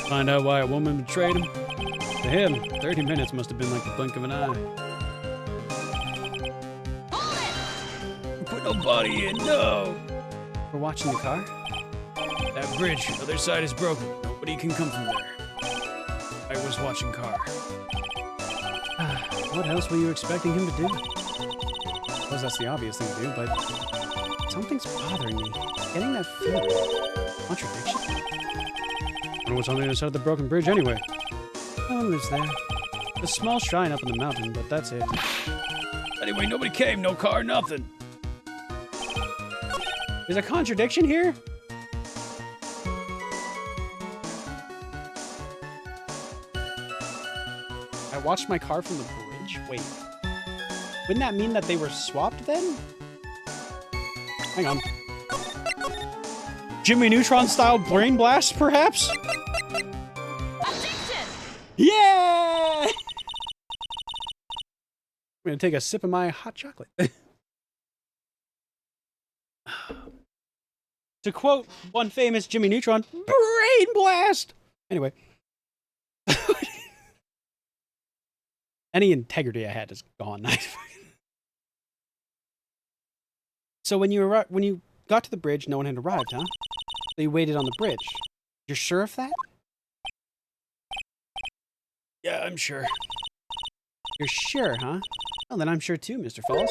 Find out why a woman betrayed him. To him, 30 minutes must have been like the blink of an eye. Put no body in, no! We're watching the car? That bridge, other side is broken. Nobody can come from there. I was watching car. What else were you expecting him to do? I suppose that's the obvious thing to do, but something's bothering me. Getting that feeling. Contradiction? I wonder what's on the other side of the broken bridge anyway. Oh, it's there. A small shrine up in the mountain, but that's it. Anyway, nobody came, no car, nothing. There's a contradiction here? I watched my car from the bridge? Wait. Wouldn't that mean that they were swapped then? Hang on. Jimmy Neutron style brain blast, perhaps? Objection! Yeah! I'm gonna take a sip of my hot chocolate. To quote one famous Jimmy Neutron, brain blast! Anyway. Any integrity I had is gone. So when you got to the bridge, no one had arrived, huh? So you waited on the bridge. You're sure of that? Yeah, I'm sure. You're sure, huh? Well, then I'm sure too, Mr. Falls.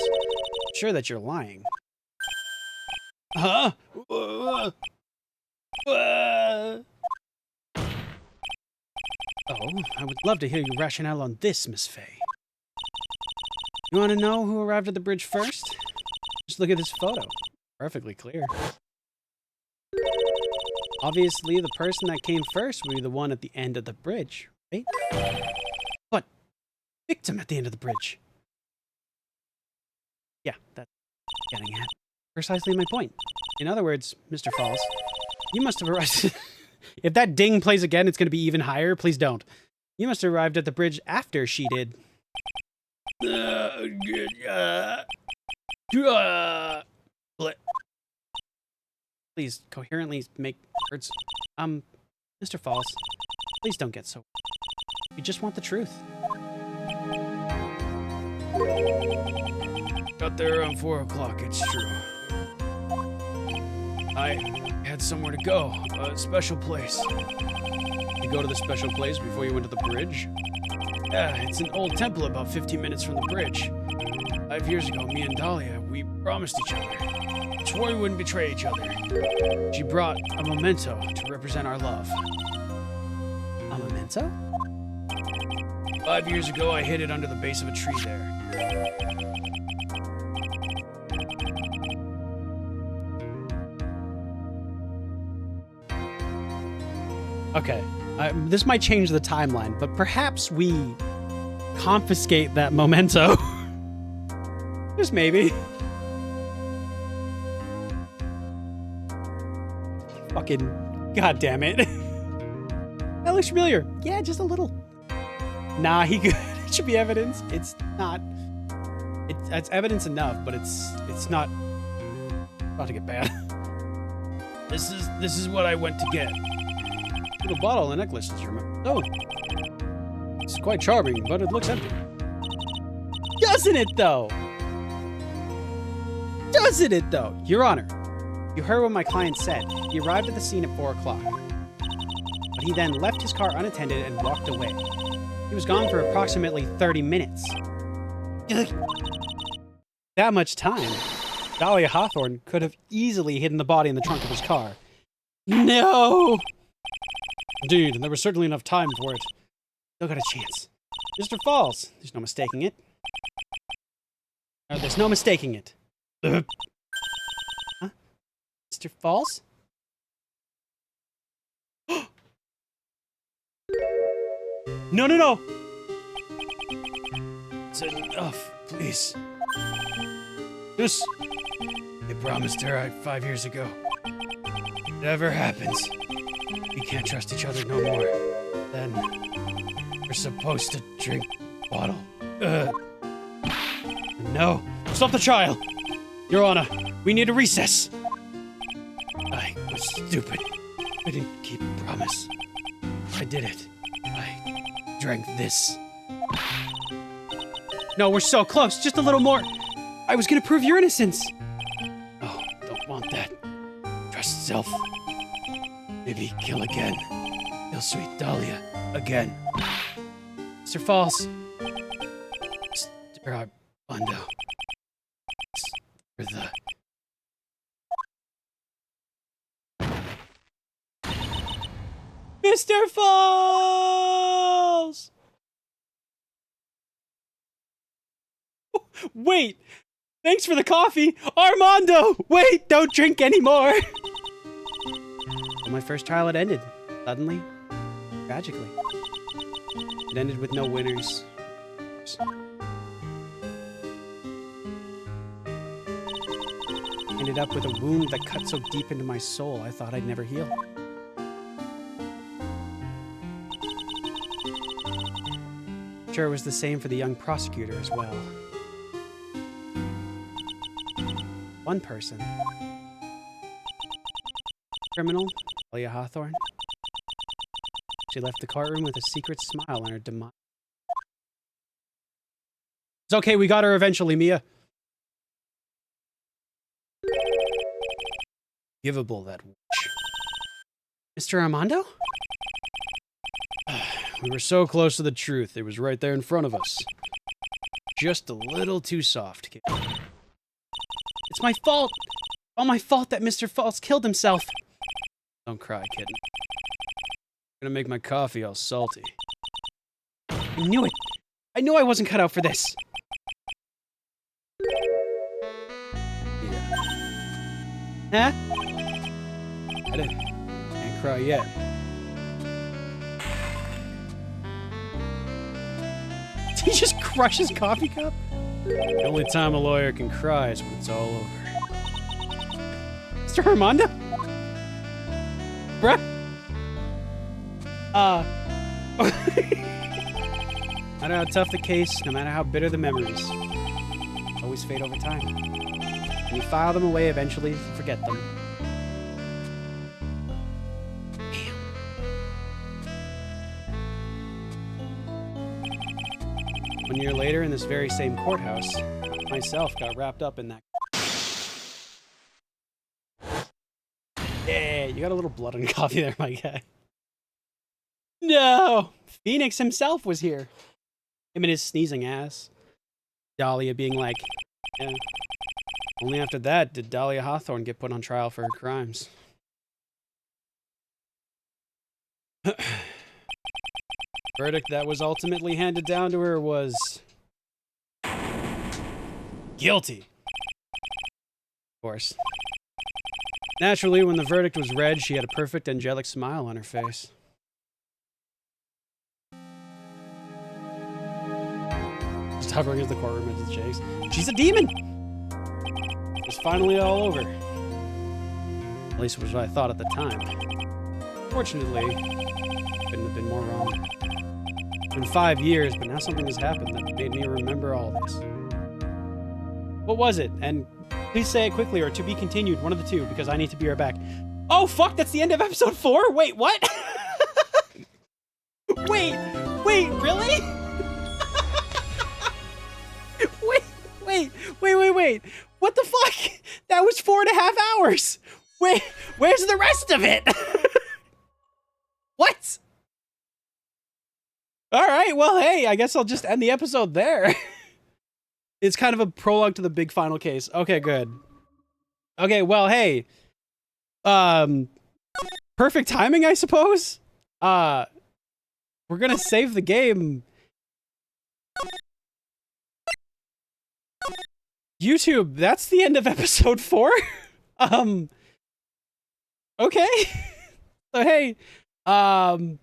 Sure that you're lying. Huh? Oh, I would love to hear your rationale on this, Miss Fay. You want to know who arrived at the bridge first? Just look at this photo. Perfectly clear. Obviously, the person that came first would be the one at the end of the bridge, right? What? Victim at the end of the bridge. Yeah, that's getting at precisely my point. In other words, Mr. Falls, you must have arrived... If that ding plays again, it's going to be even higher. Please don't. You must have arrived at the bridge after she did. Please, coherently make words. Mr. Falls, please don't get so... We just want the truth. Got there around 4 o'clock, it's true. I had somewhere to go, a special place. You go to the special place before you went to the bridge? Yeah, it's an old temple about 15 minutes from the bridge. 5 years ago, me and Dahlia, we promised each other. Swore we wouldn't betray each other. She brought a memento to represent our love. A memento? 5 years ago, I hid it under the base of a tree there. Okay, this might change the timeline, but perhaps we confiscate that memento. Just maybe. Fucking goddamn it. That looks familiar. Yeah, just a little. Nah, he could. It should be evidence. It's not. It's evidence enough, but it's not about to get bad. This is what I went to get. Little bottle and necklaces, you remember? Oh, it's quite charming, but it looks empty. Doesn't it though? Doesn't it though? Your Honor, you heard what my client said. He arrived at the scene at 4 o'clock. But he then left his car unattended and walked away. He was gone for approximately 30 minutes. That much time. Dahlia Hawthorne could have easily hidden the body in the trunk of his car. No! Indeed, and there was certainly enough time for it. Still got a chance. Mr. Falls, there's no mistaking it. There's no mistaking it. Huh? Mr. Falls? No, no, no! It's enough, please. This, I promised her 5 years ago. Whatever happens, we can't trust each other no more. Then, we're supposed to drink bottle. No. Stop the trial! Your Honor, we need a recess. I was stupid. I didn't keep a promise. I did it. I drank this. No, we're so close. Just a little more. I was gonna prove your innocence. Oh, don't want that. Trust self. Maybe kill again. Kill sweet Dahlia again. Mr. Falls. Mr. Armando. For the... Mr. Falls! Wait! Thanks for the coffee! Armando! Wait! Don't drink anymore! Well, my first trial had ended. Suddenly. Tragically. It ended with no winners. Ended up with a wound that cut so deep into my soul I thought I'd never heal. Sure, it was the same for the young prosecutor as well. One person. Criminal, Dahlia Hawthorne. She left the courtroom with a secret smile on her demise. It's okay, we got her eventually, Mia. Givable, that witch. Mr. Armando? We were so close to the truth. It was right there in front of us. Just a little too soft, kid. It's my fault! All my fault that Mr. Falls killed himself. Don't cry, kitten. I'm gonna make my coffee all salty. I knew it! I knew I wasn't cut out for this! Yeah. Huh? I can't cry yet. He just crushes coffee cup? The only time a lawyer can cry is when it's all over. Mr. Armando? Bruh? No matter how tough the case, no matter how bitter the memories, always fade over time. When you file them away, eventually you forget them. 1 year later, in this very same courthouse, I myself got wrapped up in that. Yeah, you got a little blood on coffee there, my guy. No! Phoenix himself was here. Him and his sneezing ass. Dahlia being like, yeah. Only after that did Dahlia Hawthorne get put on trial for her crimes. Verdict that was ultimately handed down to her was guilty. Of course. Naturally, when the verdict was read, she had a perfect angelic smile on her face. Just hovering as the courtroom into shakes. She's a demon! It's finally all over. At least it was what I thought at the time. Fortunately, couldn't have been more wrong. It's been 5 years, but now something has happened that made me remember all this. What was it? And please say it quickly or to be continued, one of the two, because I need to be right back. Oh, fuck, that's the end of episode 4? Wait, what? Wait, really? Wait. What the fuck? That was 4.5 hours. Wait, where's the rest of it? What? All right, well, hey, I guess I'll just end the episode there. It's kind of a prologue to the big final case. Okay, good. Okay, well, hey. Perfect timing, I suppose. We're gonna save the game. YouTube, that's the end of episode 4. Okay. So, hey, the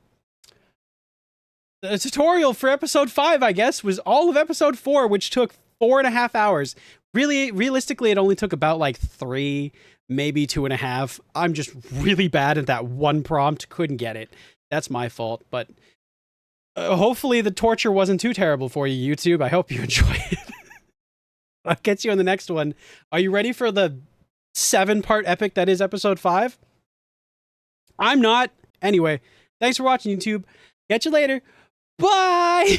tutorial for episode 5, I guess, was all of episode 4, which took 4.5 hours. Really, realistically, it only took about like 3, maybe 2.5. I'm just really bad at that one prompt. Couldn't get it. That's my fault. But hopefully the torture wasn't too terrible for you, YouTube. I hope you enjoy it. I'll catch you on the next one. Are you ready for the 7-part epic that is episode 5? I'm not. Anyway, thanks for watching, YouTube. Catch you later. Bye!